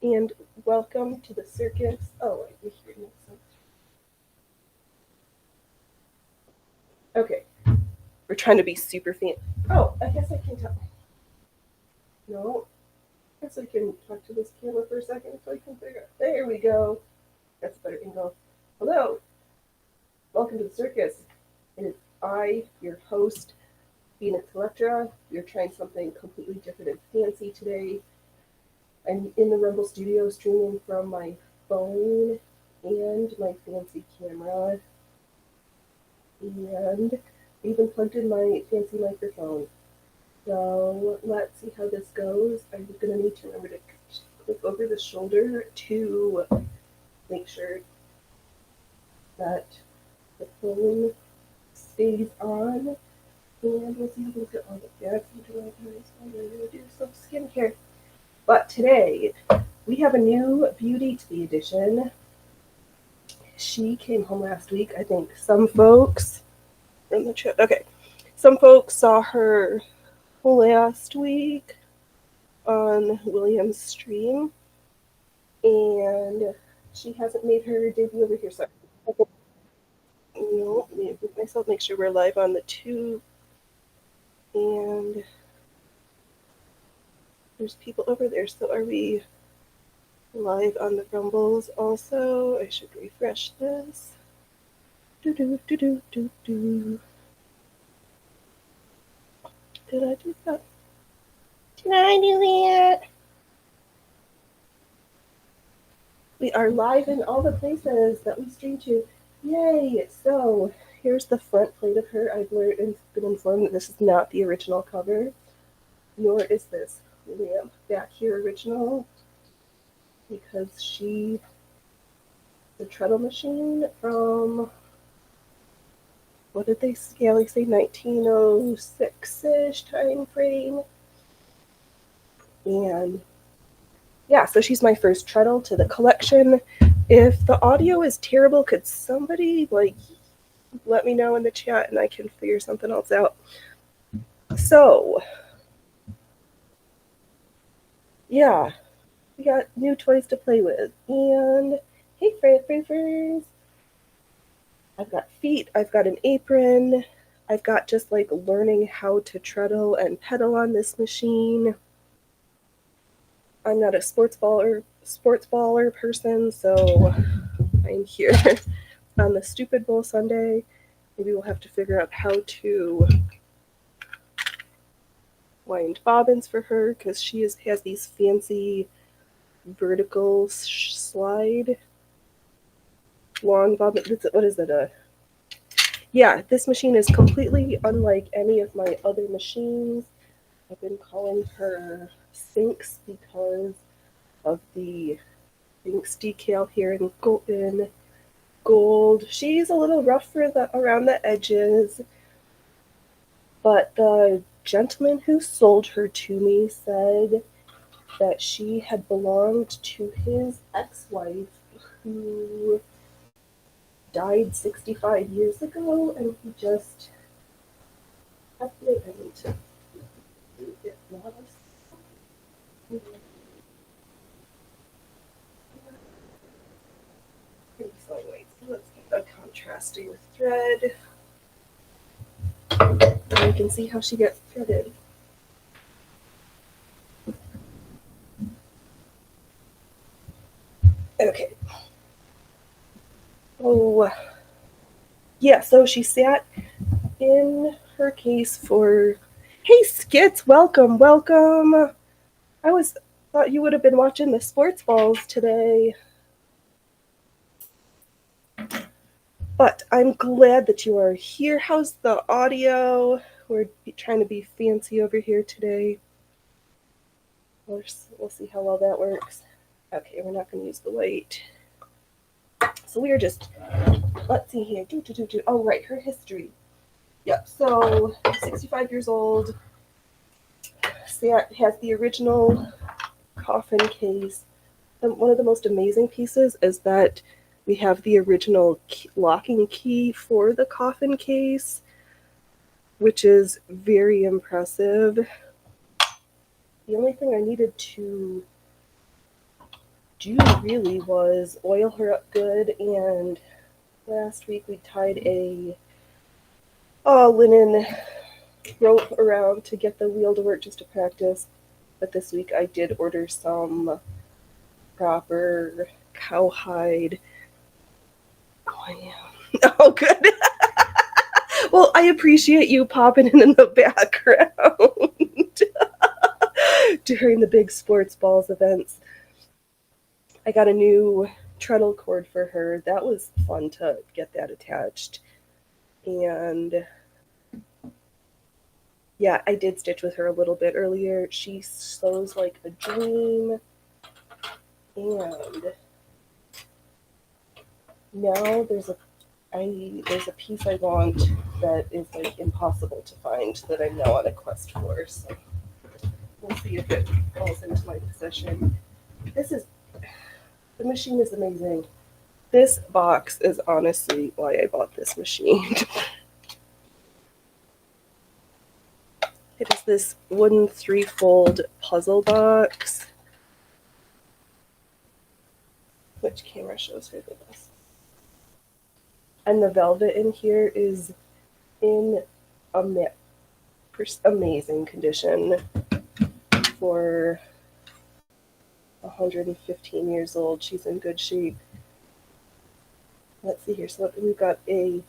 and welcome to the circus. Oh, wait, we hear you. Okay, we're trying to be super fan. Oh, I guess I can tell. No, I guess I can talk to this camera for a second so I can figure out. There we go. That's a better angle. Hello, welcome to the circus. It is I, your host, Phoenix Electra. We are trying something completely different and fancy today. I'm in the Rumble Studio streaming from my phone and my fancy camera. And even plugged in my fancy microphone. So let's see how this goes. I'm going to need to remember to click over the shoulder to make sure that the phone stays on. And we'll see how things go. Oh, yeah, I'm going to do some skincare. But today, we have a new beauty to the edition. She came home last week. I think some folks in the chat. Okay. Some folks saw her last week on William's stream, and she hasn't made her debut over here. So I can, let me move myself, make sure we're live on the tube, and there's people over there. So are we live on the Rumbles also? I should refresh this. Do do do do do do. Did I do that? Did I do that? We are live in all the places that we stream to. Yay! So here's the front plate of her. I've been informed that this is not the original cover, nor is this Liam back here original, because she, the treadle machine from, what did they say? 1906-ish time frame. And yeah, so she's my first treadle to the collection. If the audio is terrible, could somebody let me know in the chat and I can figure something else out. So yeah, we got new toys to play with. And hey, Fray, I've got feet, I've got an apron, I've got just like learning how to treadle and pedal on this machine. I'm not a sports baller person, so I'm here on the Stupid Bowl Sunday. Maybe we'll have to figure out how to wind bobbins for her, because she has these fancy vertical slide long bobbin. What is it? Yeah, this machine is completely unlike any of my other machines. I've been calling her Sphinx because of the Sphinx decal here in gold. She's a little rough around the edges, but the gentleman who sold her to me said that she had belonged to his ex-wife who died 65 years ago, and he just I need to get lost. So let's get a contrasting thread. And you can see how she gets threaded. Okay. Oh, yeah, so she sat in her case for... Hey, Skits, welcome. I thought you would have been watching the sports balls today. But I'm glad that you are here. How's the audio? We're trying to be fancy over here today. We'll see how well that works. Okay, we're not going to use the white. So we are just, let's see here. Oh, right, her history. Yep, so 65 years old. Has the original coffin case. And one of the most amazing pieces is that we have the original locking key for the coffin case, which is very impressive. The only thing I needed to do really was oil her up good, and last week we tied a linen rope around to get the wheel to work just to practice. But this week I did order some proper cowhide. Oh, I am. Oh, good. Well, I appreciate you popping in the background during the big sports balls events. I got a new treadle cord for her. That was fun to get that attached. And yeah, I did stitch with her a little bit earlier. She sews like a dream. And now there's a piece I want that is like impossible to find that I'm now on a quest for. So we'll see if it falls into my possession. The machine is amazing. This box is honestly why I bought this machine. It is this wooden 3-fold puzzle box. Which camera shows her the best? And the velvet in here is in amazing condition for 115 years old. She's in good shape. Let's see here. So we've got the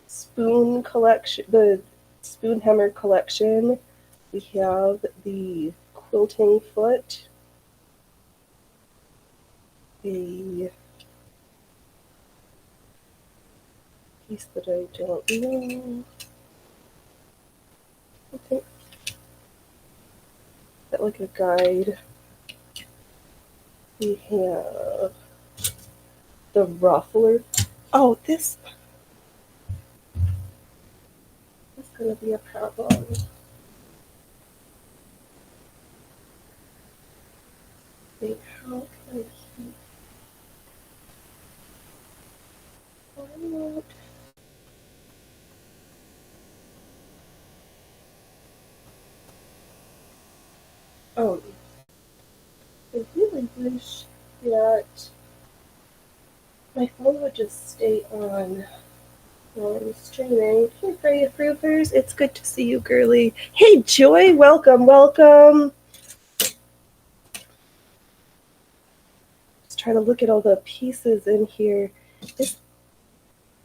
spoon collection, the spoon hammer collection. We have the quilting foot, a piece that I don't know. Okay. Is that like a guide? We have the ruffler. Oh, this is going to be a problem. Wait, how can I keep forward? Oh, I really wish that my phone would just stay on while I'm streaming. Hey, Freya Fruipers, it's good to see you, girly. Hey, Joy, welcome, welcome. Just trying to look at all the pieces in here.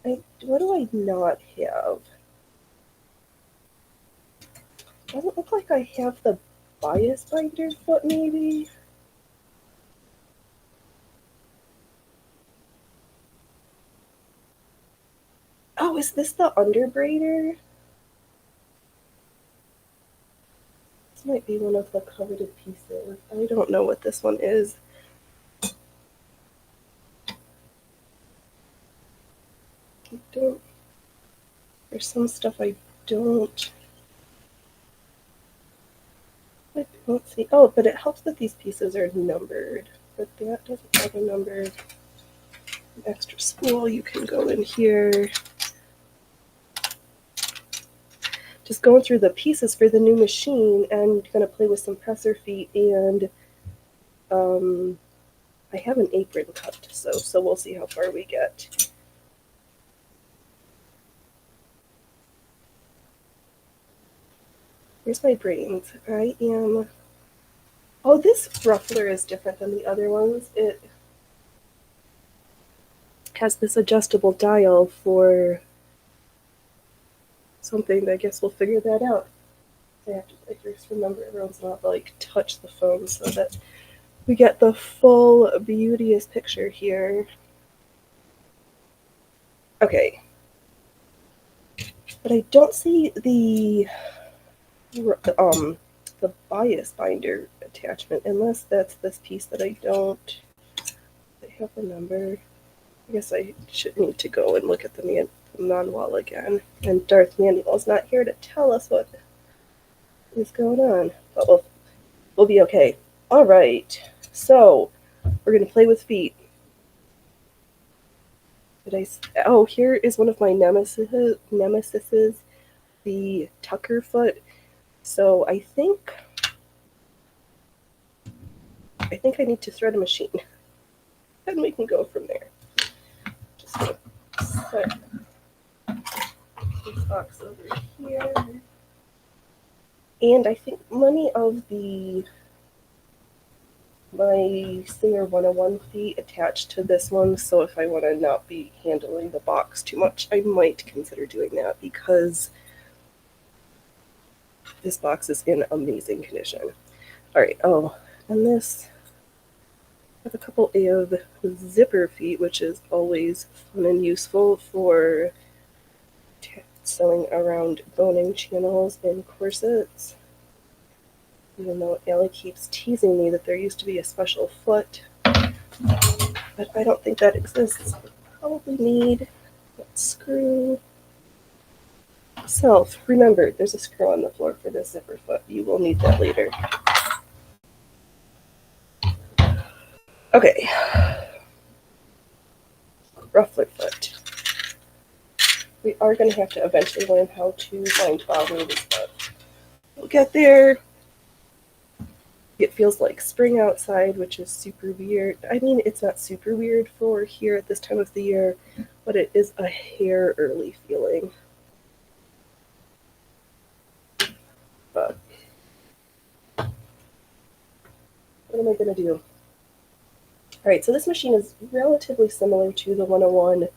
What do I not have? Doesn't look like I have the bias binder foot, maybe? Oh, is this the underbraider? This might be one of the coveted pieces. I don't know what this one is. There's some stuff I don't. Let's see. Oh, but it helps that these pieces are numbered. But that doesn't have a number. Extra spool, you can go in here. Just going through the pieces for the new machine and gonna play with some presser feet, and I have an apron cut to sew, so we'll see how far we get. Here's my brains. I am. Oh, this ruffler is different than the other ones. It has this adjustable dial for something. I guess we'll figure that out. I have to just remember everyone's not like touch the phone so that we get the full beauteous picture here. Okay. But I don't see the bias binder attachment, unless that's this piece that I don't. I have a number. I guess I should need to go and look at the manual again. And Darth Manuel's not here to tell us what is going on, but we'll be okay. All right, so we're gonna play with feet. Oh, here is one of my nemesises, the Tucker foot. So I think I think I need to thread a machine. Then we can go from there. Just gonna set this box over here. And I think many of my Singer 101 feet attached to this one, so if I want to not be handling the box too much, I might consider doing that because this box is in amazing condition. Alright, oh, and this, I have a couple of zipper feet, which is always fun and useful for sewing around boning channels and corsets. Even though Allie keeps teasing me that there used to be a special foot, but I don't think that exists. Probably need that screw. Self, remember, there's a screw on the floor for this zipper foot. You will need that later. Okay. Ruffler foot. We are going to have to eventually learn how to bind bobbins, but we'll get there. It feels like spring outside, which is super weird. I mean, it's not super weird for here at this time of the year, but it is a hair early feeling. But what am I going to do? Alright, so this machine is relatively similar to the 101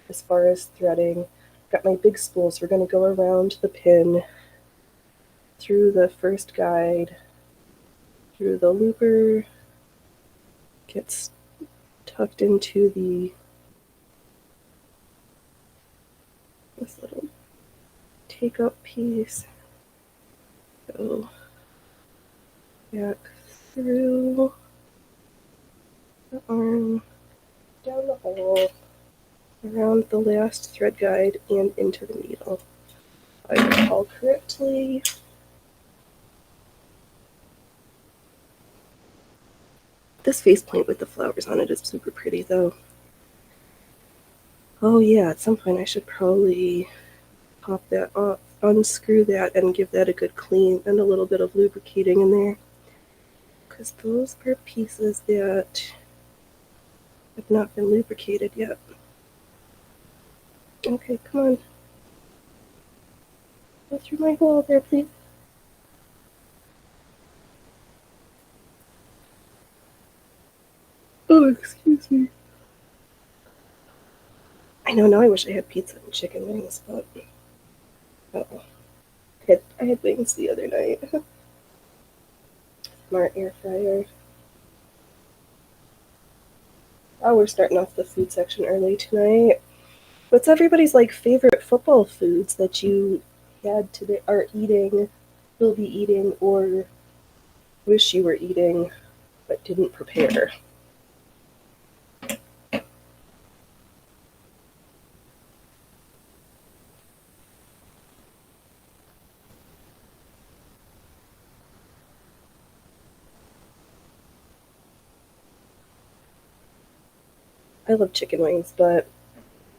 as far as threading. Got my big spool, so we're going to go around the pin through the first guide, through the looper, gets tucked into this little take-up piece, go back through the arm, down the hole, around the last thread guide, and into the needle. If I recall correctly. This faceplate with the flowers on it is super pretty, though. Oh yeah, at some point I should probably pop that off, unscrew that, and give that a good clean and a little bit of lubricating in there. Because those are pieces that have not been lubricated yet. Okay, come on. Go through my hole there, please. Oh, excuse me. I know, now I wish I had pizza and chicken wings, but oh, I had wings the other night. Smart air fryer. Oh, we're starting off the food section early tonight. What's everybody's favorite football foods that you had today, are eating, will be eating, or wish you were eating but didn't prepare? I love chicken wings, but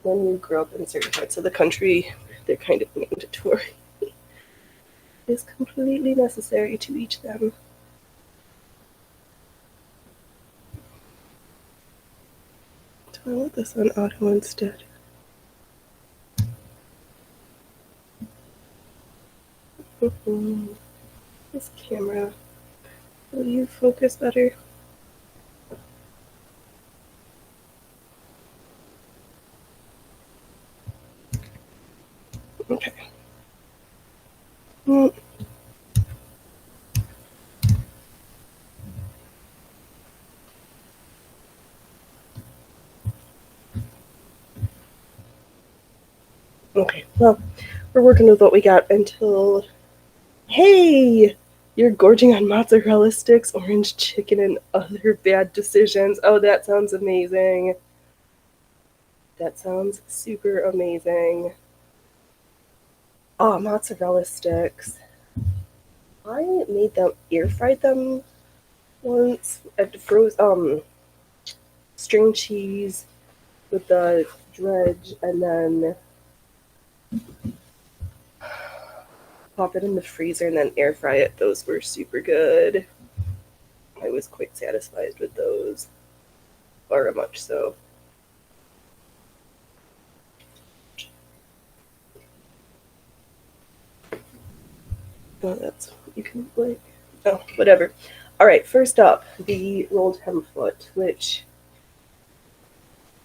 when you grow up in certain parts of the country, they're kind of mandatory. It's completely necessary to eat them. So I want this on auto instead. This camera, will you focus better? Okay. Okay, well, we're working with what we got until... Hey! You're gorging on mozzarella sticks, orange chicken, and other bad decisions. Oh, that sounds amazing. That sounds super amazing. Oh, mozzarella sticks. I made them, air fried them once. I froze string cheese with the dredge, and then pop it in the freezer and then air fry it. Those were super good. I was quite satisfied with those, very much so. Oh, that's, you can like, oh, whatever. All right, first up, the rolled hem foot, which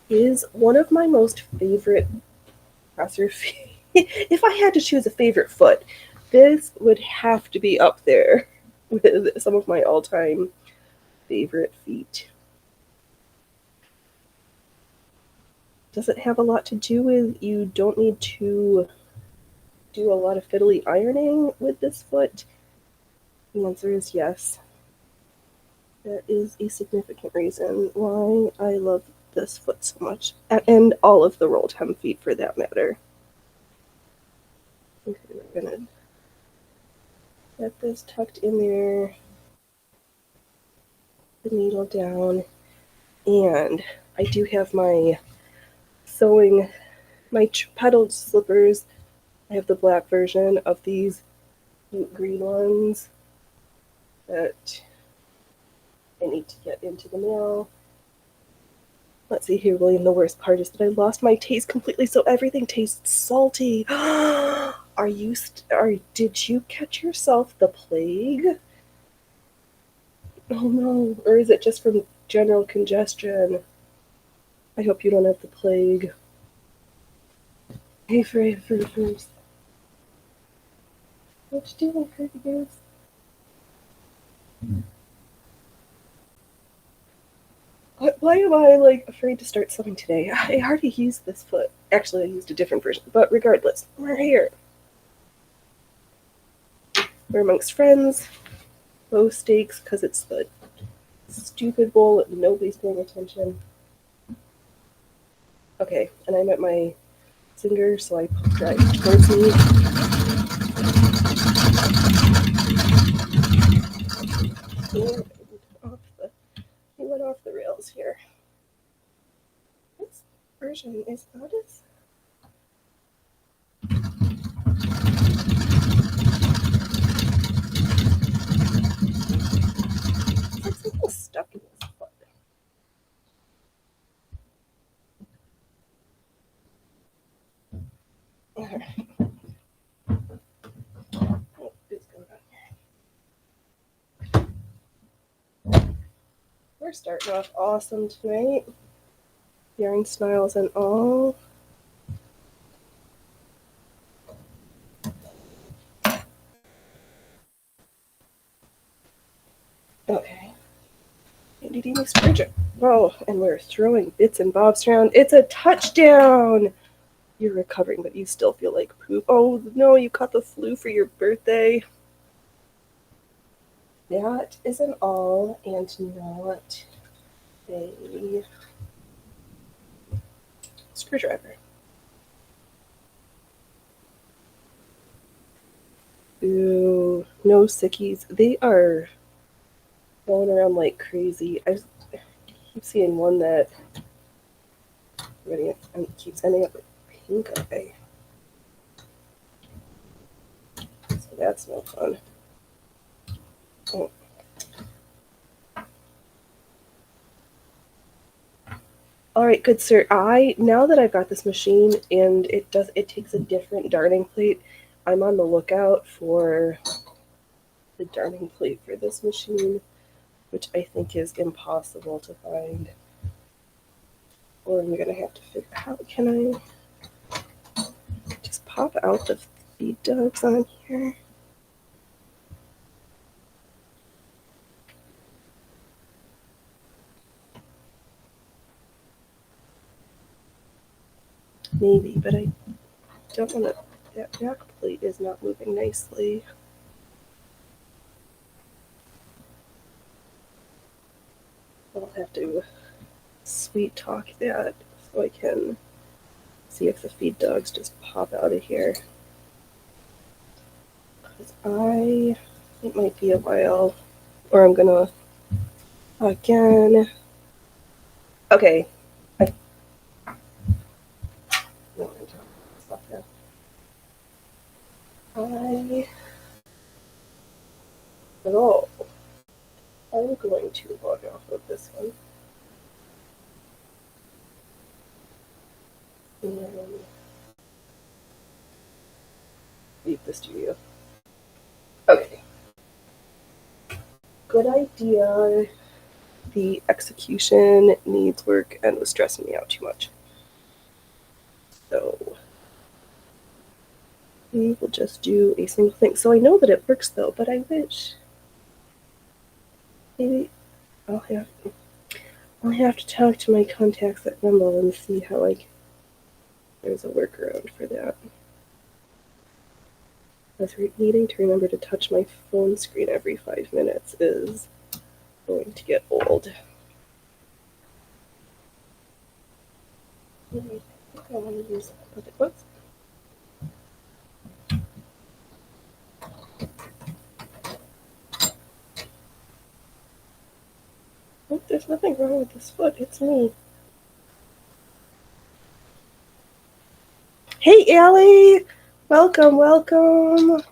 is one of my most favorite presser feet. If I had to choose a favorite foot, this would have to be up there with some of my all-time favorite feet. Does it have a lot to do with you don't need to do a lot of fiddly ironing with this foot? The answer is yes. That is a significant reason why I love this foot so much, and all of the rolled hem feet for that matter. Okay, we're gonna get this tucked in there, the needle down, and I do have my sewing, my pedaled slippers. I have the black version of these green ones that I need to get into the mail. Let's see here, William. The worst part is that I lost my taste completely, so everything tastes salty. Did you catch yourself the plague? Oh no, or is it just from general congestion? I hope you don't have the plague. Hey, first. What you doing, Kirby Goose? Why am I like afraid to start sewing today? I already used this foot. Actually, I used a different version, but regardless, we're here. We're amongst friends. Low stakes because it's the stupid bowl that nobody's paying attention. Okay, and I'm at my finger, so I drag towards me. He went off the rails here. This version is not as. It's something stuck in this foot. Alright. Oh, it's going on here. We're starting off awesome tonight. Yarn sniles and all. Okay. Andy D. Bridget. Oh, and we're throwing bits and bobs around. It's a touchdown! You're recovering, but you still feel like poop. Oh no, you caught the flu for your birthday. That is an awl and not a screwdriver. Ooh, no sickies. They are going around like crazy. I keep seeing one that really keeps ending up with pink eye. So that's no fun. Oh. All right, good sir. Now that I've got this machine and it takes a different darning plate, I'm on the lookout for the darning plate for this machine, which I think is impossible to find. Or I'm gonna have to figure how can I just pop out the feed dogs on here. Maybe, but I don't want to. That back plate is not moving nicely. I'll have to sweet talk that so I can see if the feed dogs just pop out of here. Because it might be a while, or I'm gonna again. Okay. Oh, I'm going to log off of this one. And leave the studio. Okay. Good idea. The execution needs work and was stressing me out too much. So we will just do a single thing. So I know that it works though, but I wish maybe I'll have to talk to my contacts at Rumble and see how there's a workaround for that. Because needing to remember to touch my phone screen every 5 minutes is going to get old. I think I want to use whoops. Oh, there's nothing wrong with this foot. It's me. Hey, Allie! Welcome, welcome.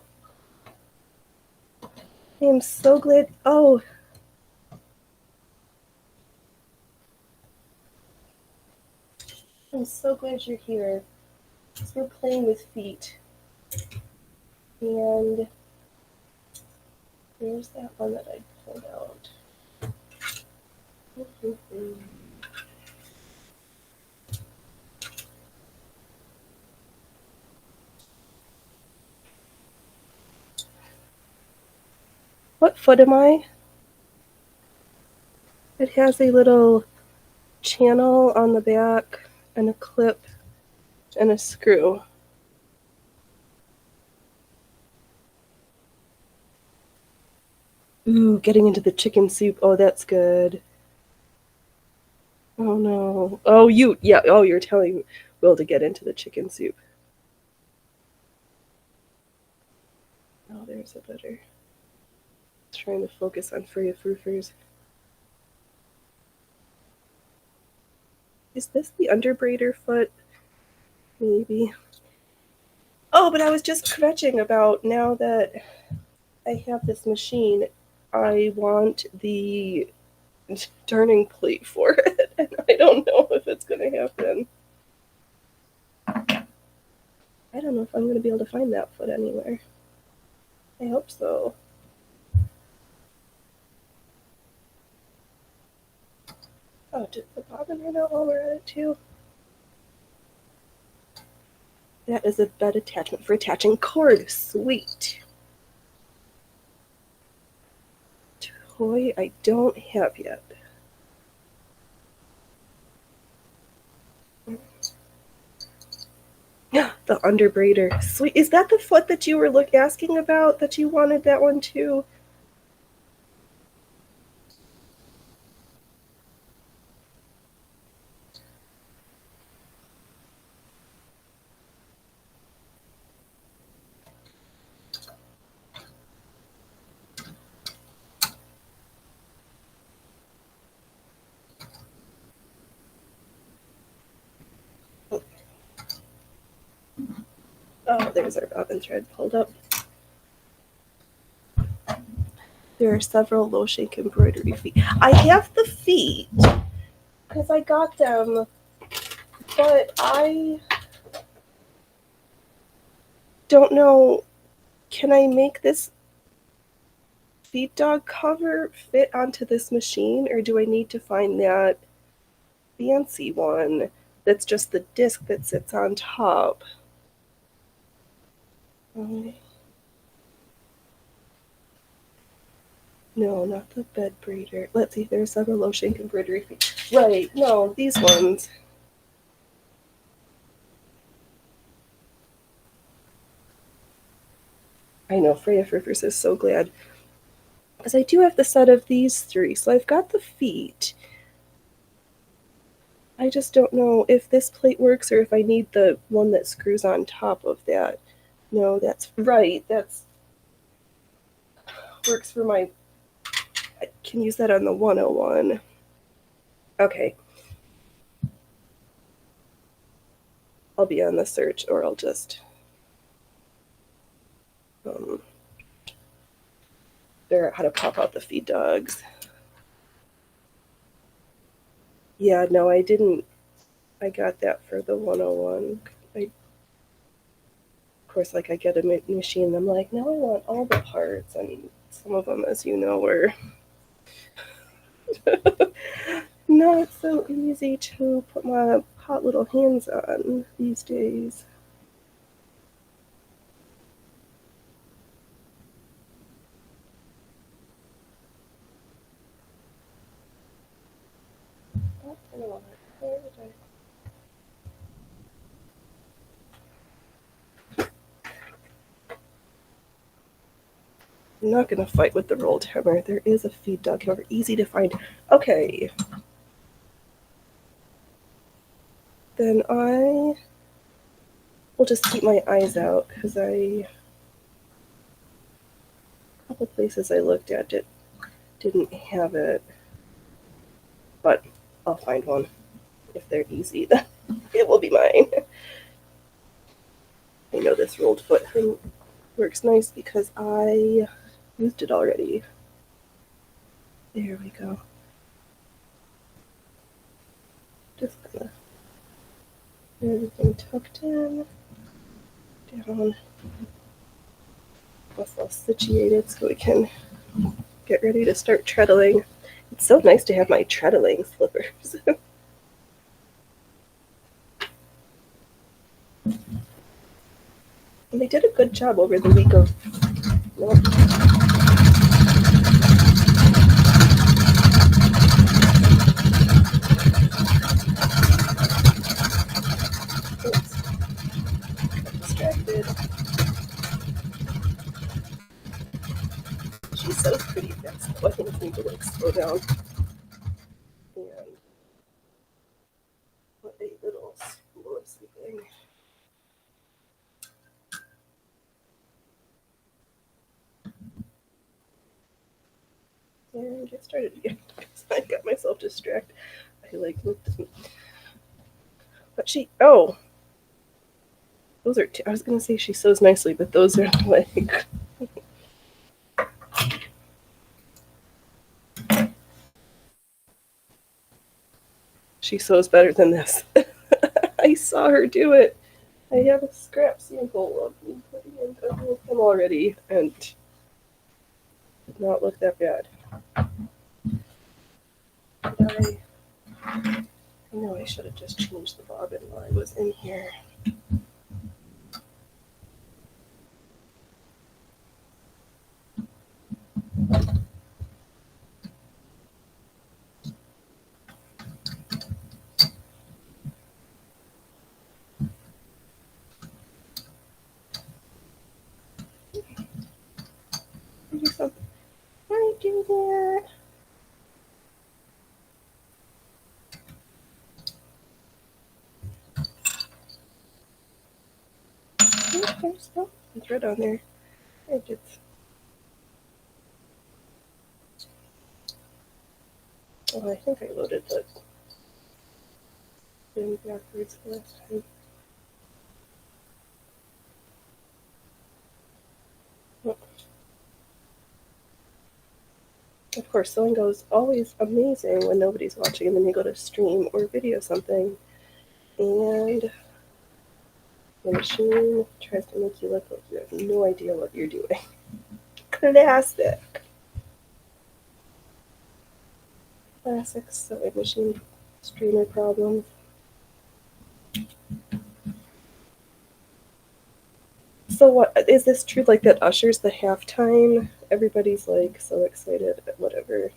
I am so glad. Oh. I'm so glad you're here. We're playing with feet. And there's that one that I pulled out. What foot am I? It has a little channel on the back and a clip and a screw. Ooh, getting into the chicken soup. Oh, that's good. Oh no. Oh, you're telling Will to get into the chicken soup. Oh, there's a better. Trying to focus on Freya Frufers. Is this the underbraider foot? Maybe. Oh, but I was just kvetching about now that I have this machine, I want the turning plate for it, and I don't know if it's going to happen. I don't know if I'm going to be able to find that foot anywhere. I hope so. Oh, did the bobbin run out while we're at it too? That is a bed attachment for attaching cord. Sweet. Toy I don't have yet. The underbraider. Sweet. Is that the foot that you were asking about, that you wanted that one too? Oh, there's our bobbin thread pulled up. There are several low shank embroidery feet. I have the feet because I got them, but I don't know. Can I make this feed dog cover fit onto this machine, or do I need to find that fancy one that's just the disc that sits on top? No, not the bed braider. Let's see, there's several low shank embroidery feet. Right, no, these ones. I know, Freya Frufers is so glad. Because I do have the set of these three, so I've got the feet. I just don't know if this plate works or if I need the one that screws on top of that. No, that's right. That's works for my... I can use that on the 101. Okay. I'll be on the search, or I'll just... figure out how to pop out the feed dogs. Yeah, no, I didn't. I got that for the 101. Of course, like I get a machine, and I'm like, now I want all the parts, and some of them, as you know, were not so easy to put my hot little hands on these days. Oh, I don't want it. Where did I? I'm not gonna fight with the rolled hammer. There is a feed dog hammer, easy to find. Okay, then I will just keep my eyes out because a couple places I looked at didn't have it, but I'll find one. If they're easy, then it will be mine. I know this rolled foot thing works nice because I used it already. There we go. Just gonna get everything tucked in, down, us all situated so we can get ready to start treadling. It's so nice to have my treadling slippers. And they did a good job over the week of. Well, distracted. She's so pretty. That's I think I need to like slow down and put a little spool of something. And get started again. I got myself distracted. I like looked at me. But she those are I was gonna say she sews nicely, but those are like she sews better than this. I saw her do it. I have a scrap sample of me putting in a couple of them already and did not look that bad. I know I should have just changed the bobbin while I was in here. Do something. I do that. There's still a thread on there. I just. Oh, I think I loaded the thing backwards last time. Oh. Of course, sewing goes always amazing when nobody's watching, and then you go to stream or video something, and the machine tries to make you look like you have no idea what you're doing. Classic. Classic sewing machine streamer problems. So what is this true? Like that ushers the halftime? Everybody's like so excited. Whatever.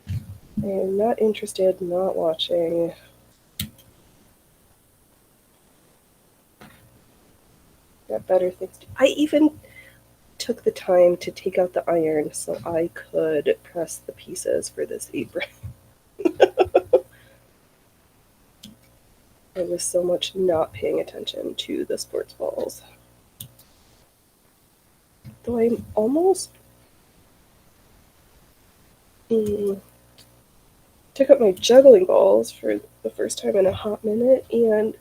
I am not interested. Not watching. Got better things to. I even took the time to take out the iron so I could press the pieces for this apron. I was so much not paying attention to the sports balls. Though I'm almost took up my juggling balls for the first time in a hot minute, and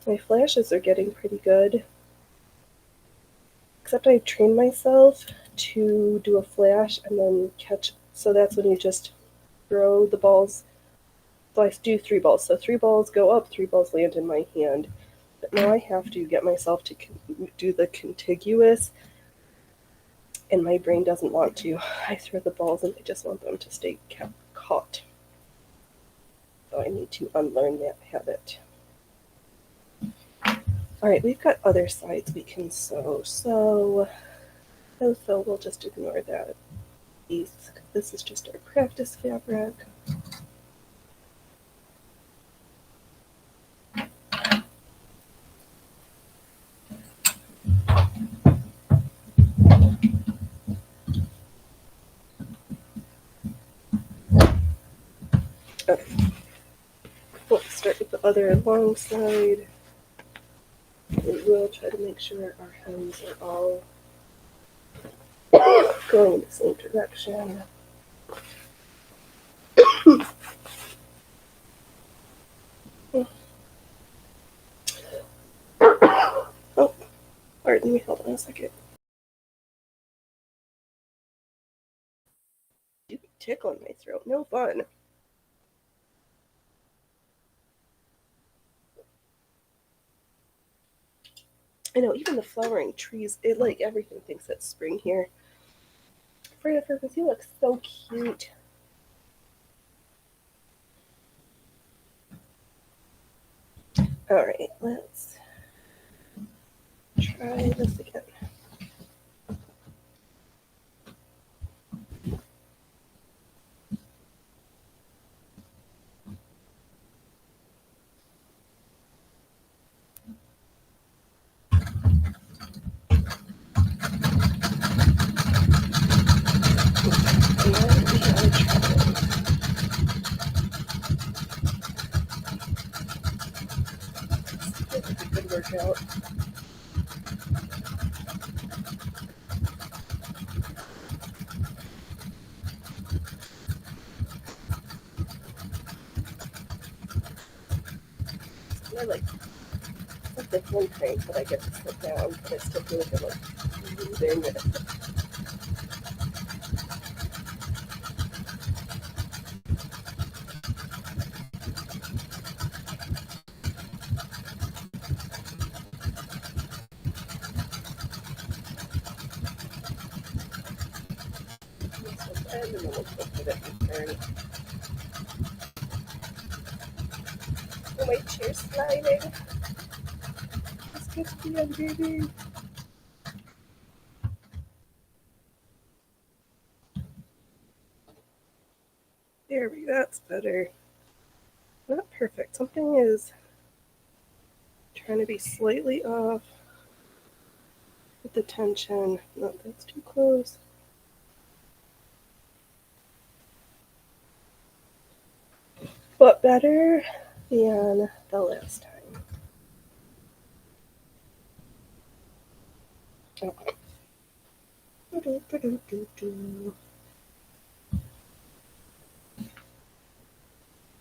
my flashes are getting pretty good. Except I trained myself to do a flash and then catch. So that's when you just throw the balls. So I do 3 balls. So 3 balls go up, 3 balls land in my hand. But now I have to get myself to do the contiguous, and my brain doesn't want to. I throw the balls and I just want them to stay caught. So I need to unlearn that habit. All right, we've got other sides we can sew. So we'll just ignore that. This is just our practice fabric. Okay. We'll start with the other long side. We will try to make sure our hems are all going in the same direction. Oh, pardon me, hold on a second. Stupid tickle in my throat, no fun. I know, even the flowering trees, it like everything thinks it's spring here. Freya Fergus, you look so cute. Alright, let's try this again. This is a good workout. I like the one thing that I get to sit down, but I still feel like I'm like moving it. And then we'll put it in turn. Oh, my chair's sliding. Let's get to the end, baby. There we go, that's better. Not perfect. Something is trying to be slightly off with the tension. No, that's too close. But better than the last time. Okay.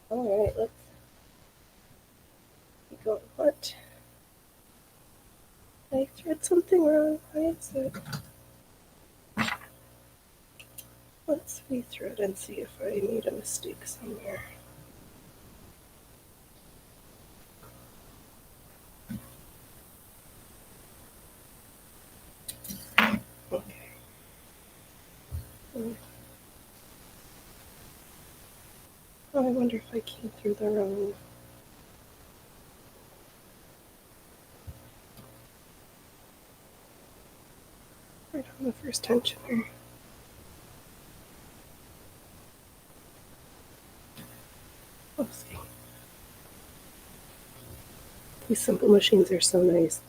Alright, let's go. What? I thread something wrong. Why is it? Let's rethread and see if I made a mistake somewhere. Okay. Oh, I wonder if I came through the wrong. Right on the first tensioner. Let's see. These simple machines are so nice.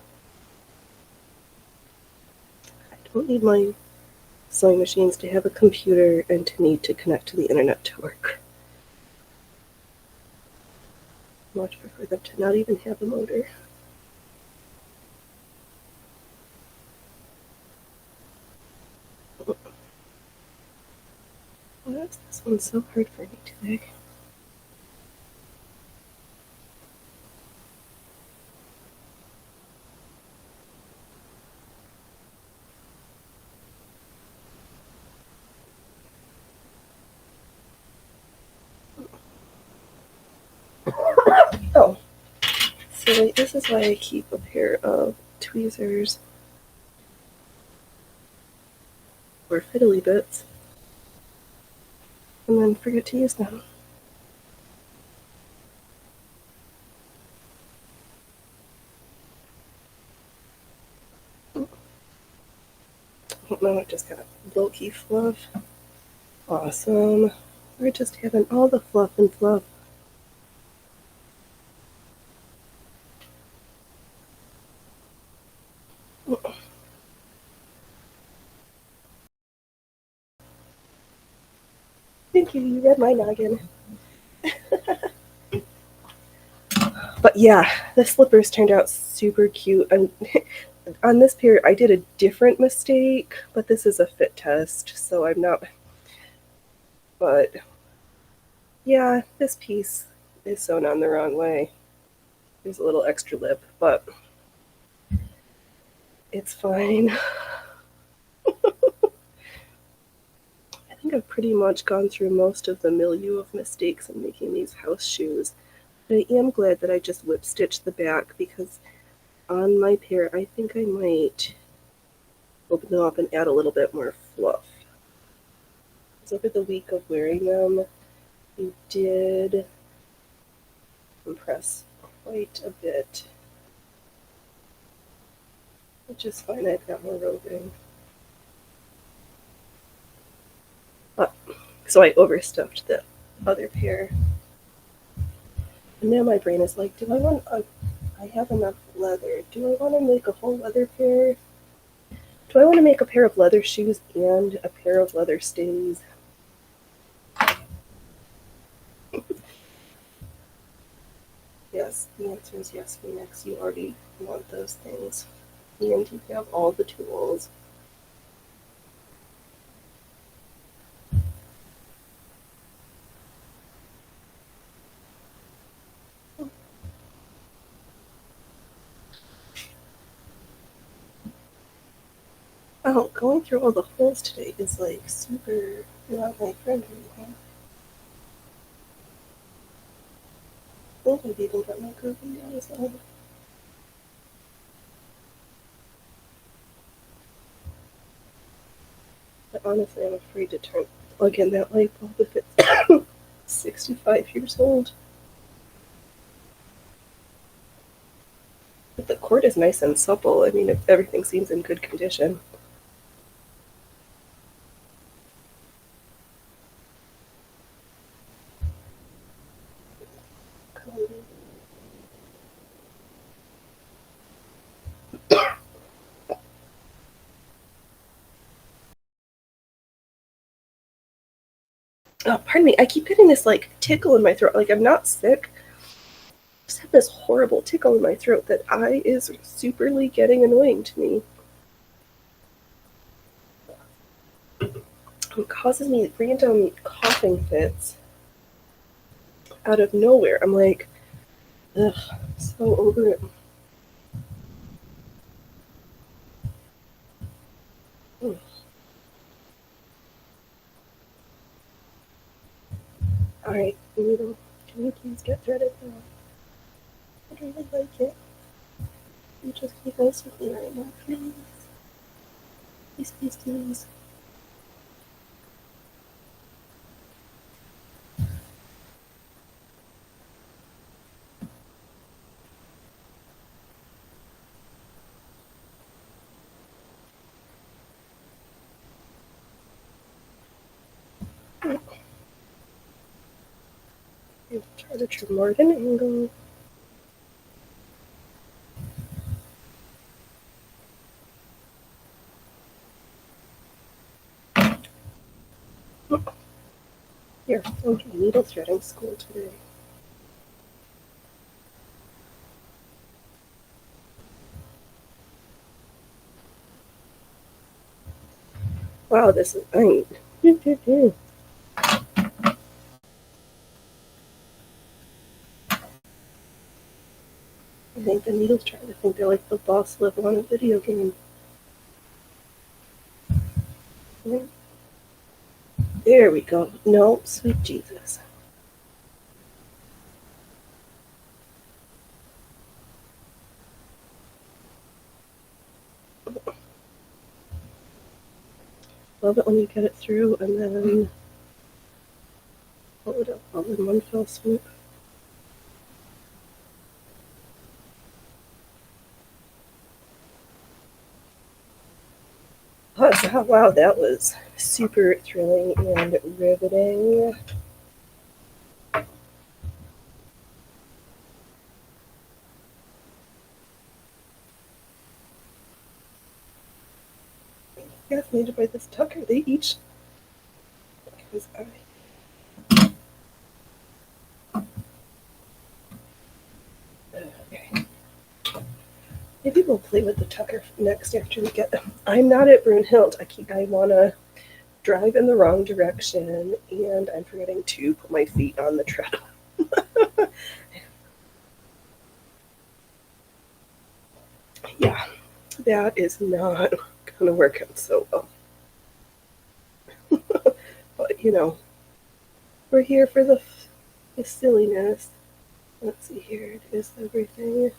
I don't need my sewing machines to have a computer and to need to connect to the internet to work. I much prefer them to not even have a motor. Why is this one so hard for me today? Oh, so this is why I keep a pair of tweezers or fiddly bits and then forget to use them. Now I just got bulky fluff. Awesome. We're just having all the fluff and fluff. Thank you, you read my noggin. But yeah, the slippers turned out super cute. And on this pair, I did a different mistake, but this is a fit test, so I'm not. But yeah, this piece is sewn on the wrong way. There's a little extra lip, but it's fine. I think I've pretty much gone through most of the milieu of mistakes in making these house shoes. But I am glad that I just whip stitched the back because on my pair, I think I might open them up and add a little bit more fluff. Because over the week of wearing them, we did compress quite a bit, which is fine. I've got more roving. But, so I overstuffed the other pair. And now my brain is like, I have enough leather. Do I want to make a whole leather pair? Do I want to make a pair of leather shoes and a pair of leather stays? Yes, the answer is yes, Phoenix. You already want those things. And you have all the tools. Oh, going through all the holes today is like super not my friend anymore. I think I've even got my grooving guys on. But honestly, I'm afraid to plug in that light bulb if it's 65 years old. But the cord is nice and supple. I mean, if everything seems in good condition. Oh, pardon me. I keep getting this like tickle in my throat. Like I'm not sick. I just have this horrible tickle in my throat that is superly getting annoying to me. It causes me random coughing fits out of nowhere. I'm like, ugh, so over it. Mm. All right, Needle, can you please get threaded now? I'd really like it. You just keep nice with me right now, please. Please, please, please. Try to trim more at an angle. Here, okay, needle threading school today. Wow, this is I think the needles trying to think they're like the boss level on a video game. There we go. No, sweet Jesus. love it when you get it through and then pull it up all in one fell swoop. Oh, wow, that was super thrilling and riveting. Fascinated by this Tucker. They each. Because I. Okay. Maybe we'll play with the Tucker next after we get them. I'm not at Brunhild. I want to drive in the wrong direction, and I'm forgetting to put my feet on the treadle. Yeah, that is not going to work out so well. But, we're here for the silliness. Let's see here. Is everything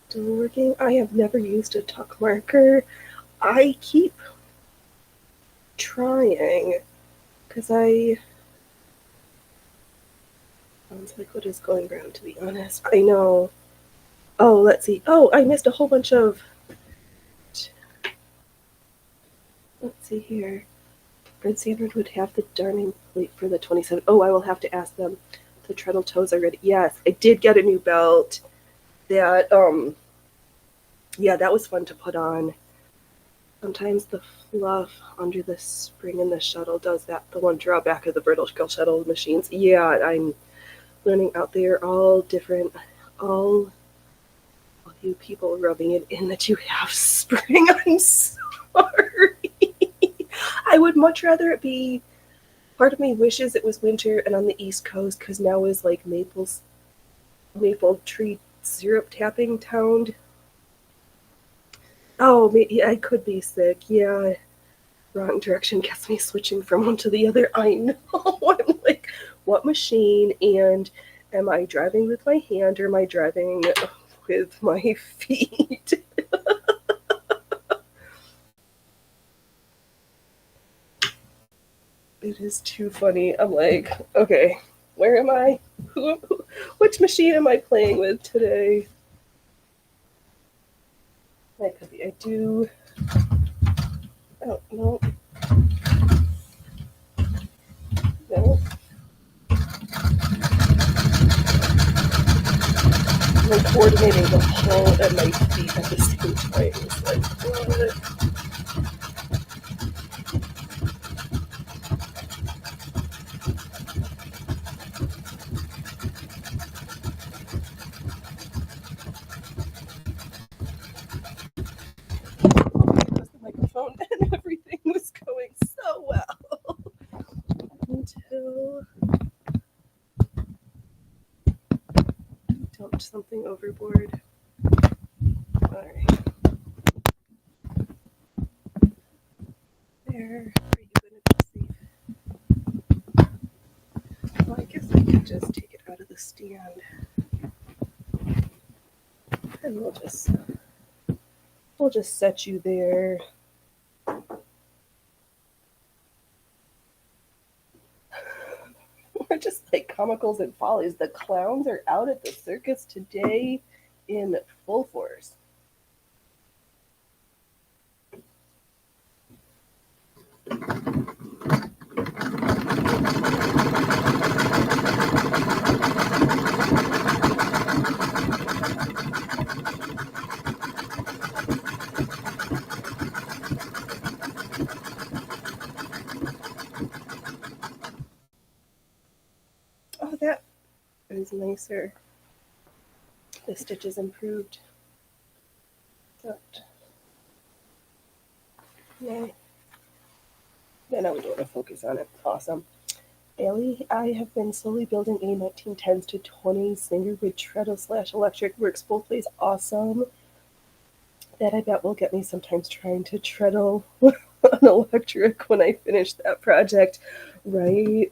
still working? I have never used a tuck marker. I keep trying because sounds like what is going around, to be honest. I know. Oh, let's see. Oh, I missed a whole bunch of. Let's see here. Prince Edward would have the darning plate for the 27th. Oh, I will have to ask them. The treadle toes are ready. Yes, I did get a new belt. That yeah, that was fun to put on. Sometimes the fluff under the spring in the shuttle does that. The one drawback of the British Girl shuttle machines. Yeah, I'm learning out there all different, all you people rubbing it in that you have spring. I'm sorry. I would much rather it be. Part of me wishes it was winter and on the East Coast because now is like maple tree syrup tapping town. Oh, yeah, I could be sick. Yeah, wrong direction gets me switching from one to the other. I know. I'm like, what machine? And am I driving with my hand or am I driving with my feet? It is too funny. I'm like, okay, where am I? Which machine am I playing with today? That could be. I do. Oh, no. No. I'm like coordinating the pull and my feet at the same time. It's like, what? The microphone and everything was going so well until I dumped something overboard. Alright. There. Are you gonna be safe? Well, I guess I could just take it out of the stand. And we'll just set you there. We're just like comicals and follies. The clowns are out at the circus today in full force. Oh, that is nicer. The stitches improved. But, yay. Yeah, now we don't want to focus on it. Awesome. Bailey, I have been slowly building a 1910s to 20s Singer with treadle / electric. Works both ways. Awesome. That I bet will get me sometimes trying to treadle on electric when I finish that project. Right?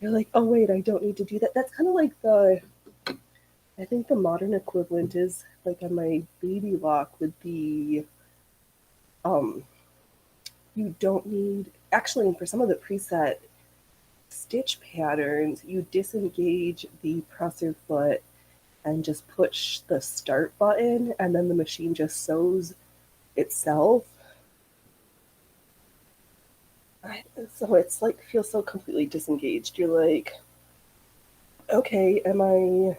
You're like, oh wait, I don't need to do that. That's kind of like I think the modern equivalent is like on my baby lock would be You don't need, actually, for some of the preset stitch patterns, you disengage the presser foot and just push the start button, and then the machine just sews itself. So it's like feels so completely disengaged. You're like, okay, am I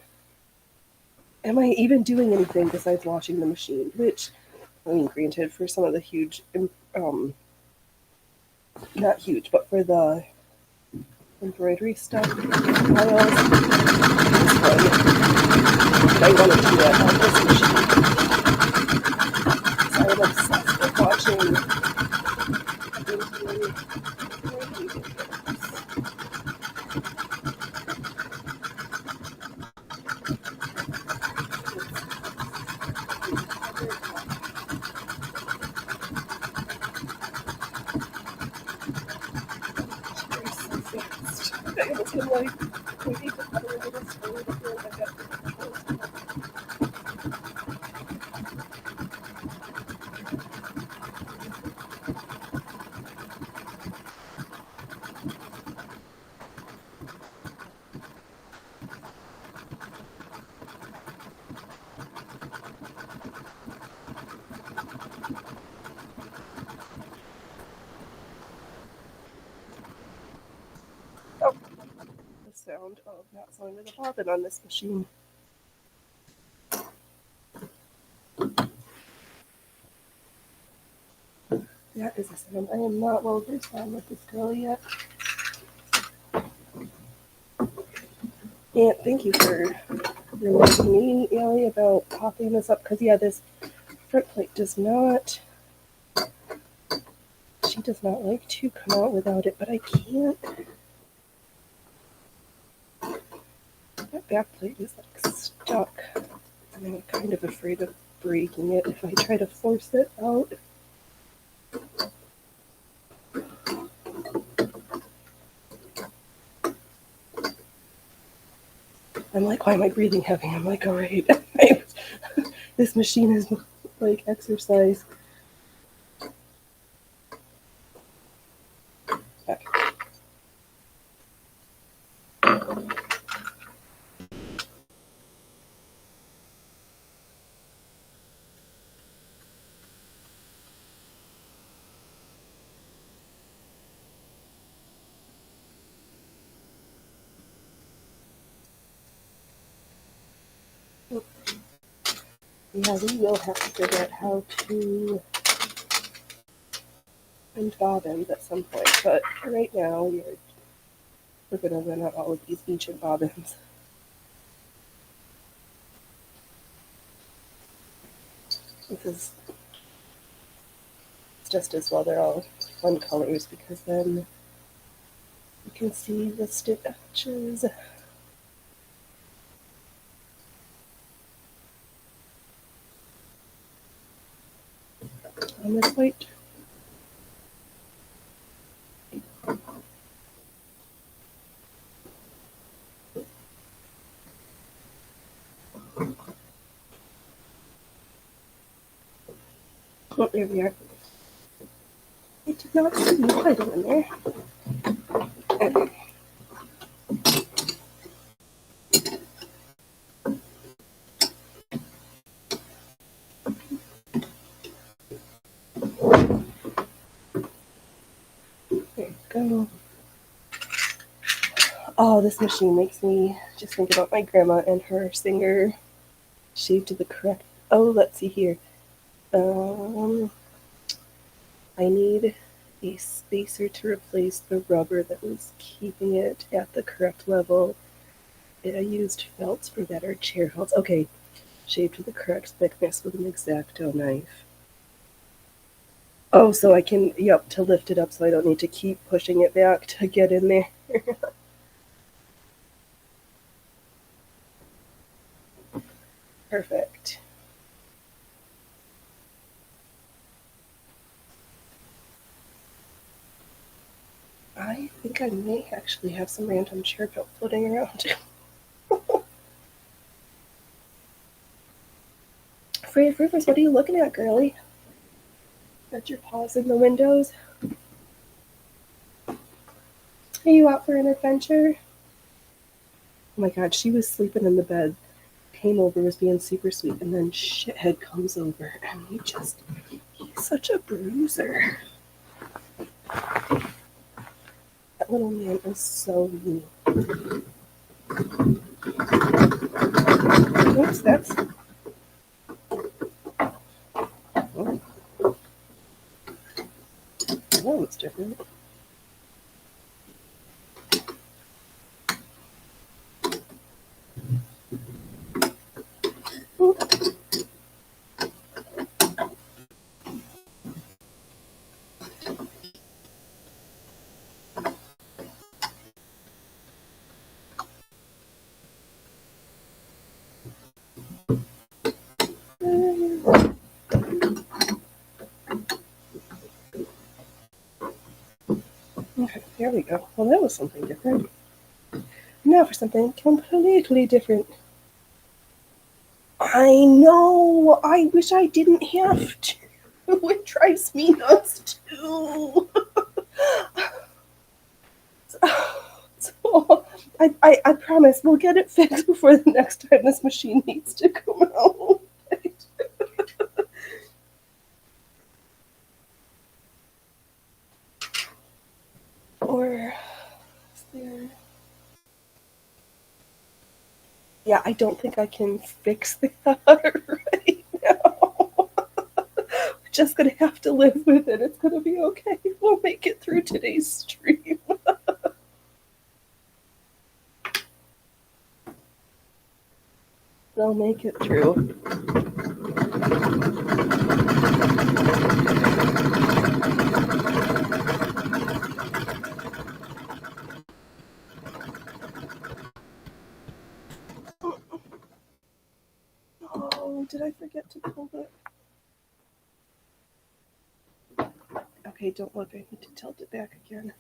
even doing anything besides watching the machine? Which, I mean, granted, for some of the huge, not huge, but for the embroidery stuff, piles, I want to do that on this machine. So I'm obsessed with watching I was like, we need to cover this story before I got the sound of not sewing with a bobbin on this machine. That is a sound I am not well versed on with this girl yet. And thank you for reminding me, Ellie, about popping this up, because yeah, this front plate does not, she does not like to come out without it, but I can't. That back plate is like stuck, and I'm kind of afraid of breaking it if I try to force it out. I'm like, why am I breathing heavy? I'm like, all right, this machine is like exercise. Back. Yeah, we will have to figure out how to end bobbins at some point, but right now we're going to run out all of these ancient bobbins. Because it's just as well they're all fun colors, because then you can see the stitches. On this white. Oh, there we are. I did not see you hiding in there. There you go. Oh, this machine makes me just think about my grandma and her Singer shaved to the correct. Oh, let's see here. I need a spacer to replace the rubber that was keeping it at the correct level. I used felts for better chair holds. Okay, shaved to the correct thickness with an X-Acto knife. Oh, so I can, yep, to lift it up so I don't need to keep pushing it back to get in there. Perfect. I think I may actually have some random chair belt floating around. Free of Rivers, what are you looking at, girly? Got your paws in the windows. Are you out for an adventure? Oh my god, she was sleeping in the bed. Came over, was being super sweet, and then shithead comes over, and he's such a bruiser. That little man is so mean. Oops, that's. Oh, that was different. Okay, there we go. Well, that was something different. Now for something completely different. I know! I wish I didn't have to. It drives me nuts too. So, I promise we'll get it fixed before the next time this machine needs to come out. Or is there. Yeah, I don't think I can fix that right now. We're just gonna have to live with it. It's gonna be okay. We'll make it through today's stream. They'll make it through. Oh, did I forget to pull it? Okay, don't look. I need to tilt it back again.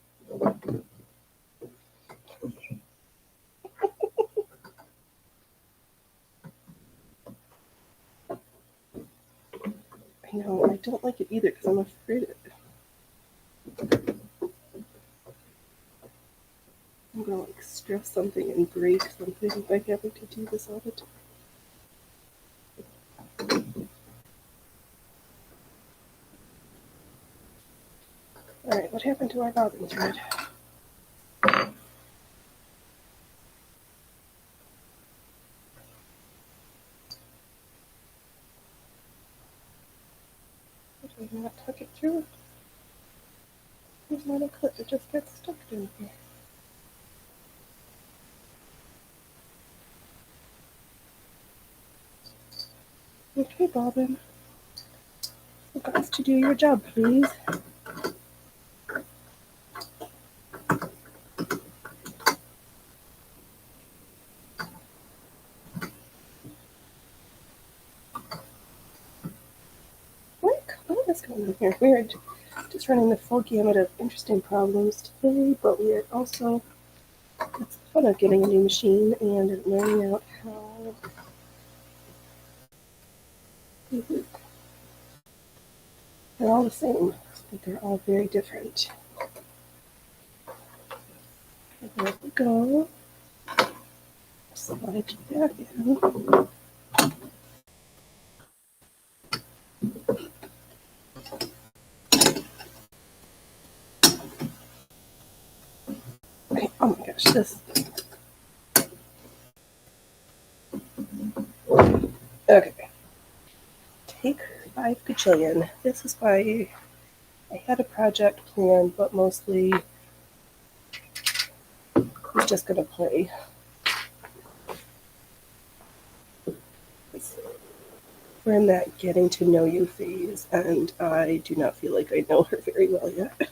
I know, I don't like it either because I'm afraid I'm gonna like stress something and break something by having to do this all the time. Alright, what happened to our bobbin thread? Did I not tuck it through? There's not a clip, it just gets stuck in here. Okay, bobbin. You guys to do your job, please. What is going on here? We're just running the full gamut of interesting problems today, but we are also, it's fun of getting a new machine and learning out how. They're all the same, but they're all very different. There we go. Slide that in. Oh my gosh, this. Okay. Take 5 gajillion. This is why I had a project planned, but mostly we're just gonna play. We're in that getting to know you phase, and I do not feel like I know her very well yet.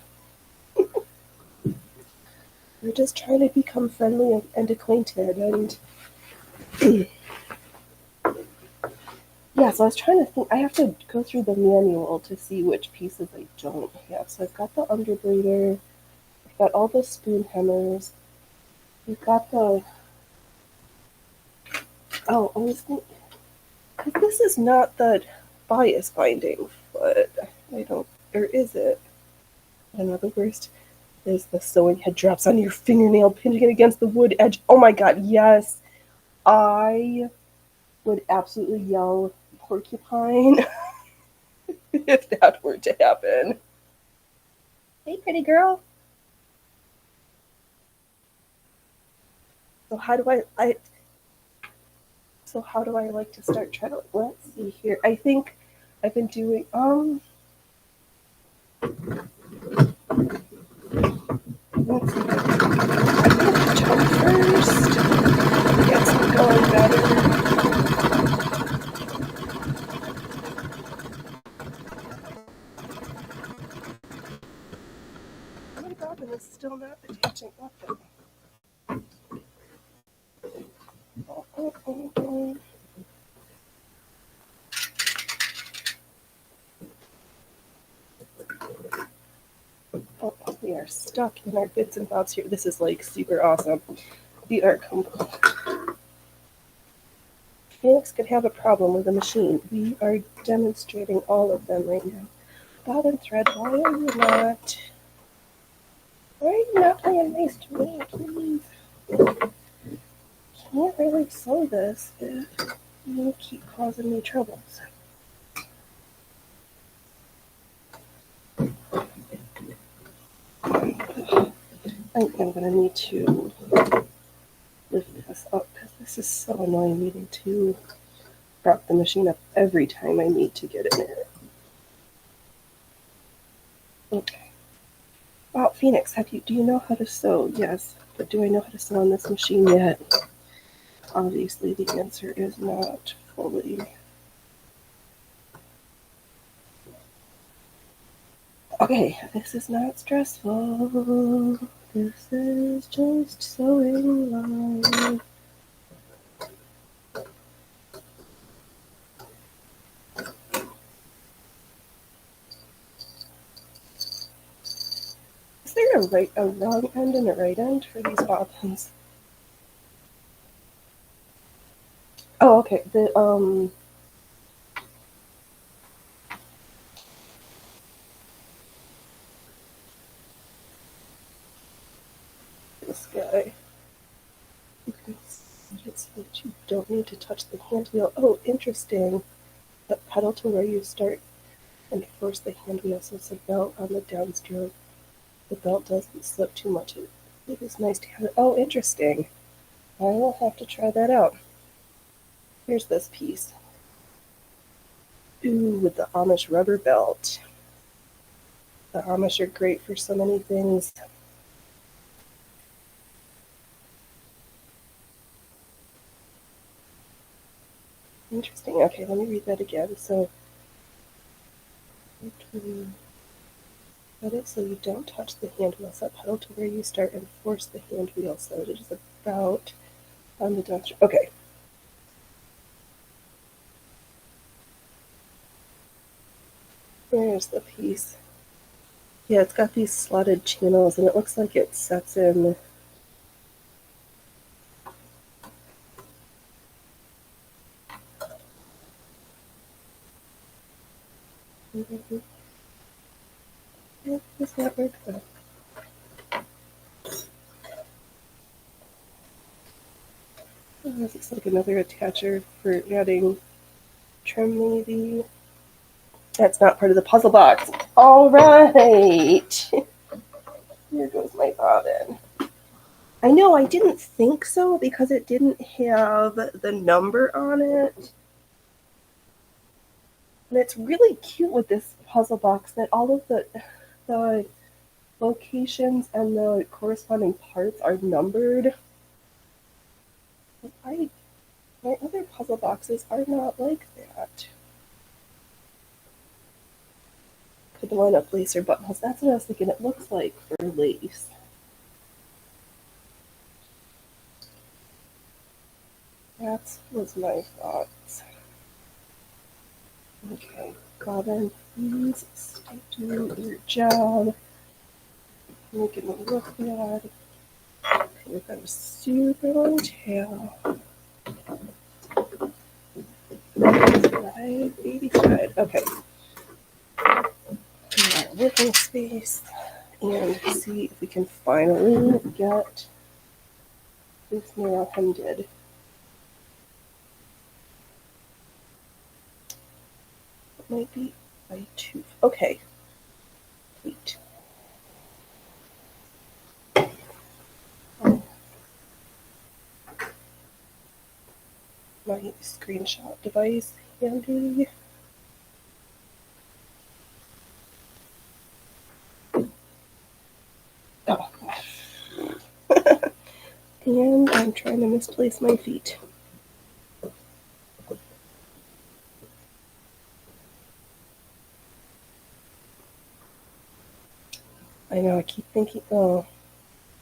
We're just trying to become friendly and acquainted, and yeah, so I was trying to think. I have to go through the manual to see which pieces I don't have. So I've got the underbraider, I've got all the spoon hemmers, we've got the. Oh, I was thinking, because this is not the bias binding, but I don't Or is it? I don't know, the worst is the sewing head drops on your fingernail, pinching it against the wood edge. Oh my god, yes. I would absolutely yell porcupine if that were to happen. Hey, pretty girl. So how do I so how do I like to start traveling? Let's see here. I think I've been doing let's see. I'm gonna jump first. Get some going better. My bobbin is still not attaching. Nothing. Oh. Oh, we are stuck in our bits and bobs here. This is like super awesome. We are Phoenix could have a problem with the machine. We are demonstrating all of them right now. Bobbin thread, why are you not? Why are you not playing nice to me, please? Can't really sew this if you keep causing me troubles. I think I'm gonna need to lift this up because this is so annoying needing to prop the machine up every time I need to get in it. Okay. Wow, Phoenix, do you know how to sew? Yes, but do I know how to sew on this machine yet? Obviously, the answer is not fully. Okay, this is not stressful. This is just sewing life. Is there a wrong end and a right end for these bobbins? Oh, okay. This guy. You can set it so that you don't need to touch the hand wheel. Oh, interesting. But pedal to where you start and force the hand wheel so it's a belt on the downstroke. The belt doesn't slip too much. It is nice to have it. Oh, interesting. I will have to try that out. Here's this piece. Ooh, with the Amish rubber belt. The Amish are great for so many things. Interesting. Okay, let me read that again. So, set it so you don't touch the hand wheel. Set pedal to where you start and force the hand wheel so it is about on the dumpster. Okay. There's the piece. Yeah, it's got these slotted channels and it looks like it sets in. Yeah, does that work though? Oh, this looks like another attacher for adding trim maybe. That's not part of the puzzle box. All right. Here goes my bobbin. I know, I didn't think so because it didn't have the number on it. And it's really cute with this puzzle box that all of the locations and the corresponding parts are numbered. My other puzzle boxes are not like that. Could line up lace or buttonholes. That's what I was thinking it looks like for lace. That was my thoughts. Okay, Robin, please stay doing your job. Making me look bad. With a super long tail. My baby thread. Okay. Alright. working space and see if we can finally get this nail hemmed. It might be by 2. Okay. Wait. My screenshot device handy. Oh. And I'm trying to misplace my feet. I know, I keep thinking, oh,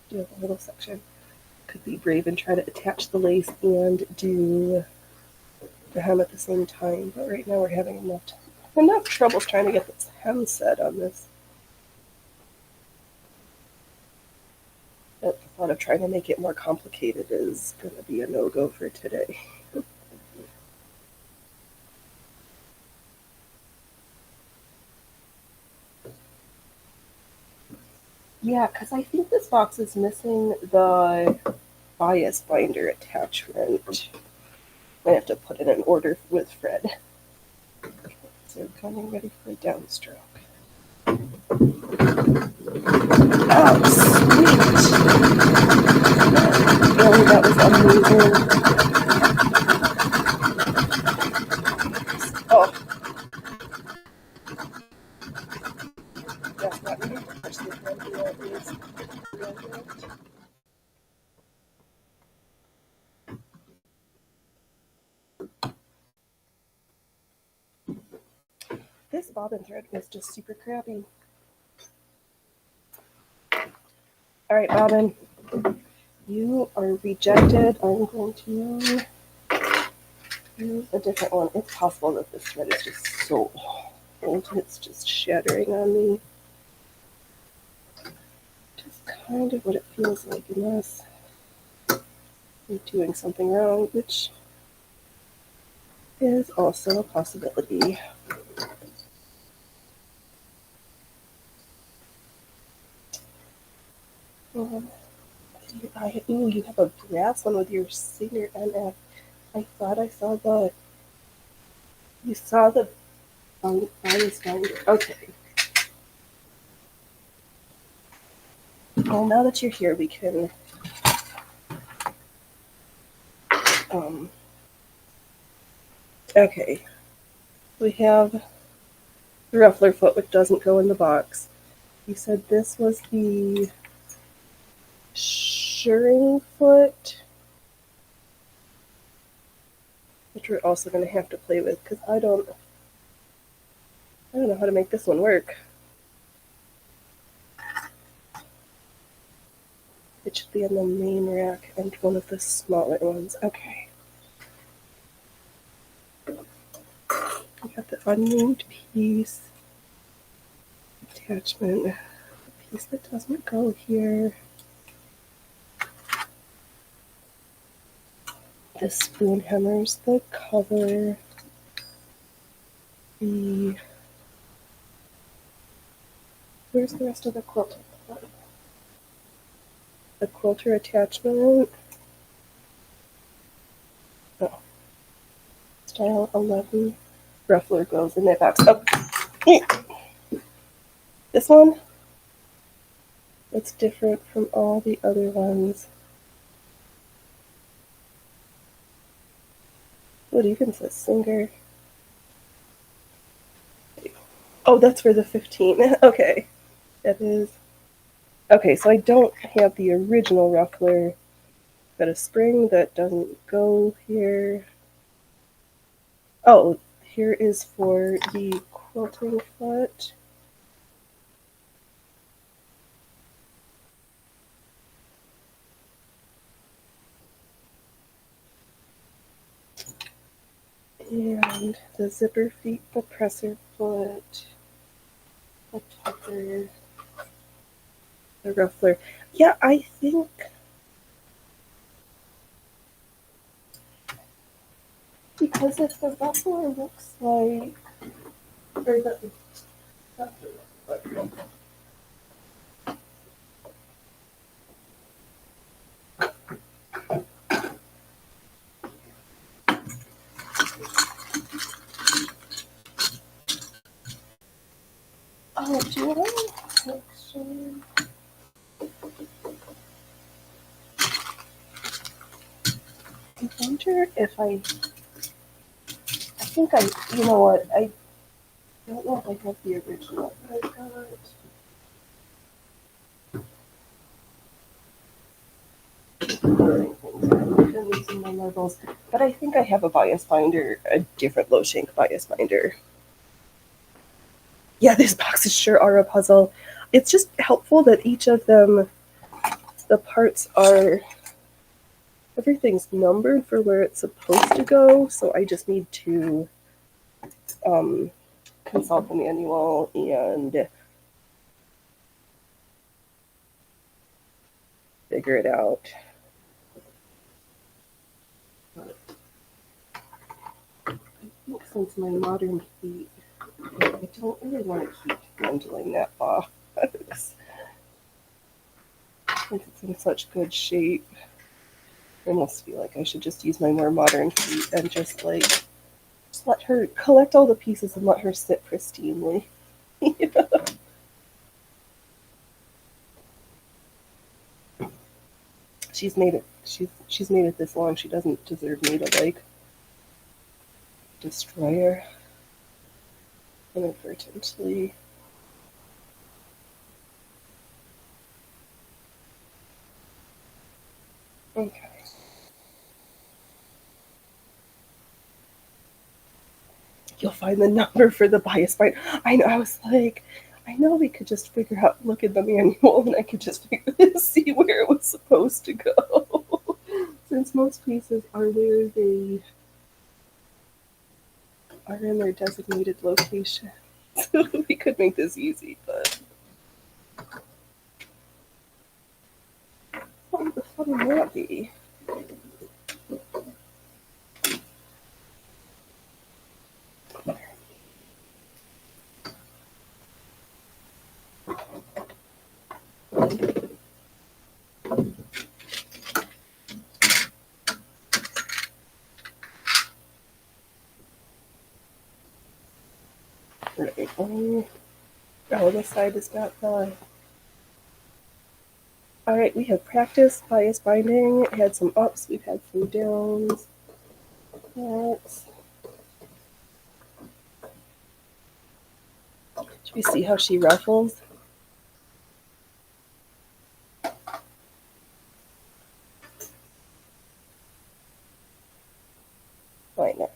do a little section. Could be brave and try to attach the lace and do the hem at the same time, but right now we're having enough trouble trying to get this hem set on this. But the thought of trying to make it more complicated is going to be a no-go for today. Yeah, because I think this box is missing the bias binder attachment. I have to put it in order with Fred. So coming ready for a downstroke. Oh, sweet! Oh, that was amazing. Oh. That's not really push the front is. This bobbin thread was just super crappy. Alright, bobbin. You are rejected. I'm going to use a different one. It's possible that this thread is just so old. It's just shattering on me. Just kind of what it feels like unless I'm doing something wrong, which is also a possibility. Ooh, you have a brass one with your Singer NF. I thought I saw the. You saw the bias binder. Okay. Well, now that you're here, we can. Okay. We have the ruffler foot, which doesn't go in the box. You said this was the shirring foot, which we're also going to have to play with because I don't know how to make this one work. It should be on the main rack and one of the smaller ones. Okay. We got the unnamed piece attachment, the piece that doesn't go here. The spoon hammers, the cover, where's the rest of the quilter? The quilter attachment. Oh. Style 11. Ruffler goes in that box. Oh. This one? It's different from all the other ones. What even says Singer? Oh, that's for the 15. Okay. That is. Okay, so I don't have the original ruffler. Got a spring that doesn't go here. Oh, here is for the quilting foot. And the zipper feet, the presser foot, the tucker, the ruffler. Yeah, I think because if the ruffler looks like, or the Oh, do you want to make sure? I wonder if I think you know what, I don't know if I have the original. I've got I'm using my marbles, but I think I have a bias binder, a different low shank bias binder. Yeah, these boxes sure are a puzzle. It's just helpful that each of them, the parts are, everything's numbered for where it's supposed to go, so I just need to consult the manual and figure it out. Since my modern feet, I don't really want to keep handling that box. Since it's in such good shape, I almost feel like I should just use my more modern feet and just let her collect all the pieces and let her sit pristinely. She's made it. She's made it this long. She doesn't deserve me to destroy her inadvertently. Okay. You'll find the number for the bias binder. I know. I was like, I know we could just figure out, look at the manual, and I could just see where it was supposed to go. Since most pieces are where they are in their designated location, we could make this easy. But what the fun would that be? Right. Oh, this side has got the. All right, we have practiced bias binding. Had some ups, we've had some downs. Should we see how she ruffles? Why not?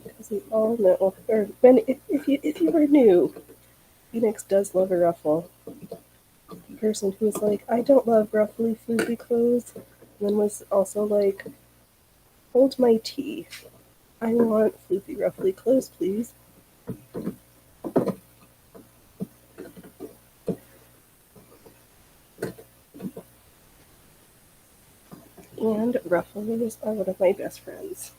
Because we all know, or if you were new, Phoenix does love a ruffle. The person who was like, I don't love ruffly, floofy clothes, and then was also like, hold my tea. I want floofy, ruffly clothes, please. And ruffles are one of my best friends.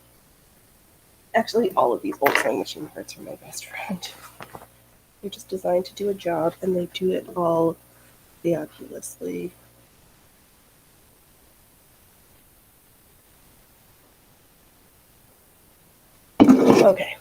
Actually, all of these old sewing machine parts are my best friend. They're just designed to do a job, and they do it all fabulously. Okay.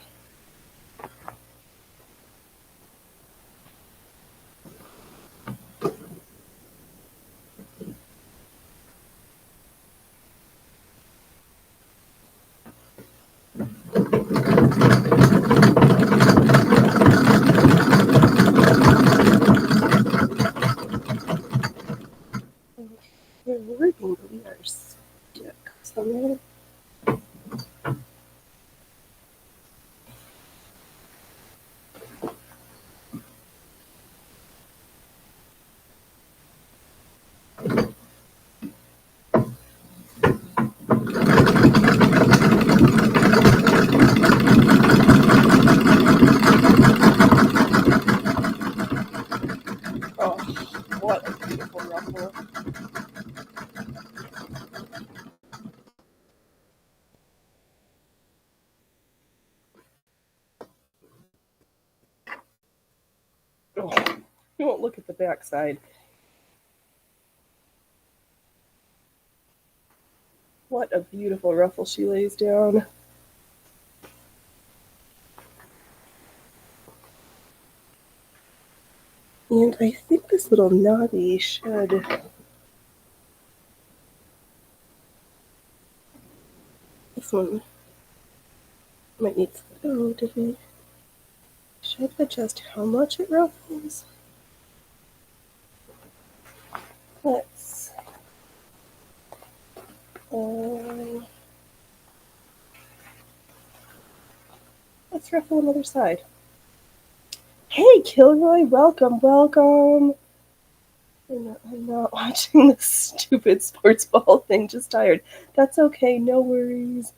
We're working, but we are stuck. So oh, what a beautiful ruffle. look at the back side. What a beautiful ruffle she lays down. And I think this little knobby should... This one might need... Oh, did we... Should adjust how much it ruffles? Let's... let's ruffle another side. Hey, Kilroy, welcome, welcome. I'm not watching this stupid sports ball thing, just tired. That's okay, no worries.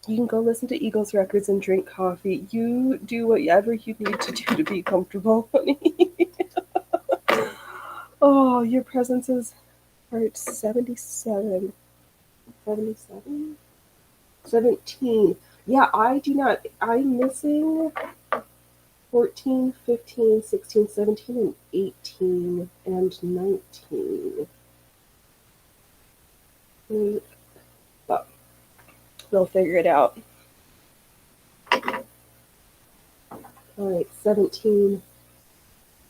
You can go listen to Eagles records and drink coffee. You do whatever you need to do to be comfortable, honey. Oh, your presence is part 77. 77? 17. Yeah, I do not. I'm missing 14, 15, 16, 17, and 18, and 19. But we'll figure it out. Alright, 17.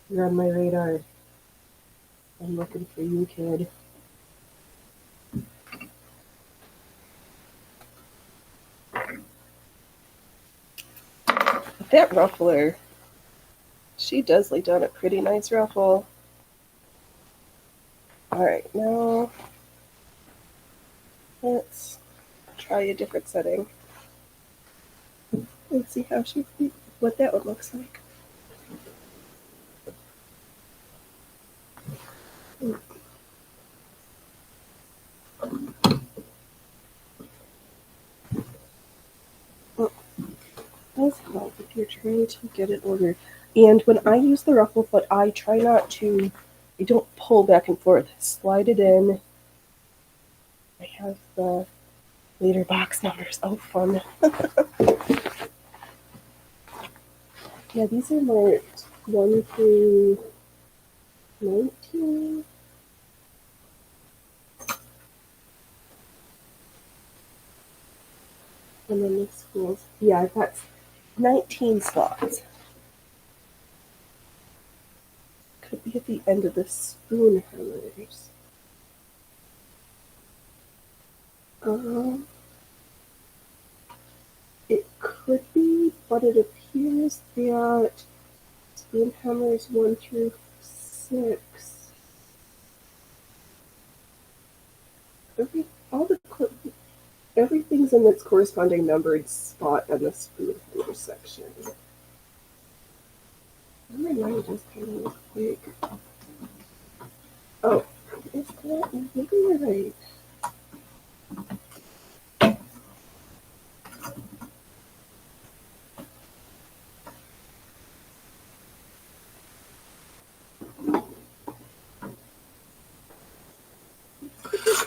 You're on my radar. I'm looking for you, kid. That ruffler, she does lay down a pretty nice ruffle. Alright, now let's try a different setting. Let's see how what that one looks like. Well, does help if you're trying to get it ordered. And when I use the ruffle foot, I try not to, I don't pull back and forth. Slide it in. I have the later box numbers. Oh, fun. Yeah, these are marked 1 through 19. And then the schools. Yeah, I've got 19 slots. Could be at the end of the spoon hammers. It could be, but it appears that spoon hammers 1 through 6. Everything's in its corresponding numbered spot in the spoon hammer section. Number 9 does kind of look like. Oh, is that? Maybe you're right.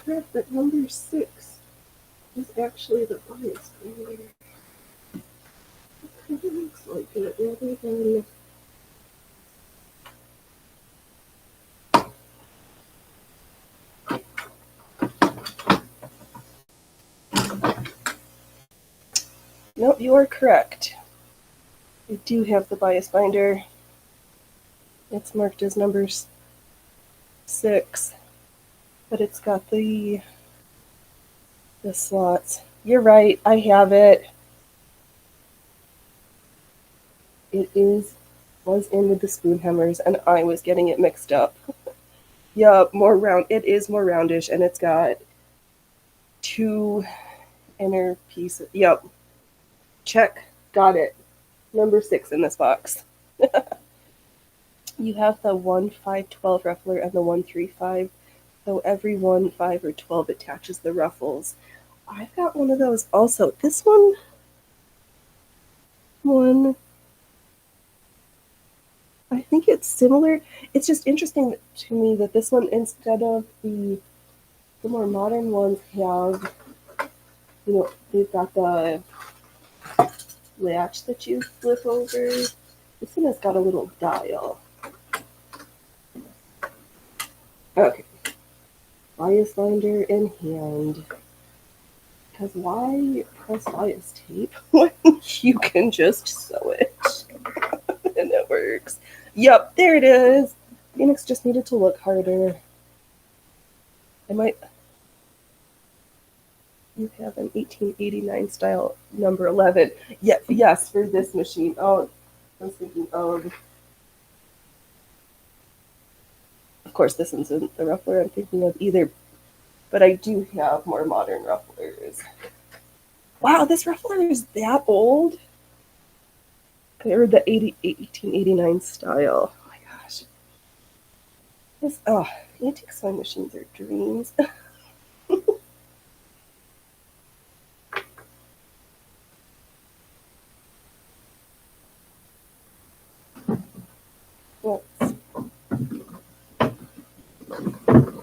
Correct that number 6 is actually the bias binder. It kind of looks like it rather than. Nope, you are correct. I do have the bias binder. It's marked as number 6, but it's got the slots. You're right, I have it. It was in with the spoon hammers, and I was getting it mixed up. Yup, more round. It is more roundish, and it's got 2 inner pieces. Yup. Check. Got it. Number 6 in this box. You have the 1, 5, 12 ruffler and the 1, 3, 5. So every 1, 5, or 12 attaches the ruffles. I've got one of those also. This one, I think it's similar. It's just interesting to me that this one, instead of the more modern ones, have, they've got the latch that you flip over. This one has got a little dial. Okay, bias binder in hand. Because why press bias tape when you can just sew it? And it works. Yep, there it is. Phoenix just needed to look harder. I might. You have an 1889 style number 11. Yes, for this machine. Oh, I was thinking of course, this isn't the ruffler I'm thinking of either, but I do have more modern rufflers. Wow, this ruffler is that old? Or the 1889 style. Oh my gosh. Antique sewing machines are dreams. Let's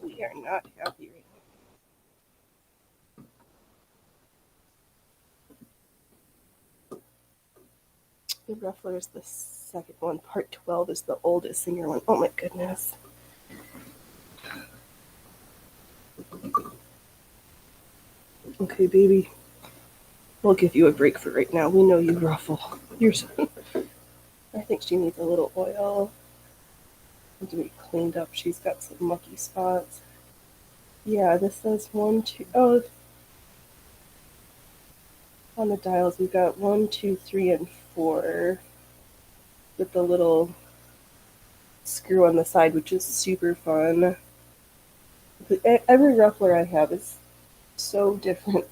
We are not happy right now. The ruffler is the second one. Part 12 is the oldest senior one. Oh my goodness. Okay, baby. We'll give you a break for right now. We know you ruffle. You're so... I think she needs a little oil to be cleaned up. She's got some mucky spots. Yeah, this says 1, 2. Oh, on the dials we've got 1, 2, 3, and 4 with the little screw on the side, which is super fun. Every ruffler I have is so different.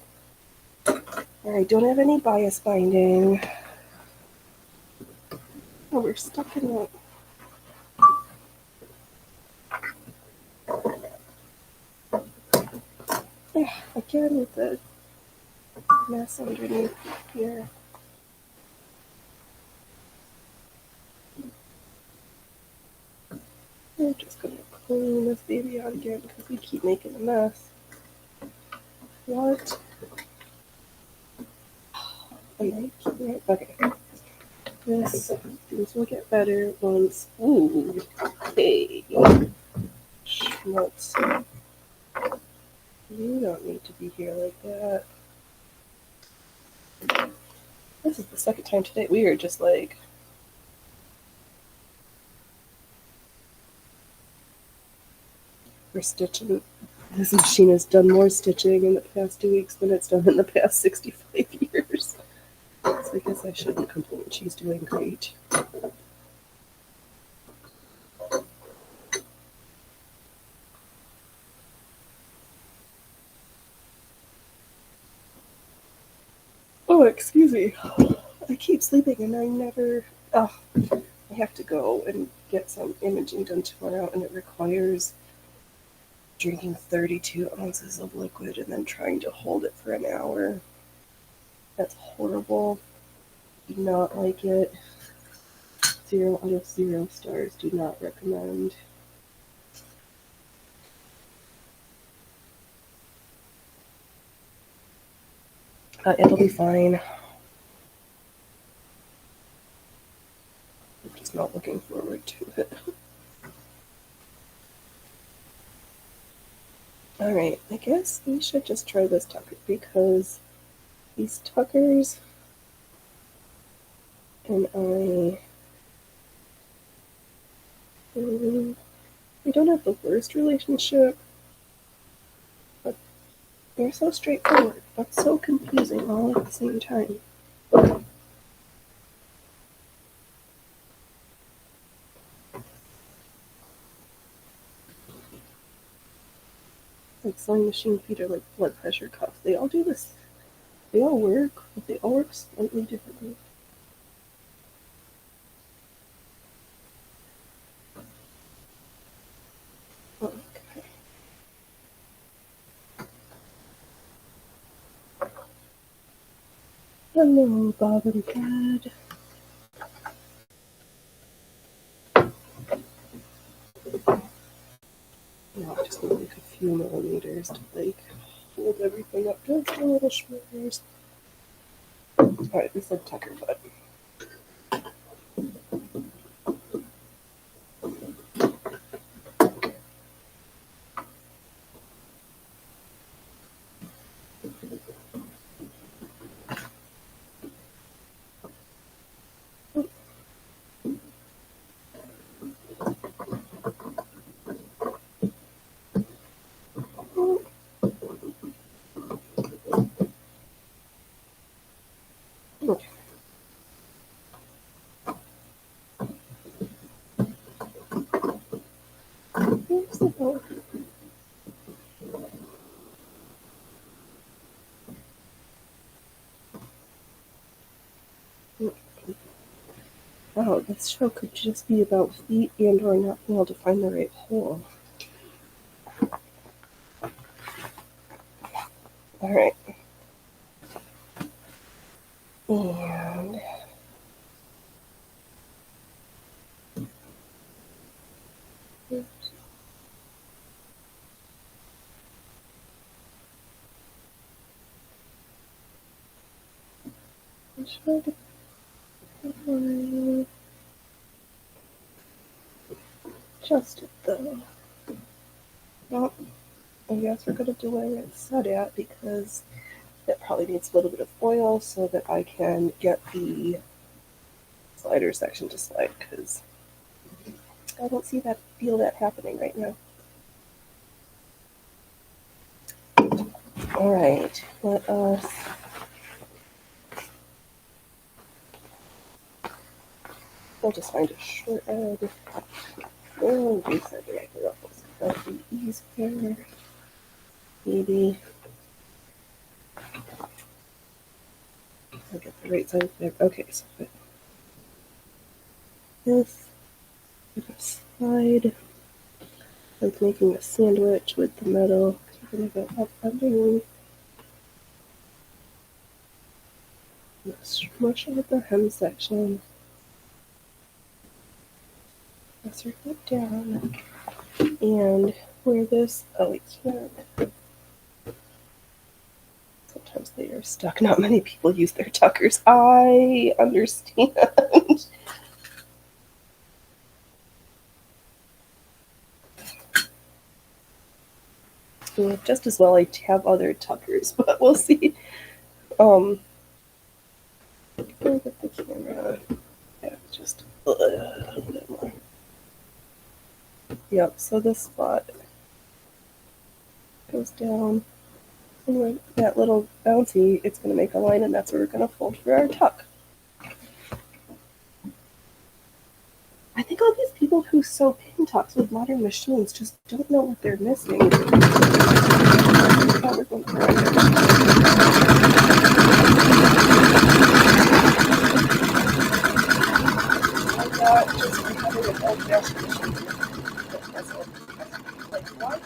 Alright, don't have any bias binding. Oh, we're stuck in that. Yeah, again with the mess underneath here. We're just gonna clean this baby out again because we keep making a mess. What? Okay. Things will get better once. Ooh. Hey. Schmutz. You don't need to be here like that. This is the second time today. We are just like. We're stitching. This machine has done more stitching in the past 2 weeks than it's done in the past 65 years. So I guess I shouldn't complain. She's doing great. Oh, excuse me. I keep sleeping and I never. Oh, I have to go and get some imaging done tomorrow, and it requires drinking 32 ounces of liquid and then trying to hold it for an hour. That's horrible. Do not like it. 0 out of 0 stars. Do not recommend. It'll be fine. I'm just not looking forward to it. Alright, I guess we should just try this tucker because these tuckers and we don't have the worst relationship, but they're so straightforward, but so confusing all at the same time. Like sewing machine feet are like blood pressure cuffs. They all do this. They all work, but they all work slightly differently. Okay. Hello, Bob and Brad. Now I just need like a few millimeters to like hold everything up just a little shoulders. Alright, we said Tucker butt. Okay. Here's the bow. Wow, this show could just be about feet and or not being able to find the right hole. Alright. And oops. I should have adjusted though. Well, I guess we're gonna do where it's set at because it probably needs a little bit of oil so that I can get the slider section to slide because I don't feel that happening right now. Alright, let us we'll just find a short edge. Oh, do side directly ruffles. That'll be easier. Maybe I'll get the right side there. Okay, so put this with a slide. Like making a sandwich with the metal. Keeping it up underneath. Smush out the hem section. Press her foot down. And where this, oh, we can't. Sometimes they are stuck. Not many people use their tuckers. I understand. Just as well I have other tuckers, but we'll see. Let me get the camera. Yeah, just a little bit more. Yep, so this spot goes down. And where that little bouncy, it's going to make a line, and that's where we're going to fold for our tuck. I think all these people who sew pin tucks with modern machines just don't know what they're missing. Like, what?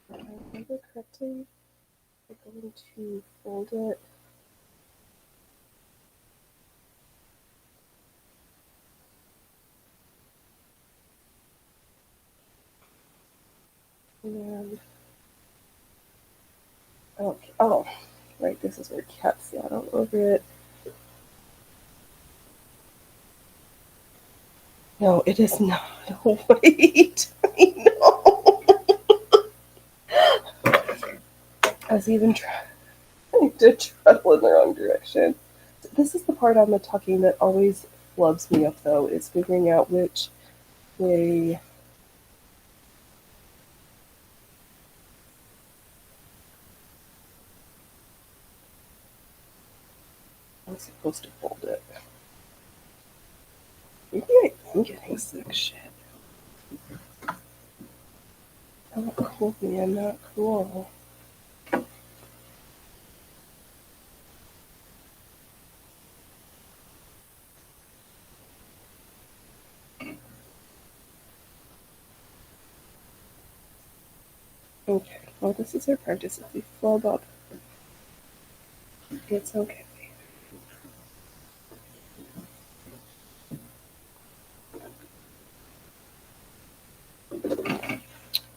If I remember correctly, we're going to fold it. And okay. Oh, right, this is where Cat sat all over it. No, it is not. Oh, wait. I know. I was even trying to travel in the wrong direction. This is the part on the tucking that always flubs me up, though, is figuring out which way I'm supposed to fold it. Maybe I am getting sick. Shit. Oh, cool, man, not cool. Okay, well, this is our practice. If we flub up, it's okay.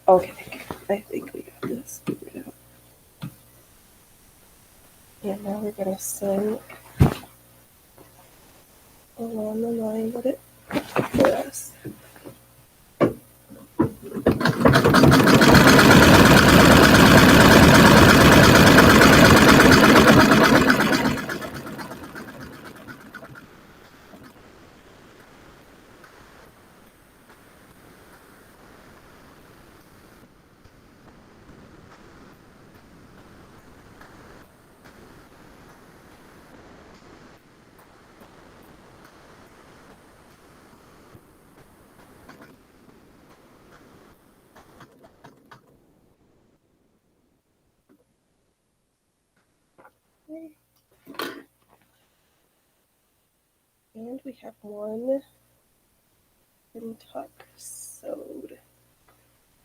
Okay, I think we got this figured out. And now we're gonna sew along the line with it for us. Okay. And we have one pin tuck sewed.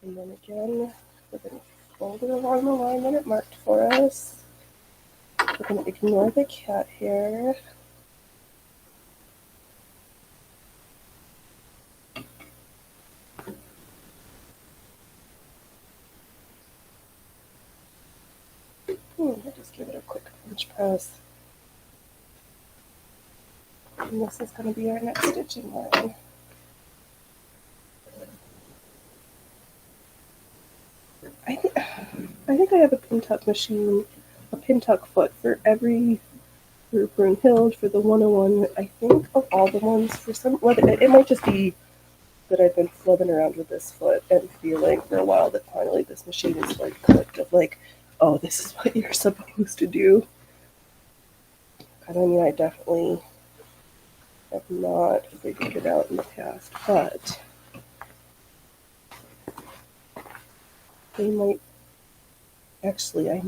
And then again, we're going to fold it along the line that it marked for us. We're going to ignore the cat hair. I'll just give it a quick punch press. And this is going to be our next stitching line. I think I have a pin tuck machine, a pin tuck foot for every group for Hild, for the 101. I think of all the ones for some, whether it might just be that I've been flubbing around with this foot and feeling for a while that finally this machine is like clicked of like, oh, this is what you're supposed to do. And I mean, I definitely have not figured it out in the past, but they might actually. I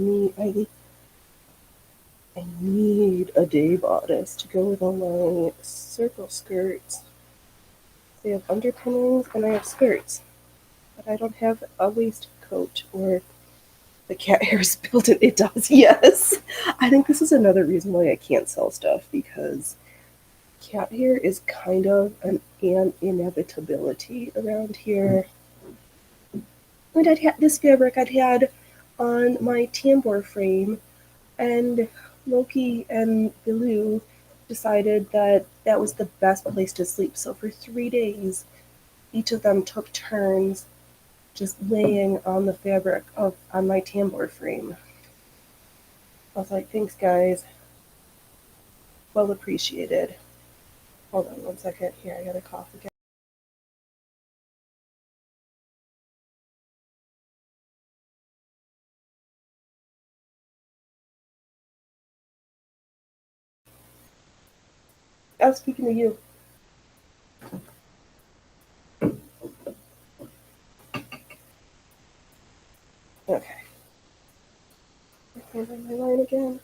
need a day bodice to go with all my circle skirts. They have underpinnings and I have skirts, but I don't have a waistcoat or the cat hair is built in. It does, yes. I think this is another reason why I can't sell stuff, because cat hair is kind of an inevitability around here. And I'd had this fabric I'd had on my tambour frame, and Loki and Bilou decided that that was the best place to sleep. So for 3 days, each of them took turns just laying on the fabric on my tambour frame. I was like, thanks, guys. Well appreciated. Hold on 1 second. Here, I gotta cough again. I was speaking to you. Okay. Over my line again.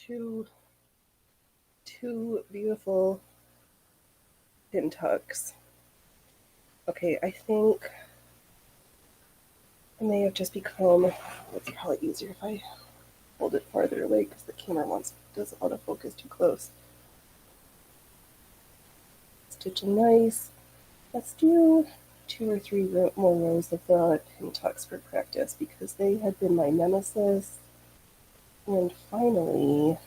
two beautiful pin tucks. Okay, I think it may have just become, it's probably easier if I hold it farther away because the camera does autofocus too close. Stitching nice. Let's do 2 or 3 more rows of the pin tucks for practice because they had been my nemesis. And finally,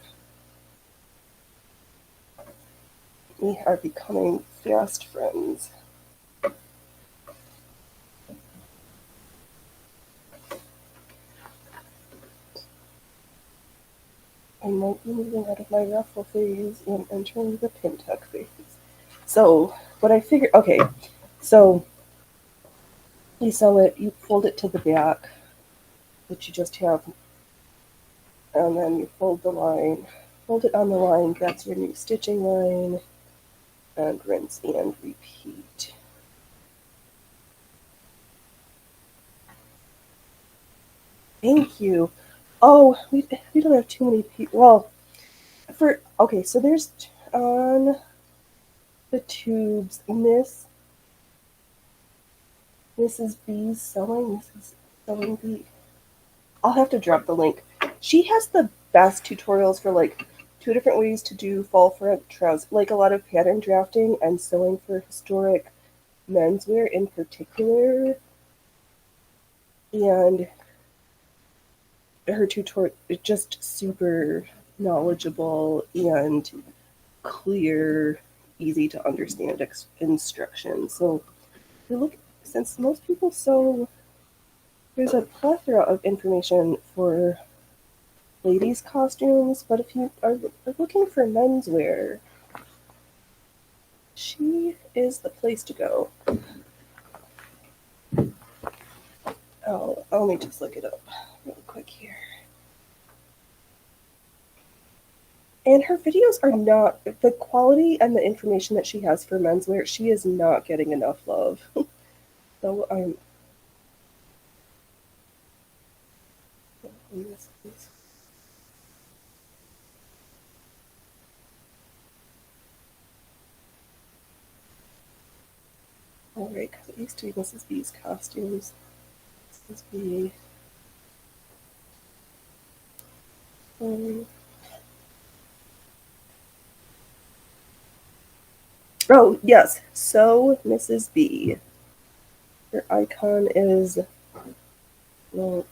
we are becoming fast friends. I might be moving out of my ruffle phase and entering the pin tuck phase. So, what I figured, okay, so you sew it, you fold it to the back that you just have, and then you fold the line, fold it on the line, that's your new stitching line, and rinse and repeat. Thank you. Oh, we don't have too many people. Well, okay, so there's on the tubes, Mrs. B's sewing, Mrs. Sewing Bee. I'll have to drop the link. She has the best tutorials for like 2 different ways to do fall front trousers, like a lot of pattern drafting and sewing for historic menswear in particular. And her tutorial is just super knowledgeable and clear, easy to understand instructions. So since most people sew, there's a plethora of information for ladies' costumes, but if you are looking for menswear, she is the place to go. Oh, let me just look it up real quick here. And her videos are not, the quality and the information that she has for menswear, she is not getting enough love. So I'm. Alright, because it used to be Mrs. B's costumes. Mrs. B. Oh, yes. So, Mrs. B. Her icon is. Well,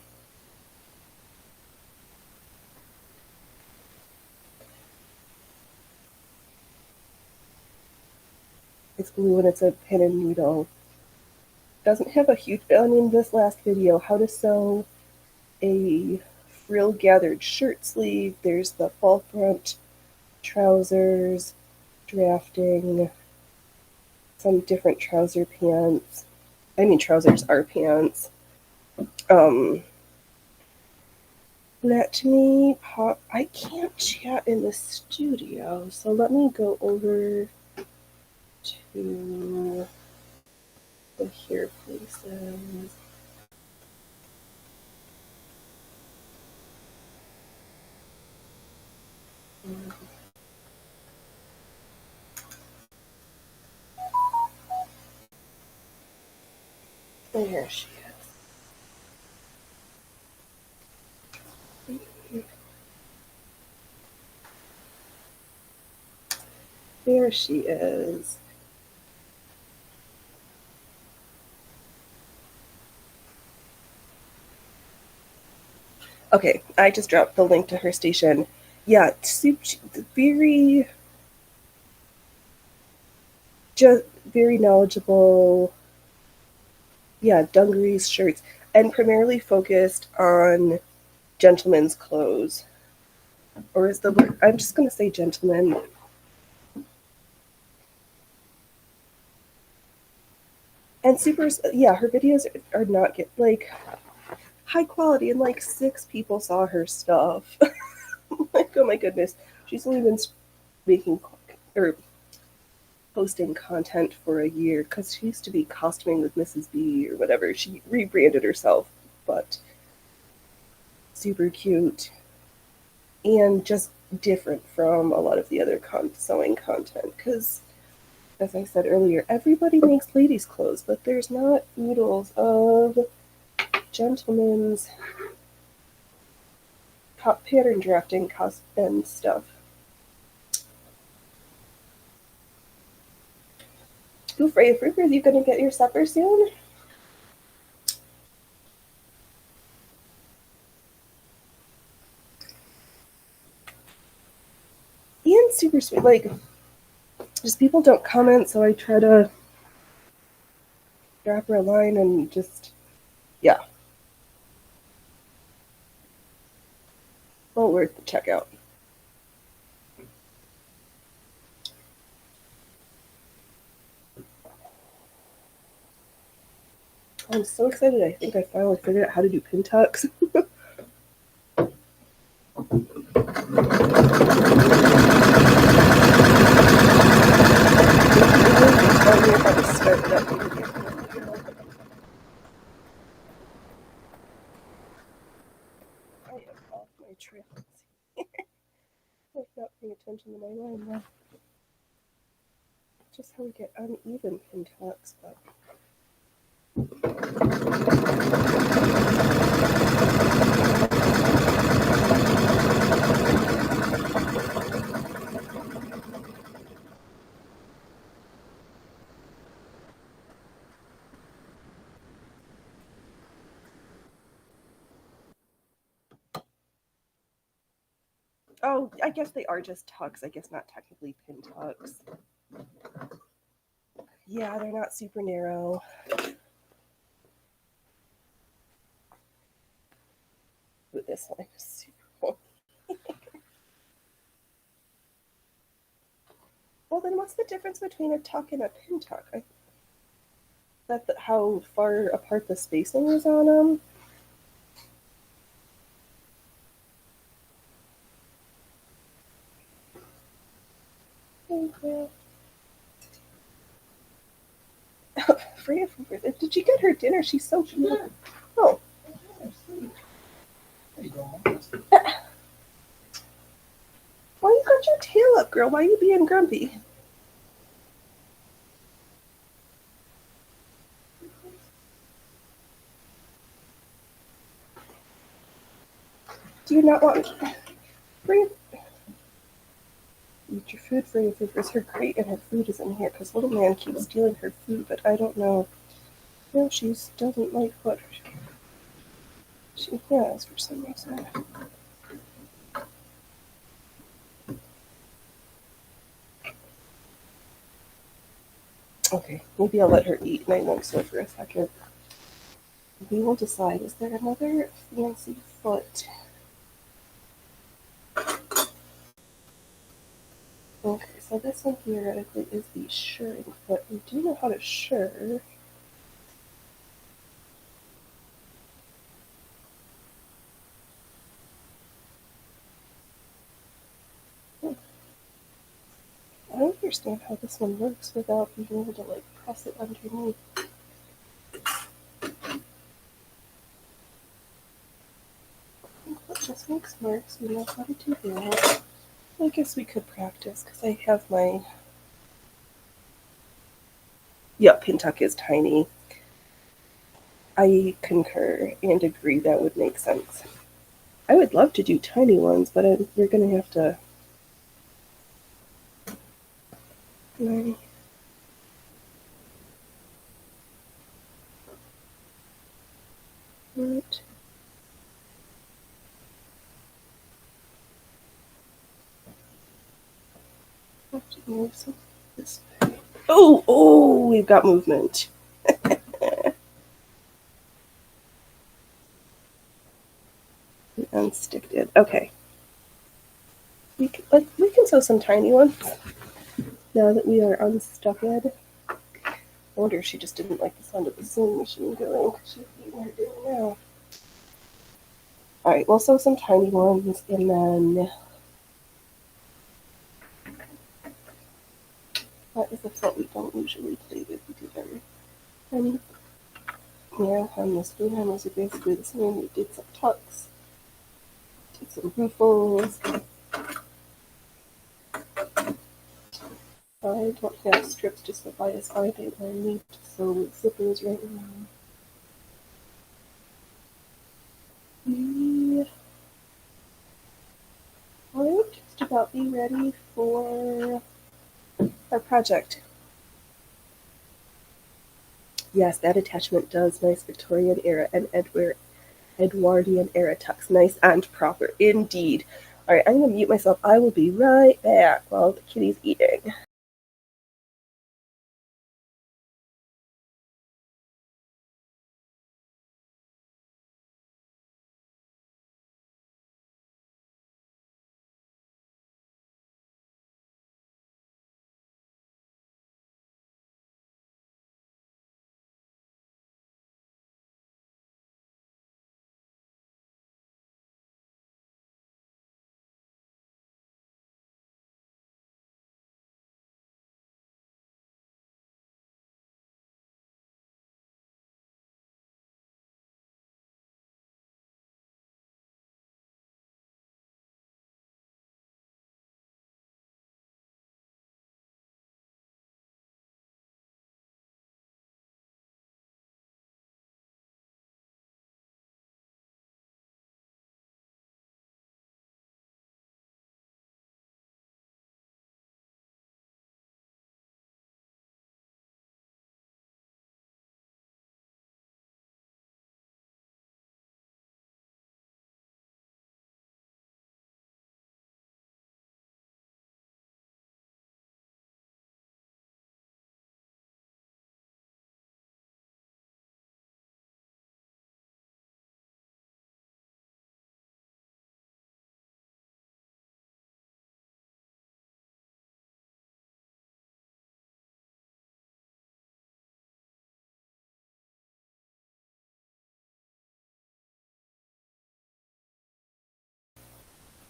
it's blue and it's a pin and needle. Doesn't have a huge. I mean, this last video, how to sew a frill gathered shirt sleeve. There's the fall front trousers, drafting, some different trouser pants. I mean, trousers are pants. Let me pop. I can't chat in the studio, so let me go over to the here places. There she is. There she is. Okay, I just dropped the link to her station. Yeah, very, just very knowledgeable. Yeah, dungarees, shirts, and primarily focused on gentlemen's clothes. Or is the word? I'm just gonna say gentlemen. And yeah, her videos are not like high quality, and like 6 people saw her stuff. Like, oh my goodness, she's only been making or posting content for a year because she used to be costuming with Mrs. B or whatever. She rebranded herself, but super cute and just different from a lot of the other sewing content because, as I said earlier, everybody makes ladies' clothes, but there's not oodles of gentlemen's pattern drafting and stuff. Ooh, Freya Fruper, are you gonna get your supper soon? Ian's super sweet. Like, just people don't comment, so I try to drop her a line and just, yeah. Well worth the checkout. I'm so excited. I think I finally figured out how to do pin tucks. I am off my trail. I'm not paying attention to my line now. Just how we get uneven pin tucks, but. Oh, I guess they are just tucks. I guess not technically pin tucks. Yeah, they're not super narrow. Ooh, this line is super cool. Well, then what's the difference between a tuck and a pin tuck? That how far apart the spacing is on them? Thank you. Freya, did you get her dinner? She's so cute. Oh. Why you got your tail up, girl? Why are you being grumpy? Do you not want Freya? Eat your food, Freya Fingers. Her grate and her food is in here because little man keeps stealing her food, but I don't know. No, she doesn't like what she has for some reason. Okay, maybe I'll let her eat and I won't sew for a second. We will decide. Is there another fancy foot? Okay, so this one theoretically is the shirring foot. We do know how to shirr. I don't understand how this one works without being able to like press it underneath. That just makes marks. We know how to do that. I guess we could practice because I have my. Yeah, pin tuck is tiny. I concur and agree that would make sense. I would love to do tiny ones, but we're going to have to. What? Have to move some this way. Oh, we've got movement. Unsticked it. Okay. We can sew some tiny ones now that we are unstuck it. I wonder if she just didn't like the sound of the sewing machine going. She's eating her dinner now. Alright, we'll sew some tiny ones and then that is a foot we don't usually play with either. And yeah, on this one was basically the same. We did some tucks, did some ruffles. I don't have strips to supply, so I think I need to sew zippers right now. I'll just about be ready for our project. Yes, that attachment does nice Victorian era and Edwardian era tucks. Nice and proper indeed. All right, I'm going to mute myself. I will be right back while the kitty's eating.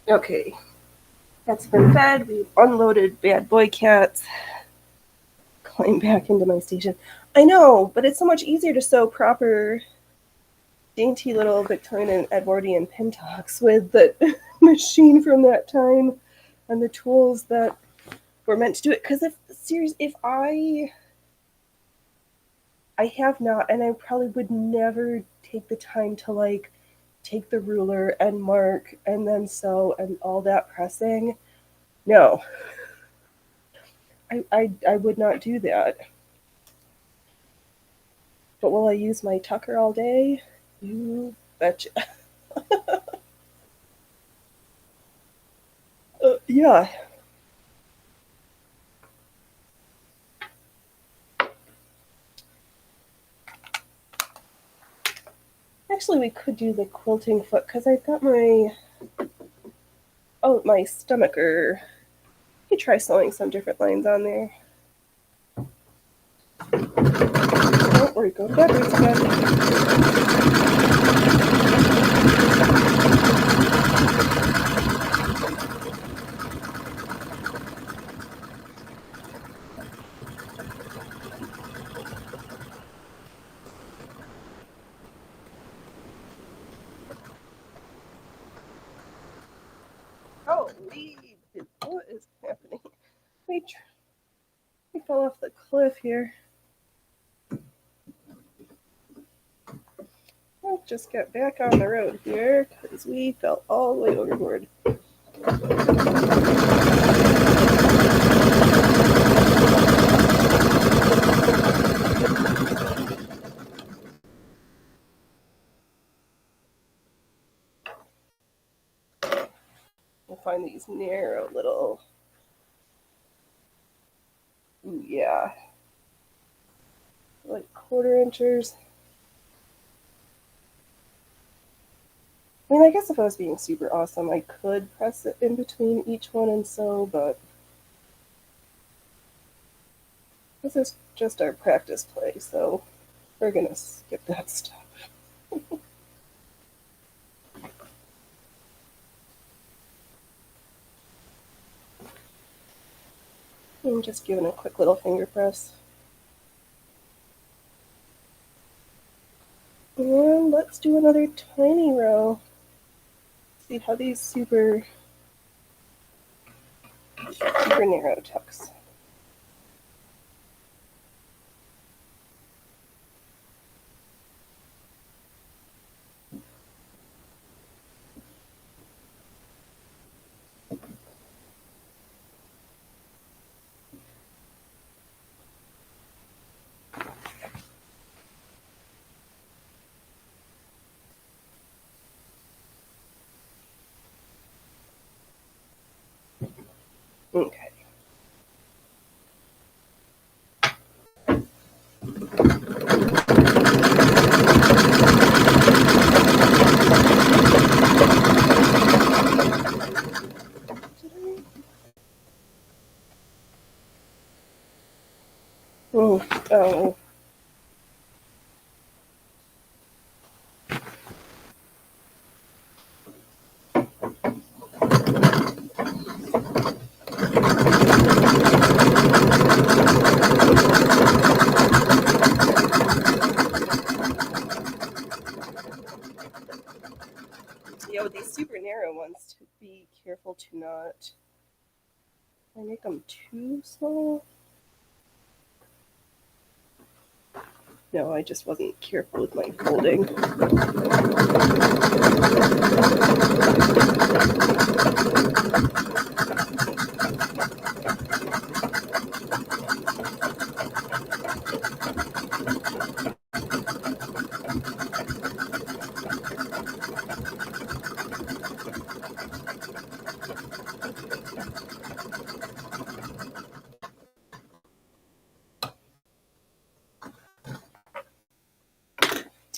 Okay, that's been fed. We've unloaded bad boy cats. Climb back into my station. I know, but it's so much easier to sew proper, dainty little Victorian and Edwardian pintocks with the machine from that time and the tools that were meant to do it. Because if I have not, and I probably would never take the time to like take the ruler and mark and then sew and all that pressing. No, I would not do that. But will I use my tucker all day? You betcha. Yeah. Actually, we could do the quilting foot because I've got my stomacher. You try sewing some different lines on there. Don't worry, go to bed, Ruth again. Holy, what is happening? We fell off the cliff here. Let's just get back on the road here because we fell all the way overboard. We'll find these narrow little. Ooh, yeah. Like 1/4 inches. I mean, I guess if I was being super awesome, I could press it in between each one and sew, but this is just our practice play, so we're gonna skip that stuff. I'm just giving a quick little finger press. And let's do another tiny row. See how these super narrow tucks. Oh. Yeah, with these super narrow ones, to be careful to not. I make them too small. No, I just wasn't careful with my folding.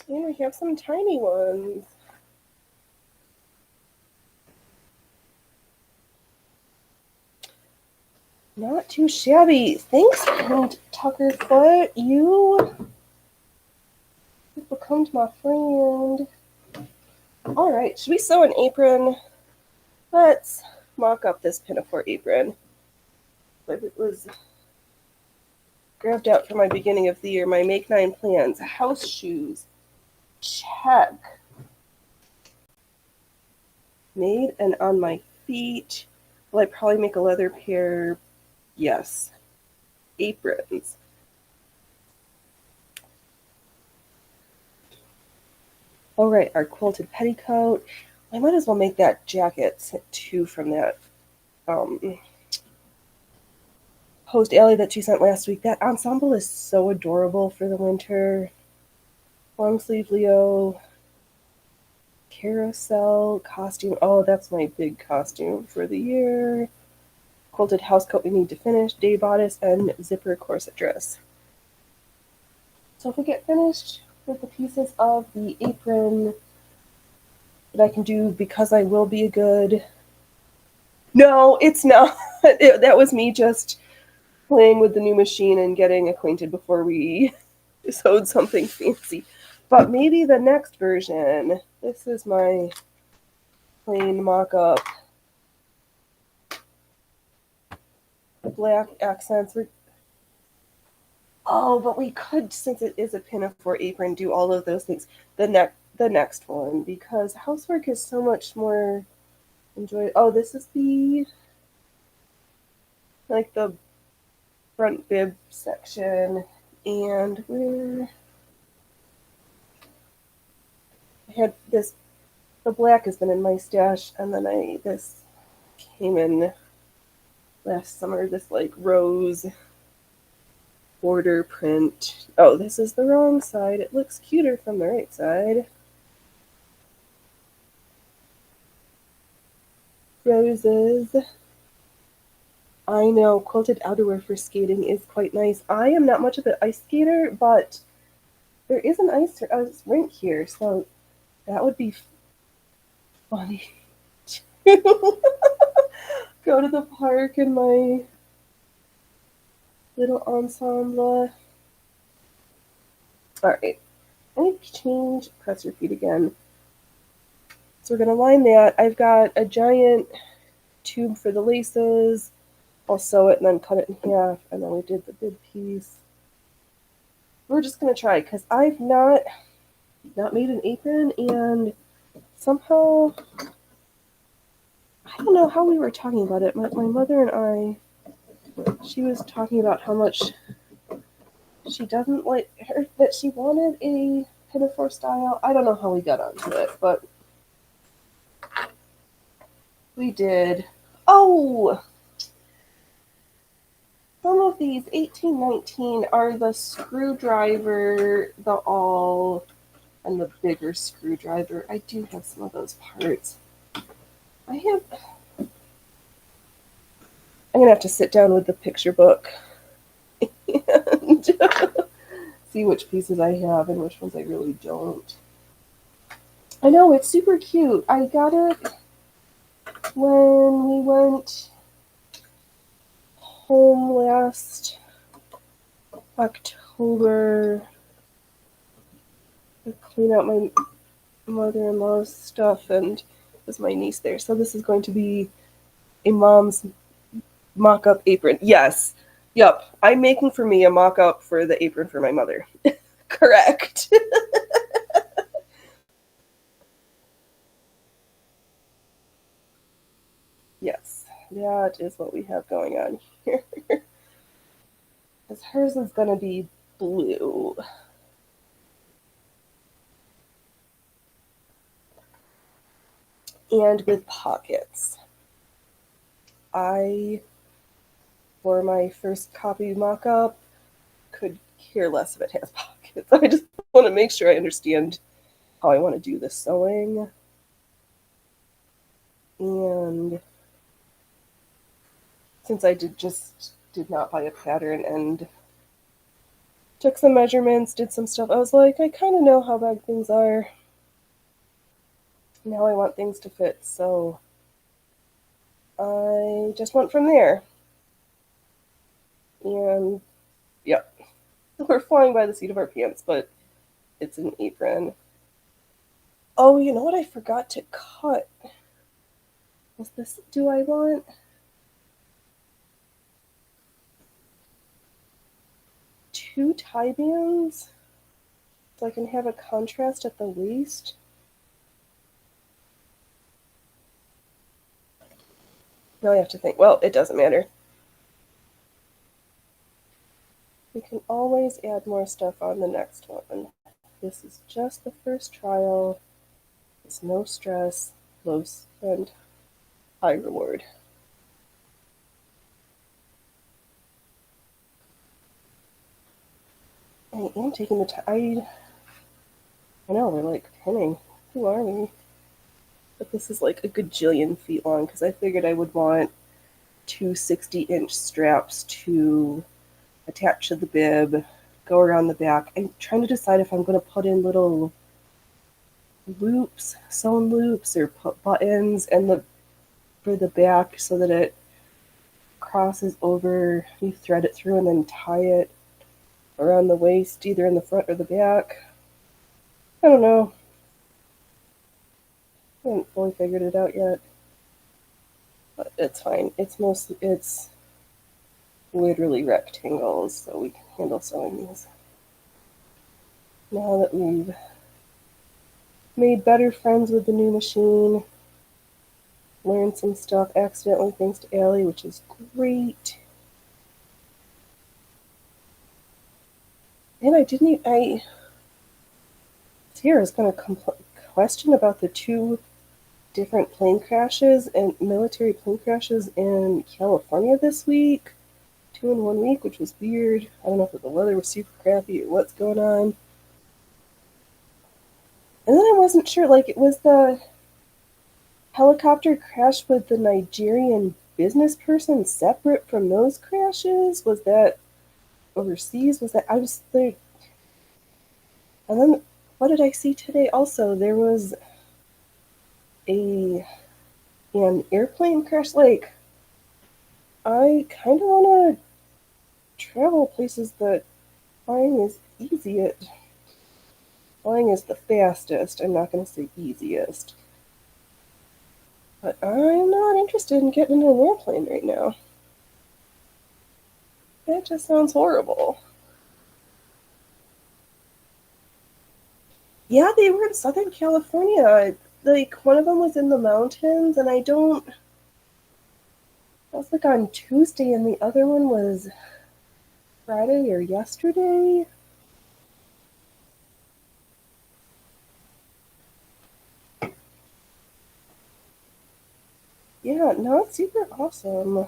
And we have some tiny ones. Not too shabby. Thanks, and Tucker Foot. You've become my friend. Alright, should we sew an apron? Let's mock up this pinafore apron. It was grabbed out for my beginning of the year. My Make 9 plans. House shoes. Check. Made and on my feet. Will I probably make a leather pair? Yes. Aprons. All right, our quilted petticoat. I might as well make that jacket too from that Post Alley that you sent last week. That ensemble is so adorable for the winter. Long sleeve Leo. Carousel costume. Oh, that's my big costume for the year. Quilted housecoat we need to finish. Day bodice and zipper corset dress. So if we get finished with the pieces of the apron that I can do because I will be a good... No, it's not. That was me just playing with the new machine and getting acquainted before we sewed something fancy. But maybe the next version. This is my plain mock-up. Black accents. Oh, but we could, since it is a pinafore apron, do all of those things. The next one, because housework is so much more enjoyable. Oh, this is the front bib section, and where I had this. The black has been in my stash, and then this came in last summer. This rose border print. Oh, this is the wrong side. It looks cuter from the right side. Roses. I know, quilted outerwear for skating is quite nice. I am not much of an ice skater, but there is an ice rink here, so that would be funny to go to the park in my little ensemble. Alright, I need to change, press your feet again. So we're going to line that. I've got a giant tube for the laces. I'll sew it and then cut it in half, and then we did the big piece. We're just going to try, because I've not made an apron, and somehow, I don't know how we were talking about it. My mother and I, she was talking about how much she doesn't like her, that she wanted a pinafore style. I don't know how we got onto it, but we did. Oh! Some of these 1819 are the screwdriver, the awl, and the bigger screwdriver. I do have some of those parts. I'm going to have to sit down with the picture book and see which pieces I have and which ones I really don't. I know, it's super cute. I got it when we went home last October to clean out my mother-in-law's stuff, and there's my niece there. So this is going to be a mom's mock-up apron. Yes. Yup. I'm making for me a mock-up for the apron for my mother. Correct. Yes. That is what we have going on here. Because hers is going to be blue. And with pockets. I, for my first copy mock-up, could care less if it has pockets. I just want to make sure I understand how I want to do the sewing. And since I did not buy a pattern and took some measurements, did some stuff, I was like, I kind of know how big things are. Now I want things to fit, so I just went from there. And yep, we're flying by the seat of our pants, but it's an apron. Oh, you know what I forgot to cut? Was this, do I want? Two tie bands so I can have a contrast at the waist. Now I have to think. Well, it doesn't matter. We can always add more stuff on the next one. This is just the first trial. It's no stress, low spend, high reward. I am taking the time. I know, we're like pinning. Who are we? But this is like a gajillion feet long because I figured I would want two 60-inch straps to attach to the bib, go around the back. I'm trying to decide if I'm going to put in little loops, sewn loops, or put buttons and for the back so that it crosses over. You thread it through and then tie it around the waist, either in the front or the back. I don't know. I haven't fully figured it out yet, but it's fine. It's literally rectangles, so we can handle sewing these. Now that we've made better friends with the new machine, learned some stuff accidentally thanks to Allie, which is great. And Sierra's going to question about the two different plane crashes and military plane crashes in California this week. 2 in 1 week, which was weird. I don't know if the weather was super crappy or what's going on. And then I wasn't sure, like, it was the helicopter crash with the Nigerian business person separate from those crashes? Was that overseas? Was that, I was there. And then, what did I see today also? There was an airplane crash. Like, I kind of want to travel places that flying is easiest. Flying is the fastest. I'm not going to say easiest. But I'm not interested in getting into an airplane right now. That just sounds horrible. Yeah, they were in Southern California. Like, one of them was in the mountains, and that was like on Tuesday, and the other one was Friday or yesterday. Yeah, no, it's super awesome.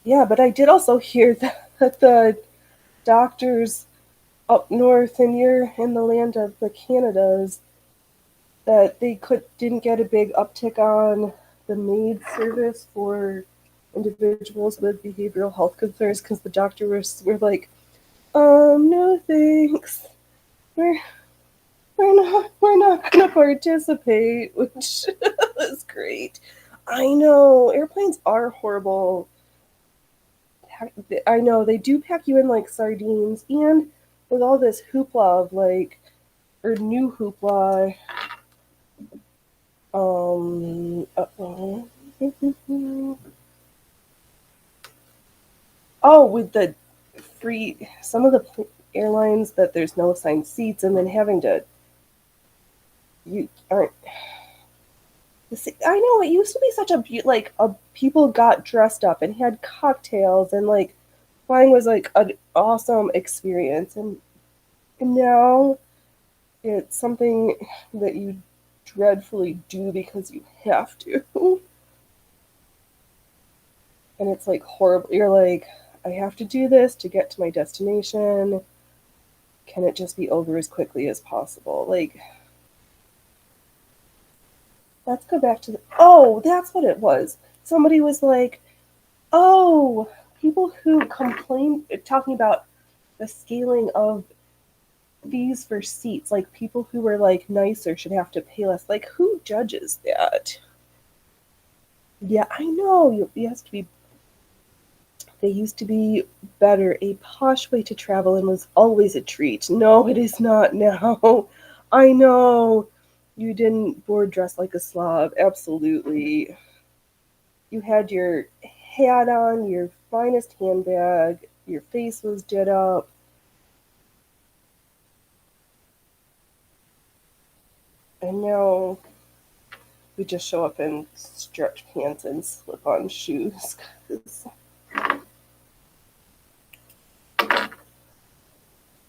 Yeah, but I did also hear that the doctors up north, and you're in the land of the Canadas, that they didn't get a big uptick on the maid service for individuals with behavioral health concerns because the doctors were like, no thanks. We're we're not gonna participate, which is great. I know airplanes are horrible. I know they do pack you in like sardines, and with all this hoopla of like, or new hoopla, uh-oh. Oh, with the free, some of the airlines that there's no assigned seats, and then having to, you aren't. I know it used to be such a people got dressed up and had cocktails and like flying was like an awesome experience, and now it's something that you dreadfully do because you have to. And it's like horrible. You're like, I have to do this to get to my destination. Can it just be over as quickly as possible? Like, let's go back to the. Oh, that's what it was. Somebody was like, oh, people who complain, talking about the scaling of fees for seats, like people who were like nicer should have to pay less. Like, who judges that? Yeah, I know. You have to be. They used to be better, a posh way to travel, and was always a treat. No, it is not now. I know. You didn't board dressed like a slob. Absolutely. You had your hat on, your finest handbag, your face was did up. And now we just show up in stretch pants and slip on shoes.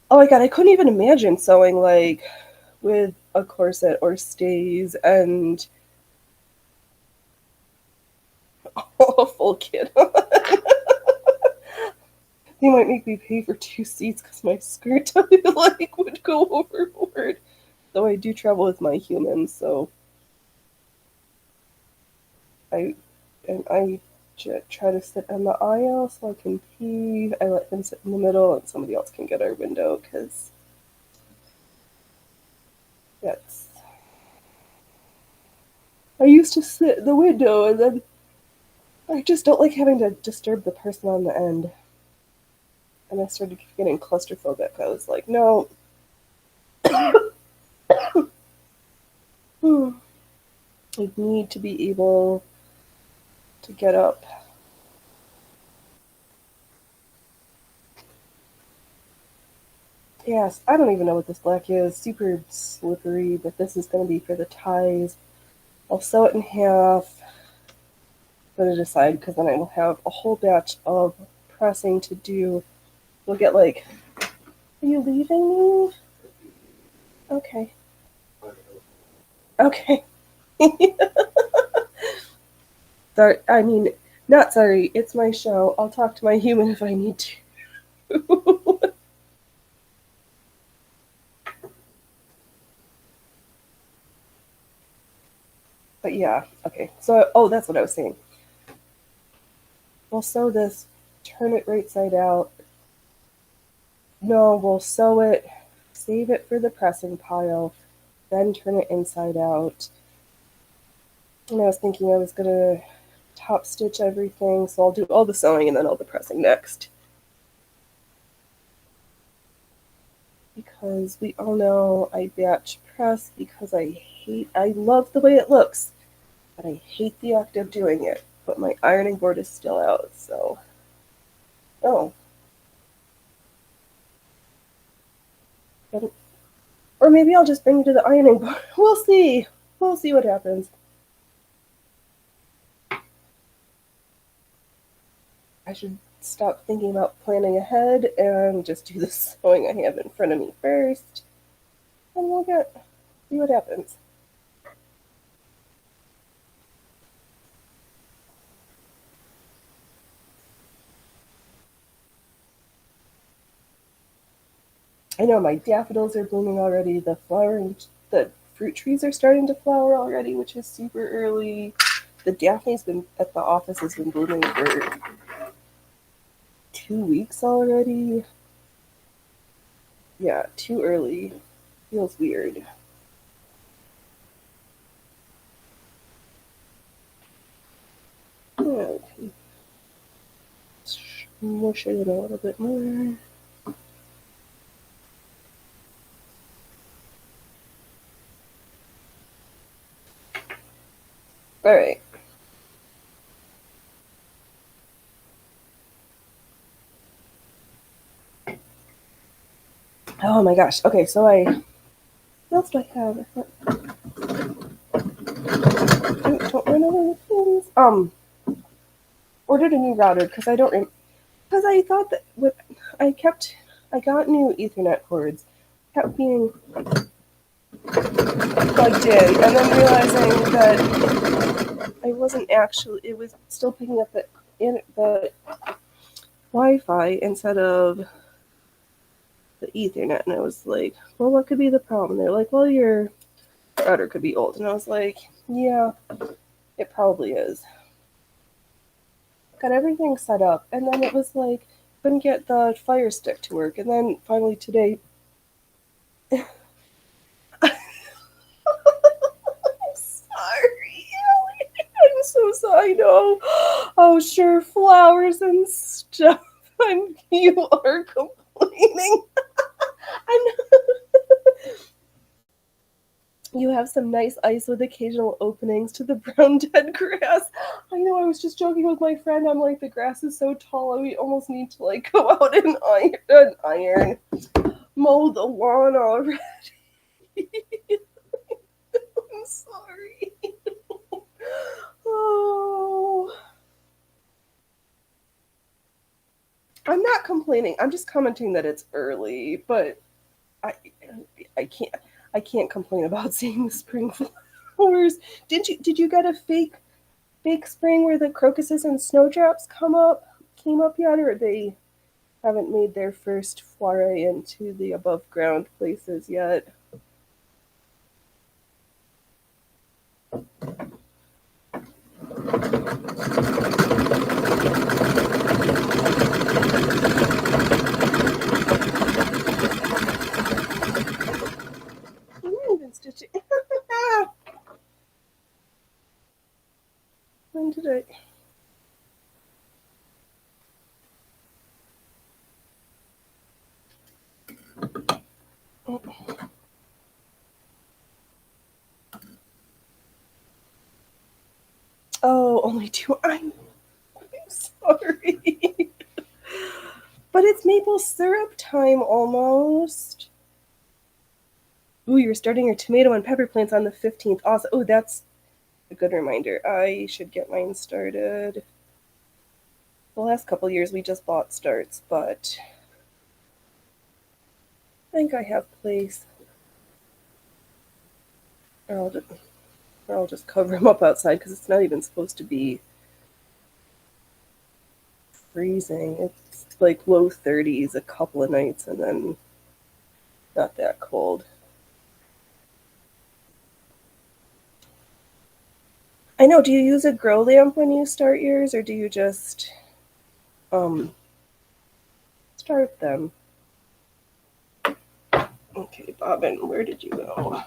Oh my god, I couldn't even imagine sewing like with a corset or stays and a full kit. They might make me pay for two seats because my skirt like would go overboard. Though I do travel with my humans, so I I try to sit on the aisle so I can pee. I let them sit in the middle, and somebody else can get our window because that's. I used to sit in the window, and then I just don't like having to disturb the person on the end. And I started getting claustrophobic. I was like, no, I need to be able to get up. Yes, I don't even know what this black is. Super slippery, but this is going to be for the ties. I'll sew it in half, put it aside because then I will have a whole batch of pressing to do. We'll get like, are you leaving me? Okay. Okay. Sorry, I mean, not sorry. It's my show. I'll talk to my human if I need to. But yeah, okay. So, oh, that's what I was saying. We'll sew this, turn it right side out. No, we'll sew it, save it for the pressing pile, then turn it inside out. And I was thinking I was gonna top stitch everything, so I'll do all the sewing and then all the pressing next. Because we all know I batch press because I love the way it looks, but I hate the act of doing it. But my ironing board is still out, so. Oh. Or maybe I'll just bring you to the ironing board. We'll see. We'll see what happens. I should stop thinking about planning ahead and just do the sewing I have in front of me first. And we'll see what happens. I know my daffodils are blooming already. The fruit trees are starting to flower already, which is super early. The Daphne's been at the office has been blooming for 2 weeks already. Yeah, too early. Feels weird. mush it in a little bit more. All right. Oh my gosh. Okay, so what else do I have? Don't run over the things. Ordered a new router because I don't because I thought that with I got new Ethernet cords, kept being plugged in, and then realizing that I wasn't actually. It was still picking up the Wi-Fi instead of the Ethernet, and I was like, well, what could be the problem? They're like, well, your router could be old, and I was like, yeah, it probably is. Got everything set up, and then it was like couldn't get the Fire Stick to work, and then finally today. I'm sorry, Ellie. I'm so sorry. I know. Oh, sure, flowers and stuff. And you are complaining. I know. You have some nice ice with occasional openings to the brown dead grass. I know. I was just joking with my friend. I'm like, the grass is so tall. We almost need to like go out and iron, mow the lawn already. I'm sorry. Oh, I'm not complaining. I'm just commenting that it's early, but I I can't I can't complain about seeing the spring flowers. Did you get a fake spring where the crocuses and snowdrops came up yet, or they haven't made their first foray into the above ground places yet? I'm not even stitching. When did I? Oh, only two. I'm sorry. But it's maple syrup time almost. Ooh, you're starting your tomato and pepper plants on the 15th. Awesome. Oh, that's a good reminder. I should get mine started. The last couple years we just bought starts, but I think I have place. Or I'll just cover them up outside because it's not even supposed to be freezing. It's like low 30s a couple of nights and then not that cold. I know. Do you use a grow lamp when you start yours, or do you just um start them? Okay, Bobbin, where did you go?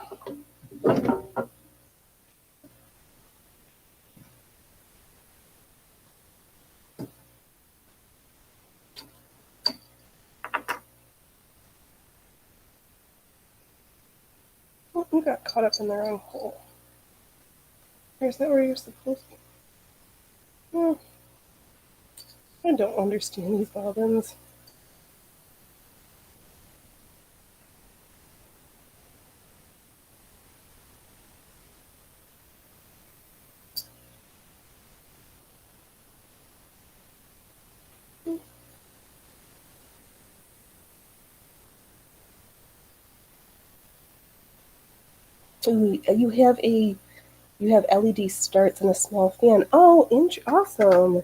Oh, you got caught up in the wrong hole. Or is that where you're supposed to? Oh, I don't understand these bobbins. Ooh, you have LED starts and a small fan. Oh, awesome.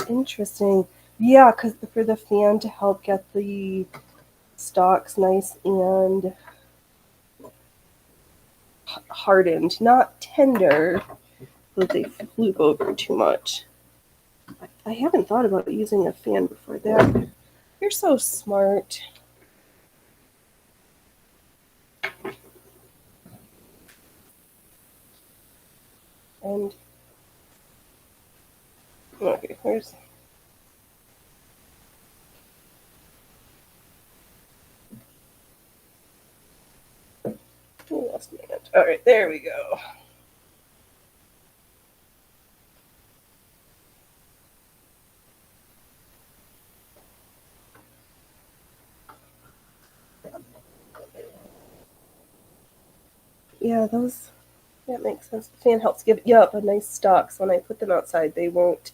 Interesting. Yeah, because for the fan to help get the stalks nice and hardened, not tender, so they flip over too much. I haven't thought about using a fan before that. You're so smart. And okay, where's I lost my hand. All right, there we go. Yeah, that makes sense. The fan helps give you up a nice stock, so when I put them outside, they won't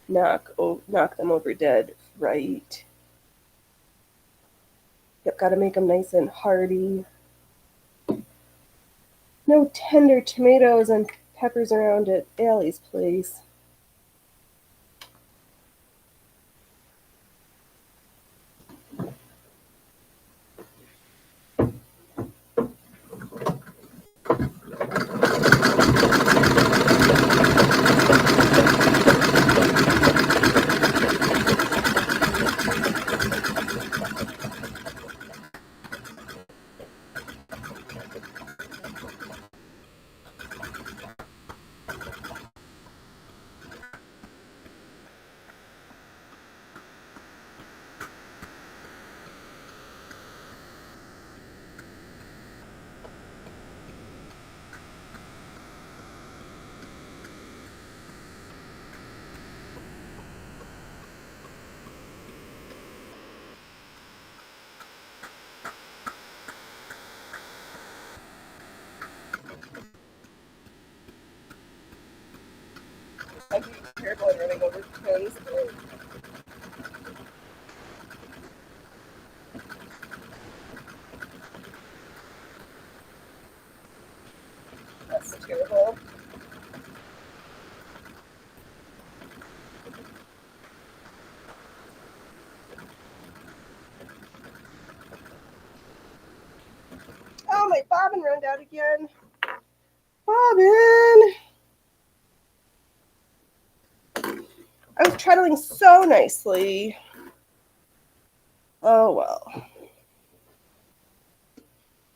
knock them over dead, right? Yep, got to make them nice and hearty. No tender tomatoes and peppers around at Allie's place. I'm being careful and running over pins. That's terrible. Oh, my bobbin ran out again. Bobbin! I was treadling so nicely. Oh, well.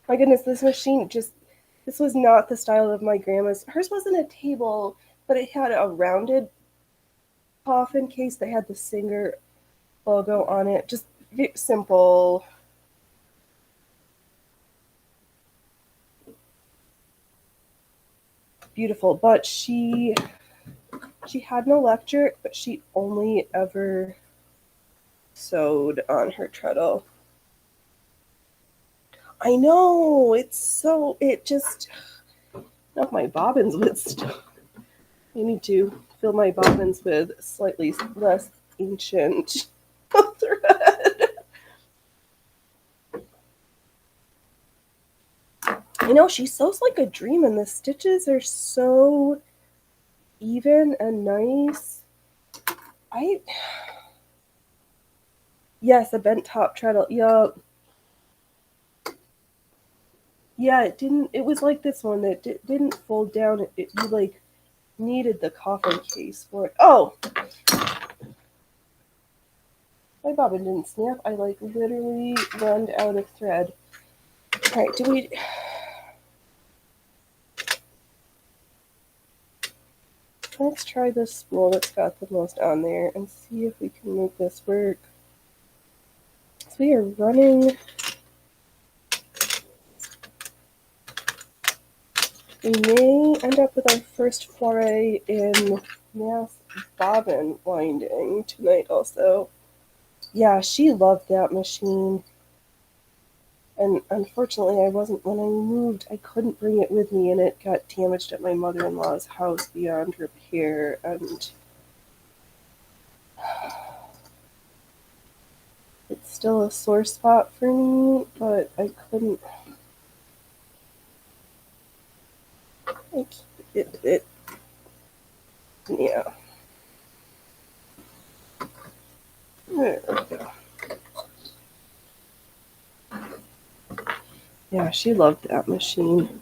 My goodness, this was not the style of my grandma's. Hers wasn't a table, but it had a rounded coffin case that had the Singer logo on it. Just simple. Beautiful. But she had an electric, but she only ever sewed on her treadle. I know, it just, not my bobbins with stuff. I need to fill my bobbins with slightly less ancient thread. I know, she sews like a dream, and the stitches are so even and nice. Yes, a bent top treadle. Yup. Yeah, it was like this one that didn't fold down. You like needed the coffin case for it. Oh! My bobbin didn't snap. I like literally run out of thread. Alright, let's try this spool that's got the most on there and see if we can make this work. So we are running. We may end up with our first foray in mass bobbin winding tonight also. Yeah, she loved that machine. And unfortunately, when I moved, I couldn't bring it with me, and it got damaged at my mother-in-law's house beyond repair, and it's still a sore spot for me, but I couldn't. Yeah. There we go. Yeah, she loved that machine.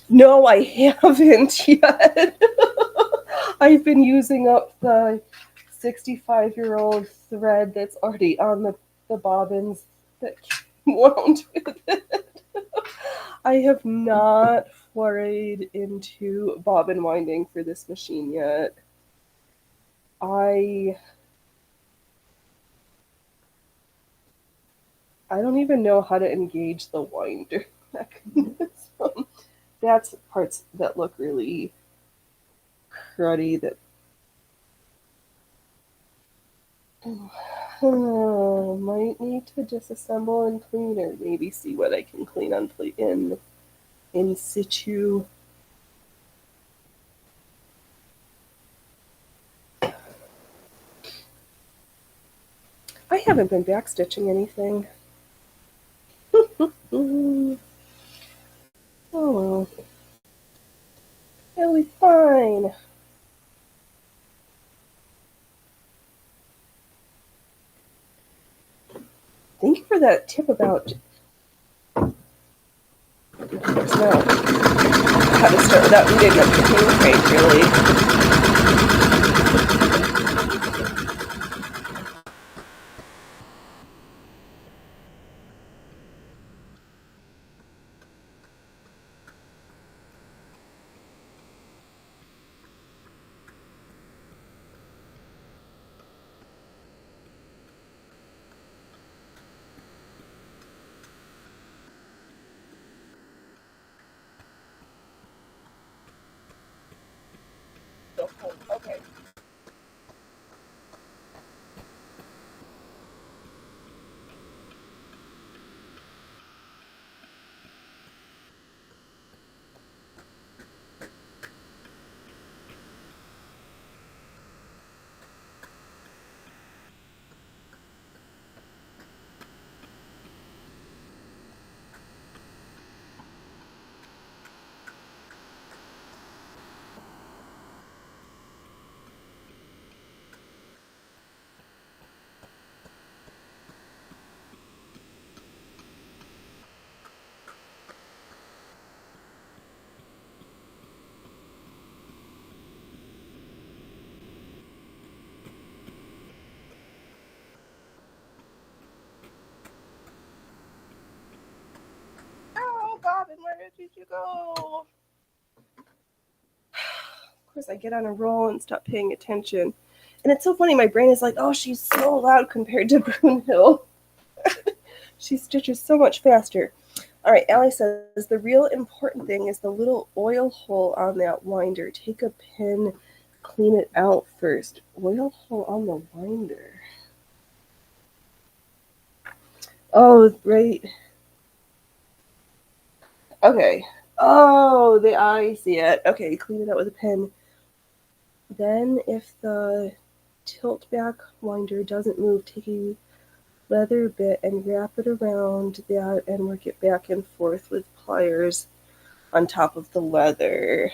No, I haven't yet. I've been using up the 65-year-old thread that's already on the bobbins that wound with it. I have not forayed into bobbin winding for this machine yet. I don't even know how to engage the winder mechanism. That's parts that look really cruddy that might need to disassemble and clean, or maybe see what I can clean on in situ. I haven't been backstitching anything. Oh well, it'll be fine. Thank you for that tip about how to start without needing a picking crate, really. Okay. Oh, Bobbin, where did you go? Of course, I get on a roll and stop paying attention. And it's so funny, my brain is like, oh, she's so loud compared to Brunhild. She stitches so much faster. All right, Allie says, the real important thing is the little oil hole on that winder. Take a pin, clean it out first. Oil hole on the winder. Oh, right. Okay. Oh, I see it. Okay, clean it out with a pin. Then, if the tilt back winder doesn't move, take a leather bit and wrap it around that and work it back and forth with pliers on top of the leather.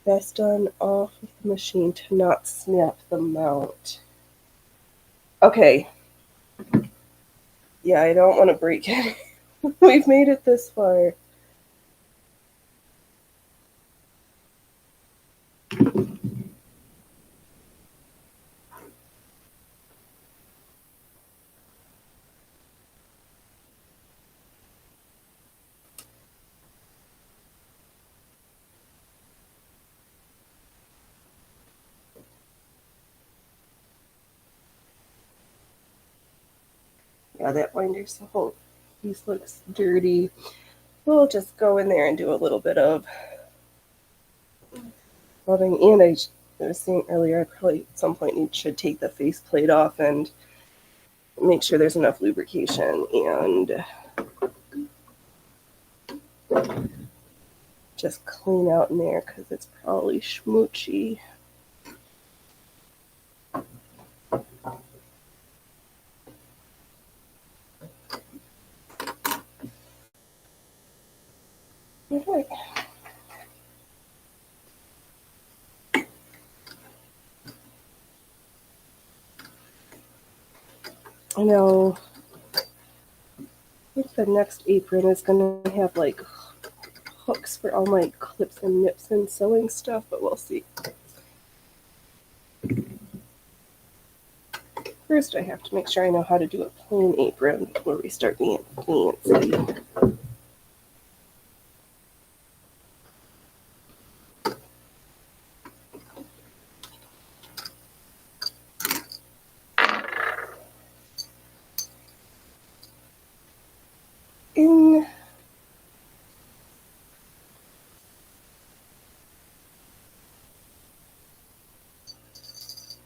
Best done off of the machine to not snap the mount. Okay. Yeah, I don't want to break it. We've made it this far. Yeah, that winder's the whole piece looks dirty. We'll just go in there and do a little bit of rubbing. And I was saying earlier, I probably at some point should take the faceplate off and make sure there's enough lubrication and just clean out in there because it's probably schmoochy. Okay. I know. I think the next apron is going to have like hooks for all my clips and nips and sewing stuff, but we'll see. First, I have to make sure I know how to do a plain apron before we start being fancy.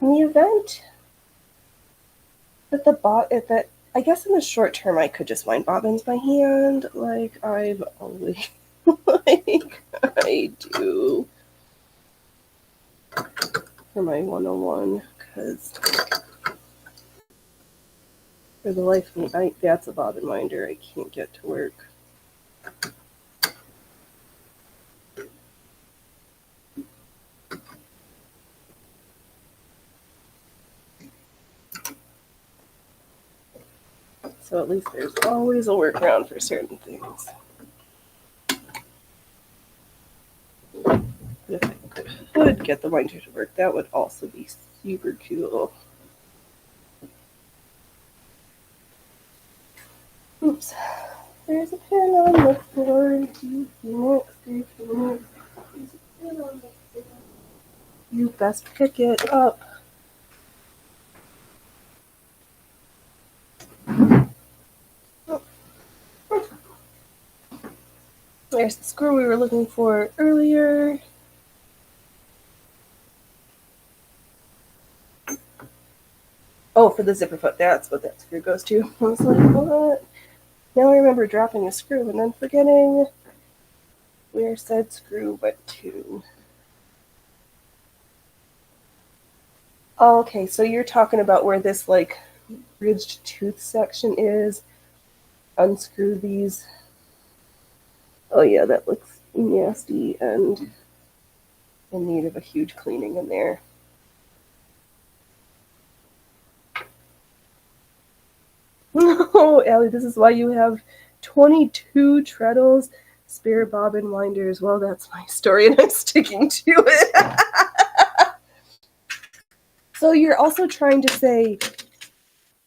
in the event that I guess in the short term I could just wind bobbins by hand, like I've always like I do for my 101, because for the life of me, that's a bobbin winder I can't get to work. So at least there's always a workaround for certain things. But if I could get the winder to work, that would also be super cool. Oops. There's a pin on the floor. You best pick it up. There's the screw we were looking for earlier. Oh, for the zipper foot, that's what that screw goes to. I was like, what? Now I remember dropping a screw and then forgetting where said screw went to. Oh, okay, so you're talking about where this like ridged tooth section is. Unscrew these. Oh yeah, that looks nasty and in need of a huge cleaning in there. Oh, Allie, this is why you have 22 treadles, spare bobbin winders. Well, that's my story, and I'm sticking to it. So you're also trying to say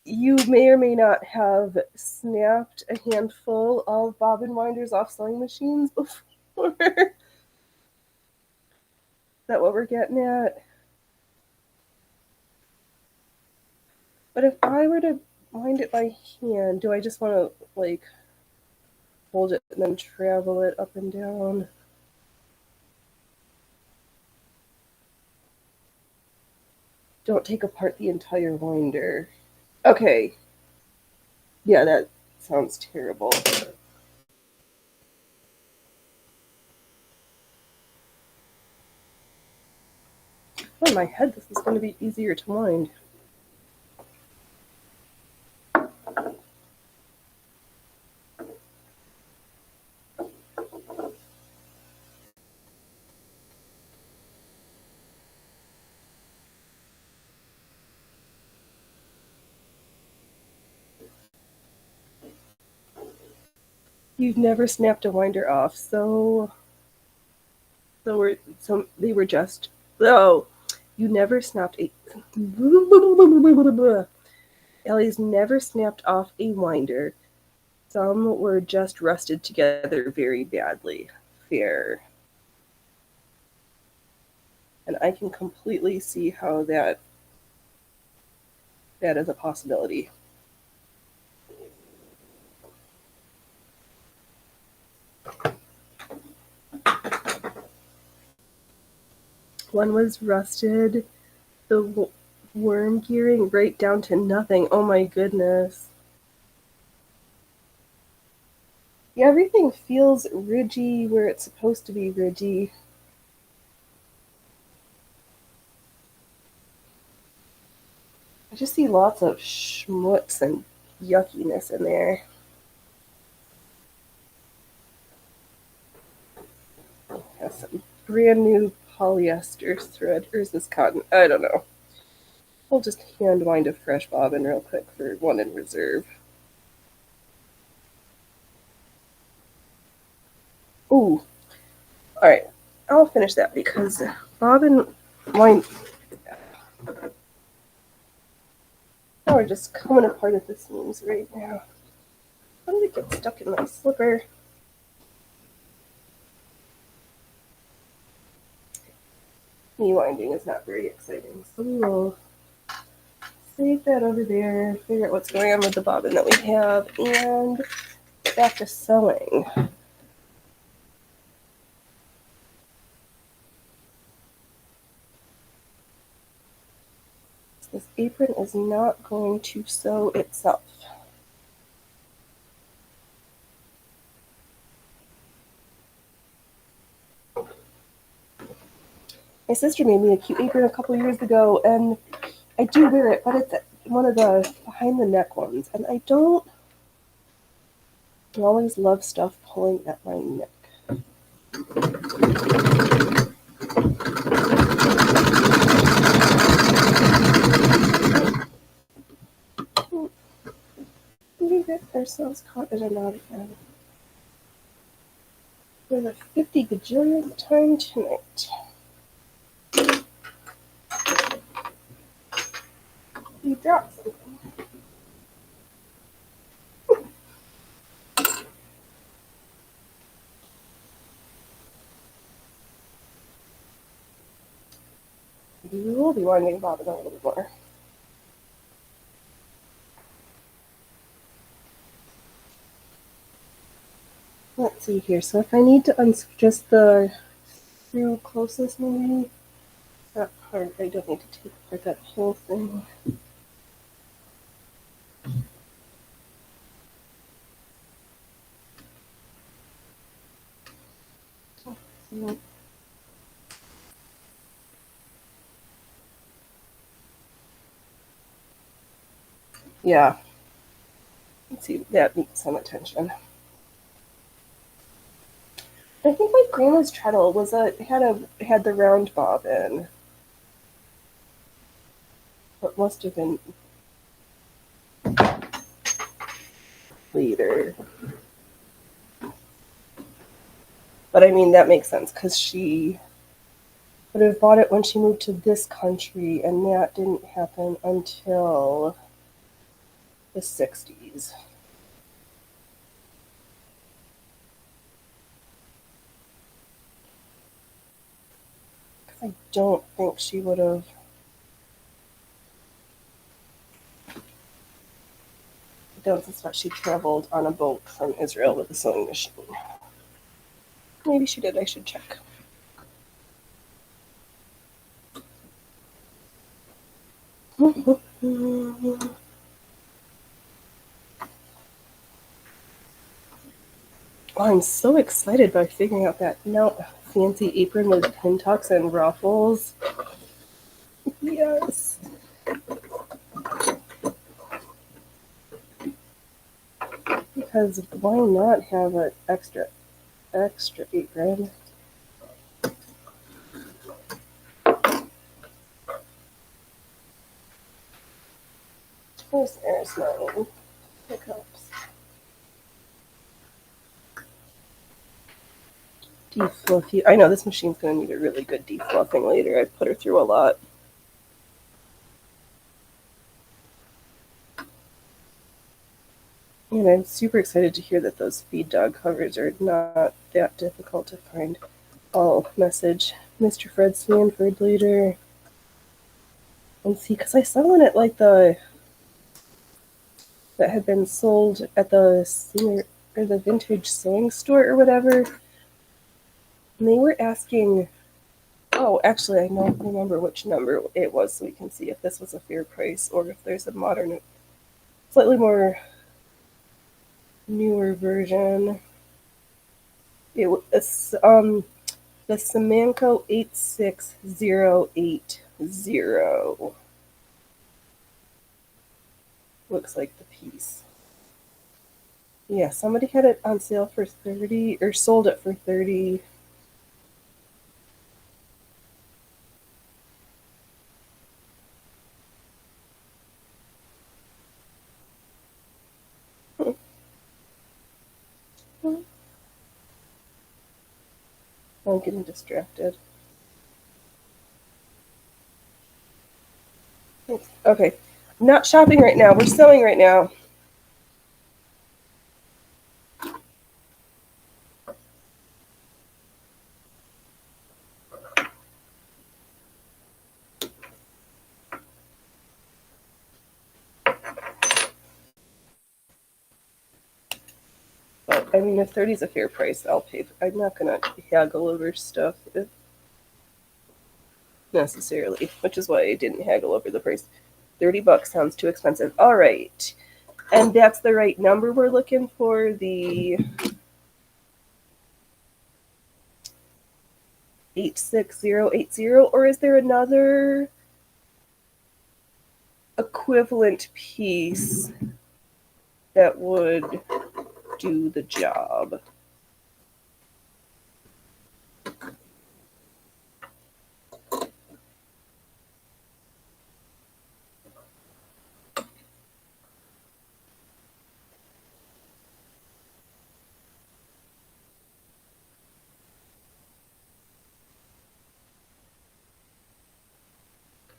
you may or may not have snapped a handful of bobbin winders off sewing machines before? Is that what we're getting at? But if I were to wind it by hand, do I just want to, like, hold it and then travel it up and down? Don't take apart the entire winder. Okay. Yeah, that sounds terrible. Oh, in my head, this is going to be easier to wind. You've never snapped a winder off, so they were just you never snapped a Ellie's never snapped off a winder. Some were just rusted together very badly. Fair. And I can completely see how that is a possibility. One was rusted, the worm gearing right down to nothing. Oh my goodness. Yeah, everything feels ridgy where it's supposed to be ridgy. I just see lots of schmutz and yuckiness in there. Has some brand new polyester thread, or is this cotton? I don't know. I'll just hand wind a fresh bobbin real quick for one in reserve. Ooh. Alright, I'll finish that because bobbin wind. Oh, we're just coming apart at the seams right now. How did it get stuck in my slipper? Knee winding is not very exciting, so we'll save that over there, figure out what's going on with the bobbin that we have, and get back to sewing. This apron is not going to sew itself. My sister made me a cute apron a couple years ago, and I do wear it, but it's one of the behind the neck ones, and I don't always love stuff pulling at my neck. We get ourselves caught in a knot again. For the 50 gajillionth time tonight. You dropped something. You will be winding bobbin a little bit more. Let's see here. So if I need to just the screw closest, maybe that part, I don't need to take apart that whole thing. So, yeah. Let's see, that needs some attention. I think my grandma's treadle was had the round bobbin. But must have been later. But I mean that makes sense because she would have bought it when she moved to this country, and that didn't happen until the 60s. I don't think she would have. I don't suspect she traveled on a boat from Israel with a sewing machine. Maybe she did. I should check. I'm so excited by figuring out that fancy apron with pin tucks and ruffles. Yes. Because why not have an extra apron? There's my pickups. Defluff. I know this machine's going to need a really good defluffing later. I've put her through a lot. And I'm super excited to hear that those feed dog covers are not that difficult to find. I'll message Mr. Fred Sanford later and see, because I saw one at like that had been sold at the vintage sewing store or whatever. And they were asking, oh, actually, I don't remember which number it was, so we can see if this was a fair price or if there's a modern, slightly more newer version. It was the Semanco 86080. Looks like the piece. Yeah, somebody had it on sale for 30 or sold it for 30. I'm getting distracted. Okay, I'm not shopping right now. We're sewing right now. But I mean, if 30 is a fair price, I'll pay. I'm not gonna haggle over stuff necessarily, which is why I didn't haggle over the price. $30 sounds too expensive. All right. And that's the right number we're looking for, the 86080, or is there another equivalent piece that would do the job?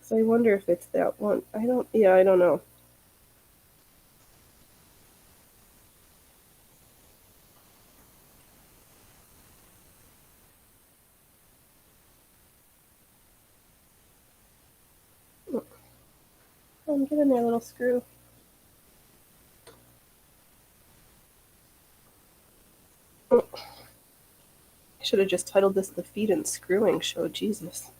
So I wonder if it's that one. I don't know. I'm getting that little screw. I should have just titled this the Feed and Screwing Show. Jesus.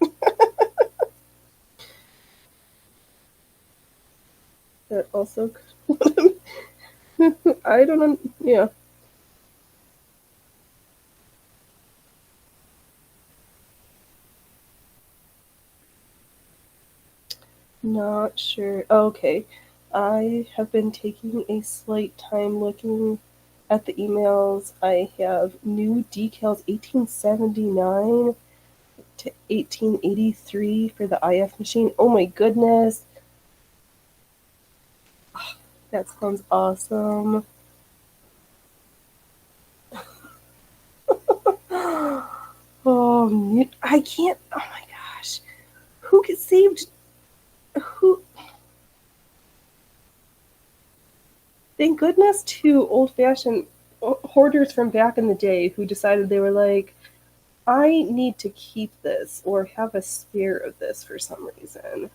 That also I don't know. Yeah. Not sure. Okay. I have been taking a slight time looking at the emails. I have new decals 1879 to 1883 for the IF machine. Oh my goodness. That sounds awesome. Oh, I can't. Oh my gosh. Who gets saved? Who? Thank goodness to old fashioned hoarders from back in the day who decided they were like, I need to keep this or have a spare of this for some reason.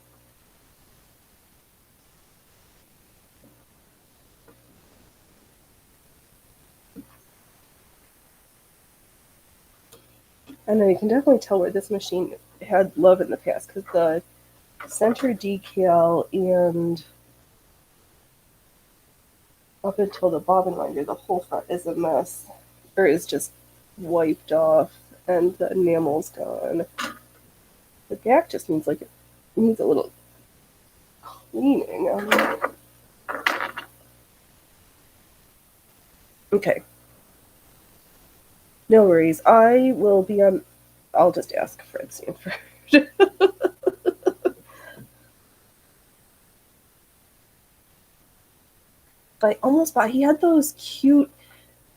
I know you can definitely tell where this machine had love in the past because the center decal and up until the bobbin winder, the whole front is a mess, or is just wiped off, and the enamel's gone. The back just needs like it needs a little cleaning. Okay, no worries. I will be on. I'll just ask Fred Sanford. I almost bought. He had those cute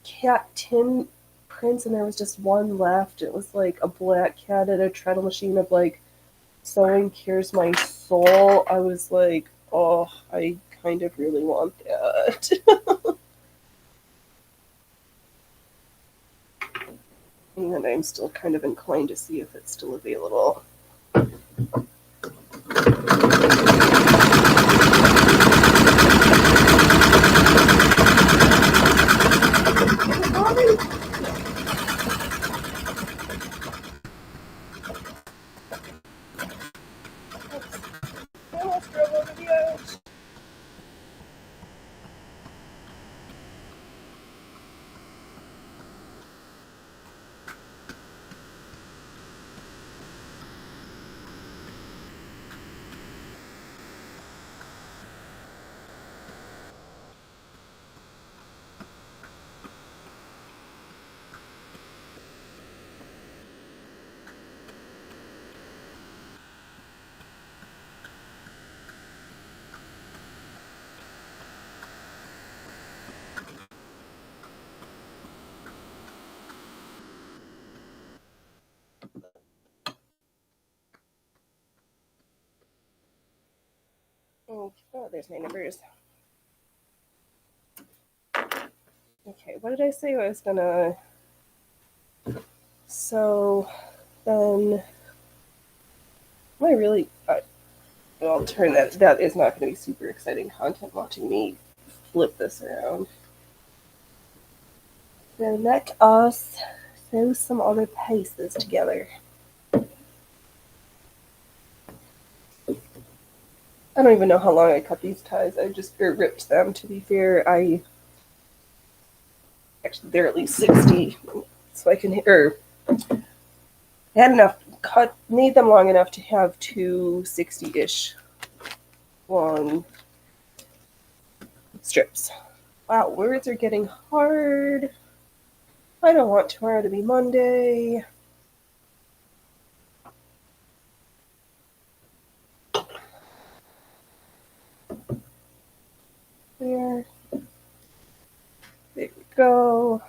cat tin prints, and there was just one left. It was like a black cat at a treadle machine of like "Sewing Cures My Soul." I was like, oh, I kind of really want that. And I'm still kind of inclined to see if it's still available. Oh, there's my numbers. Okay, what did I say I was gonna? So then, am I really? I'll turn that. That is not going to be super exciting content watching me flip this around. So let us sew some other pieces together. I don't even know how long I cut these ties. I just ripped them. To be fair, actually they're at least 60, so I can had enough made them long enough to have two 60-ish long strips. Wow, words are getting hard. I don't want tomorrow to be Monday. There we go.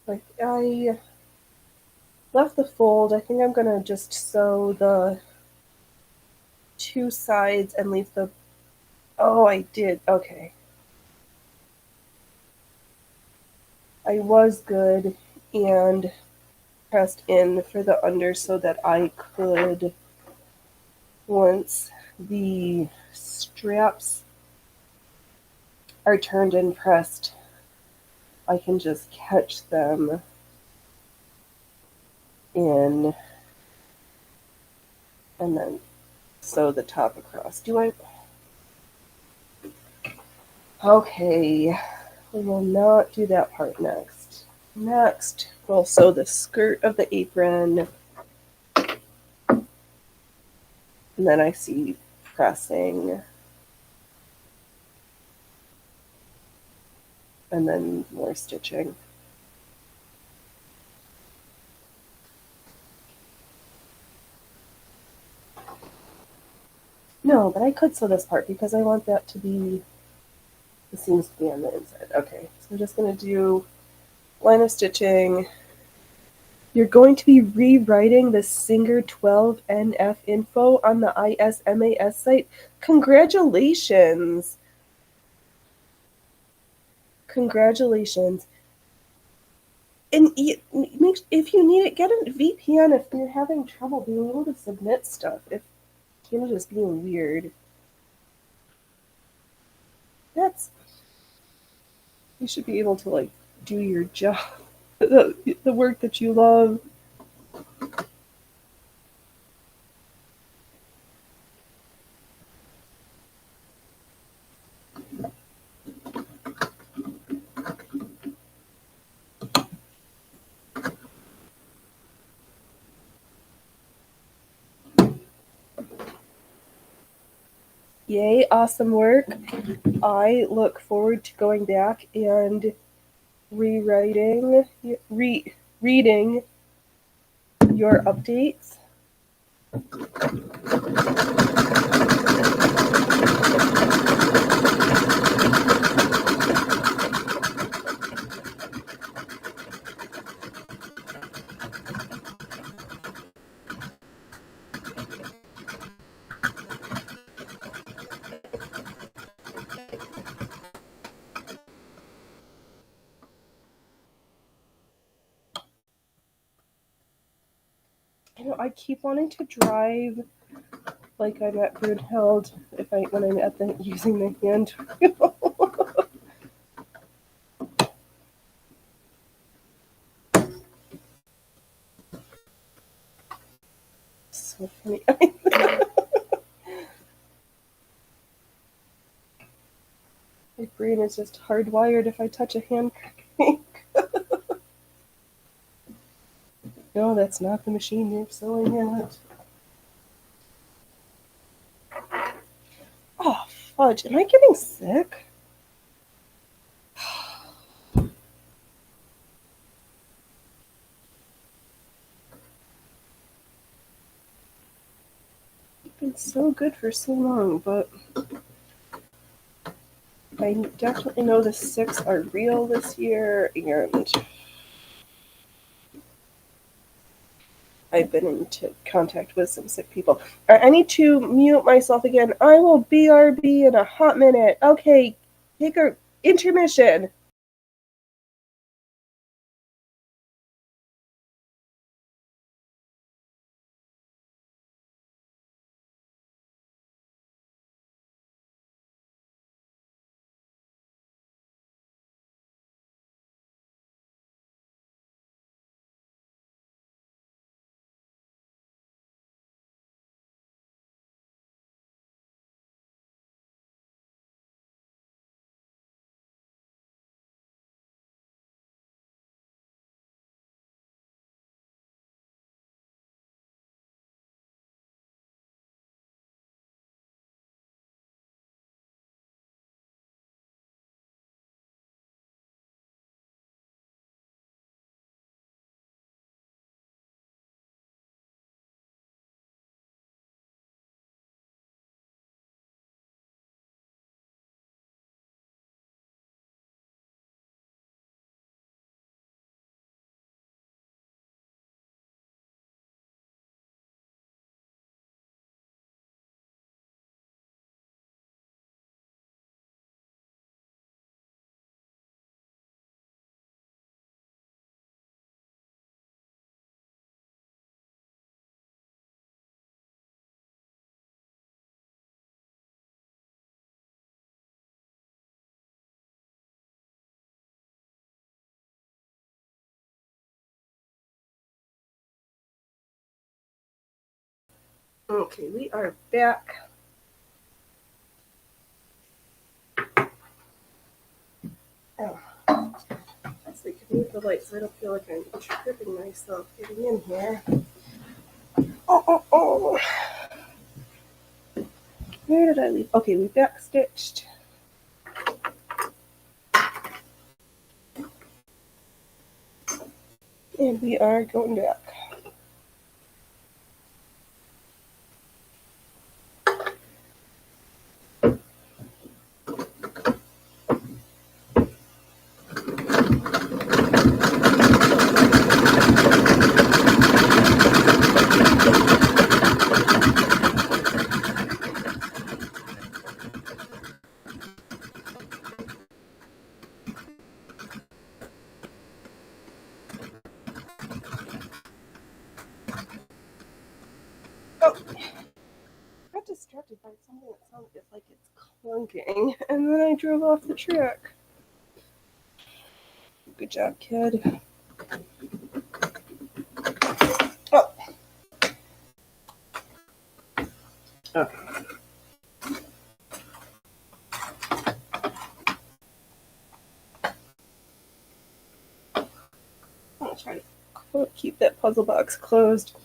Like I left the fold. I think I'm gonna just sew the two sides and leave the. Oh, I did. Okay. I was good and pressed in for the under so that I could, once the straps are turned and pressed, I can just catch them in and then sew the top across. Do I? Okay, we will not do that part next. Next, we'll sew the skirt of the apron. And then I see pressing. And then more stitching. No, but I could sew this part because I want that to be the seams to be on the inside. Okay, so I'm just going to do line of stitching. You're going to be rewriting the Singer 12 NF info on the ISMAS site. Congratulations! Congratulations. And if you need it, get a VPN if you're having trouble being able to submit stuff. If Canada's being weird. You should be able to, like, do your job, the work that you love. Yay, awesome work. I look forward to going back and reading your updates. I keep wanting to drive like I'm at Brunhilde when I'm at using the hand wheel. So funny. My brain is just hardwired if I touch a hand crank. No, that's not the machine you're sewing at. Oh, fudge. Am I getting sick? It's been so good for so long, but I definitely know the six are real this year, and I've been into contact with some sick people. I need to mute myself again. I will BRB in a hot minute. Okay, take a intermission. Okay, we are back. Oh. So we can move the light so I don't feel like I'm tripping myself getting in here. Oh. Where did I leave? Okay, we back stitched. And we are going back. Oh, I got distracted by something that sounded like it's clunking, and then I drove off the track. Good job, kid. Oh. Okay. I'll try to keep that puzzle box closed.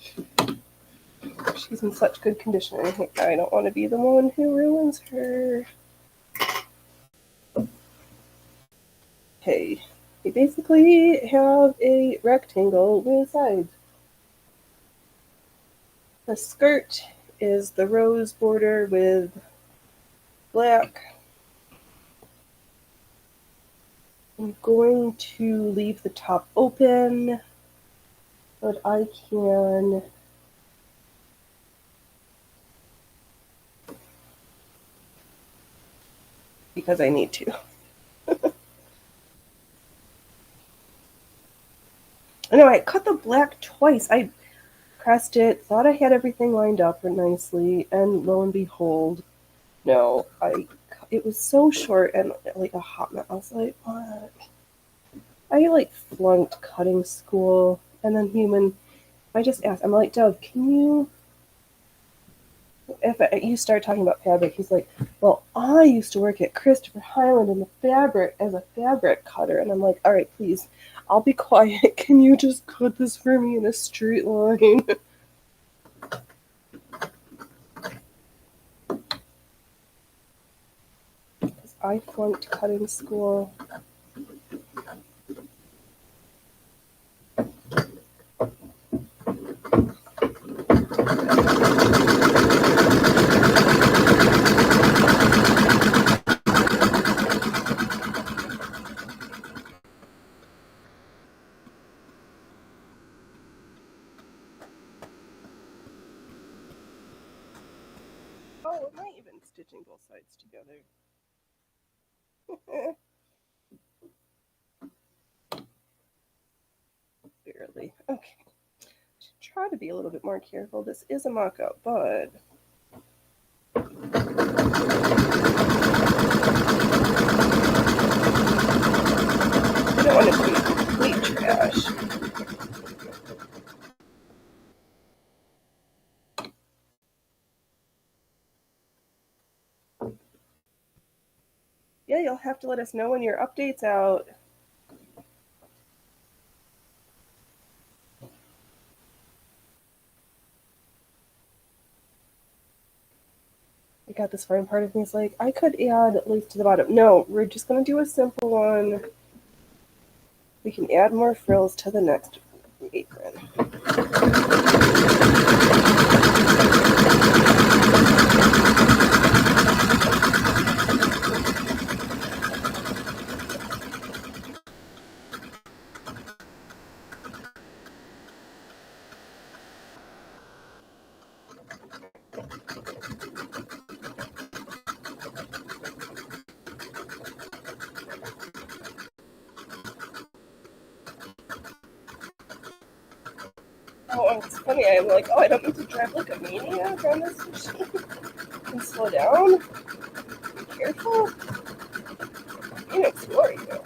She's in such good condition. I don't want to be the one who ruins her. Okay, we basically have a rectangle with sides. The skirt is the rose border with black. I'm going to leave the top open, but I can because I need to. I know I cut the black twice. I pressed it, thought I had everything lined up nicely, and lo and behold, no. It was so short and like a hot mess. I was like, what? I like flunked cutting school, and then I just asked, I'm like, Dove, can you, if you start talking about fabric, he's like, well, I used to work at Christopher Highland in the fabric as a fabric cutter, and I'm like, all right, please, I'll be quiet. Can you just cut this for me in a straight line? I flunked cutting school. Oh, am I even stitching both sides together? Barely. Okay. Should try to be a little bit more careful. This is a mock-up, but I don't want it to be complete trash. Yeah, you'll have to let us know when your update's out. I got this fine part of me is like, I could add lace to the bottom. No, we're just going to do a simple one. We can add more frills to the next apron. Oh, it's funny. I'm like, oh, I don't need to drive like a maniac on this machine. And slow down. Be careful. You know, slower you go.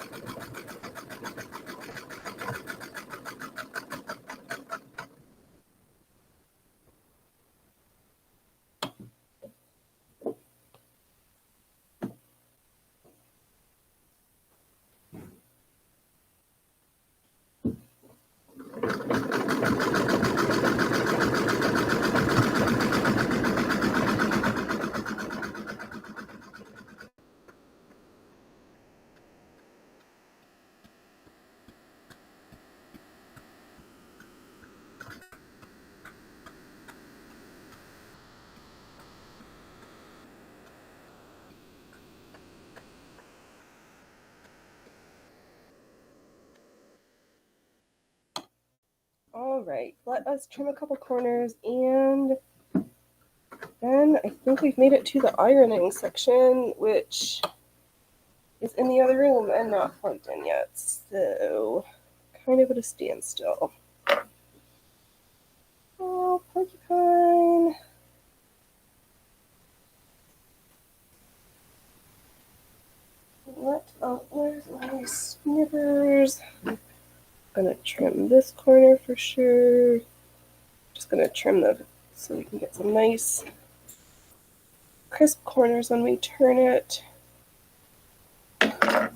Alright, let us trim a couple corners, and then I think we've made it to the ironing section, which is in the other room and not plugged in yet, so kind of at a standstill. Oh, porcupine. Where's my snippers? I'm gonna trim this corner for sure. Just gonna trim so we can get some nice crisp corners when we turn it. A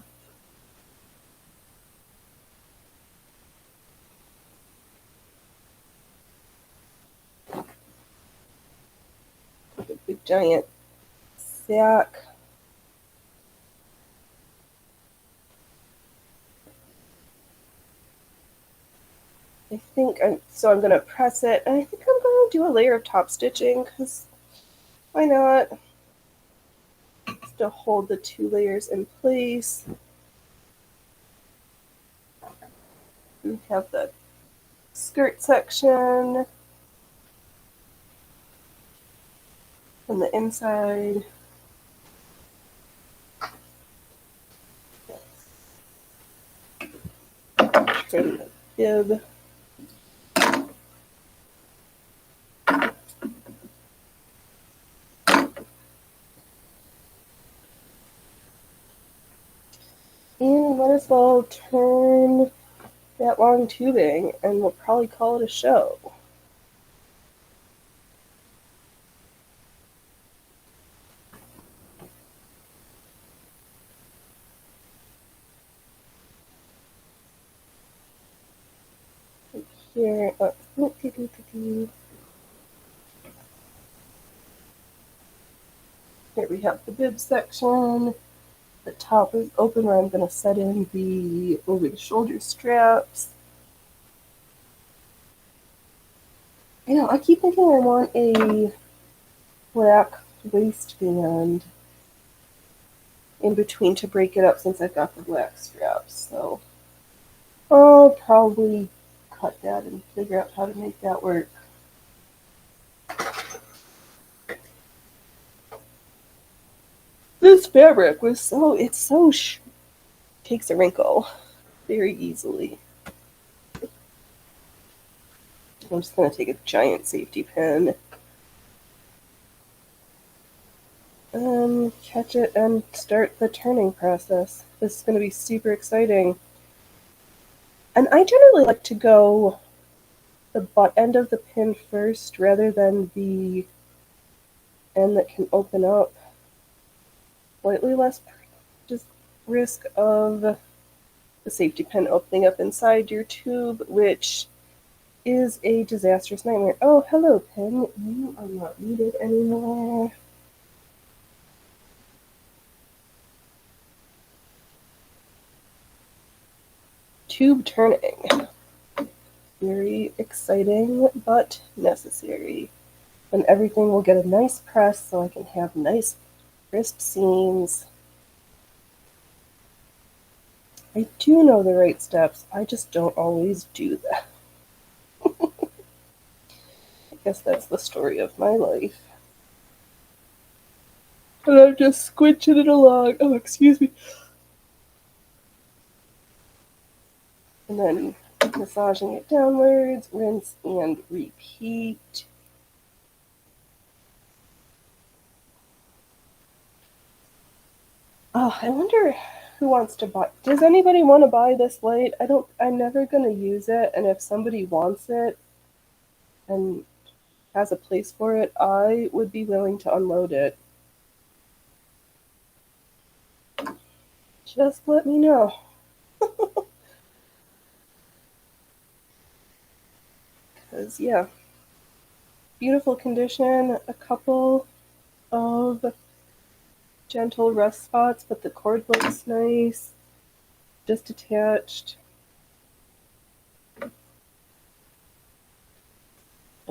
big giant sack. I'm gonna press it, and I think I'm gonna do a layer of top stitching, because why not? Just to hold the two layers in place. We have the skirt section on the inside. Trim the bib. And might as well turn that long tubing, and we'll probably call it a show. Here, here we have the bib section. The top is open where I'm going to set in the over the shoulder straps. I keep thinking I want a black waistband in between to break it up since I've got the black straps. So I'll probably cut that and figure out how to make that work. This fabric takes a wrinkle very easily. I'm just going to take a giant safety pin and catch it and start the turning process. This is going to be super exciting. And I generally like to go the butt end of the pin first rather than the end that can open up. Slightly less just risk of the safety pin opening up inside your tube, which is a disastrous nightmare. Oh, hello, pin. You are not needed anymore. Tube turning. Very exciting, but necessary. And everything will get a nice press so I can have nice, crisp seams. I do know the right steps, I just don't always do them. I guess that's the story of my life. And I'm just squinching it along. Oh, excuse me. And then massaging it downwards, rinse and repeat. Oh, I wonder who wants to buy. Does anybody want to buy this light? I'm never going to use it, and if somebody wants it and has a place for it, I would be willing to unload it. Just let me know. Because, yeah, beautiful condition, a couple of gentle rust spots, but the cord looks nice, just attached. And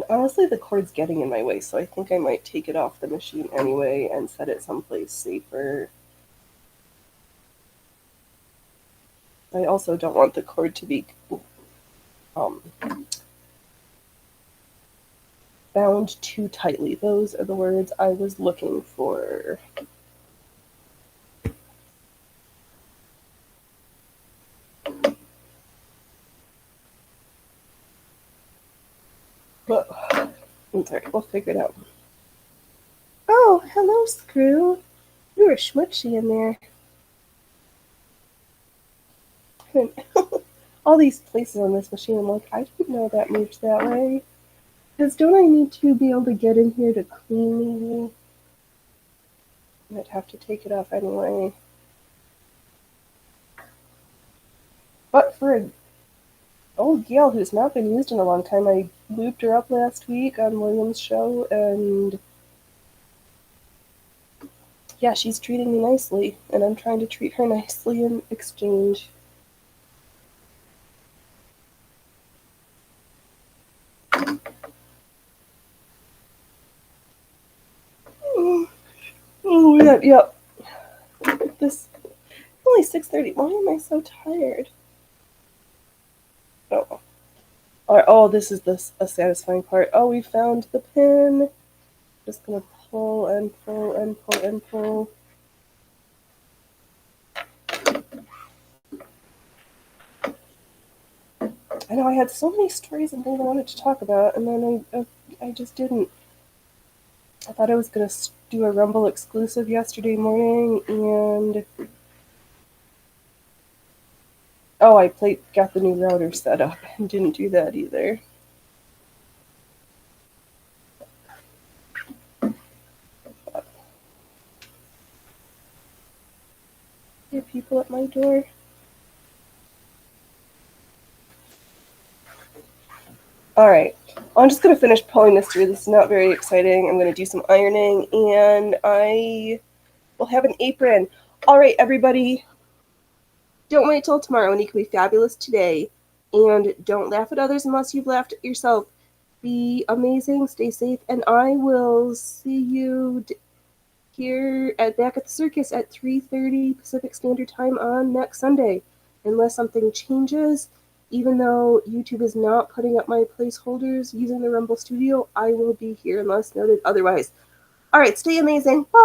honestly, the cord's getting in my way, so I think I might take it off the machine anyway and set it someplace safer. I also don't want the cord to be bound too tightly. Those are the words I was looking for. But I'm sorry, we'll figure it out. Oh, hello, Screw. You were schmutzy in there. All these places on this machine, I'm like, I didn't know that moved that way. Because don't I need to be able to get in here to clean maybe? I might have to take it off anyway. But for an old gal who's not been used in a long time, I looped her up last week on William's show, and yeah, she's treating me nicely, and I'm trying to treat her nicely in exchange. Oh, yeah, yep. This only 6:30. Why am I so tired? Oh, oh, this is a satisfying part. Oh, we found the pin. Just gonna pull and pull and pull and pull. I know I had so many stories and things I wanted to talk about, and then I just didn't. I thought I was gonna do a Rumble exclusive yesterday morning, and oh, I got the new router set up and didn't do that either. There are people at my door. Alright, I'm just going to finish pulling this through. This is not very exciting. I'm going to do some ironing, and I will have an apron. Alright, everybody, don't wait till tomorrow, and you can be fabulous today. And don't laugh at others unless you've laughed at yourself. Be amazing, stay safe, and I will see you here back at the circus at 3:30 Pacific Standard Time on next Sunday. Unless something changes, even though YouTube is not putting up my placeholders using the Rumble Studio, I will be here unless noted otherwise. All right, stay amazing. Bye.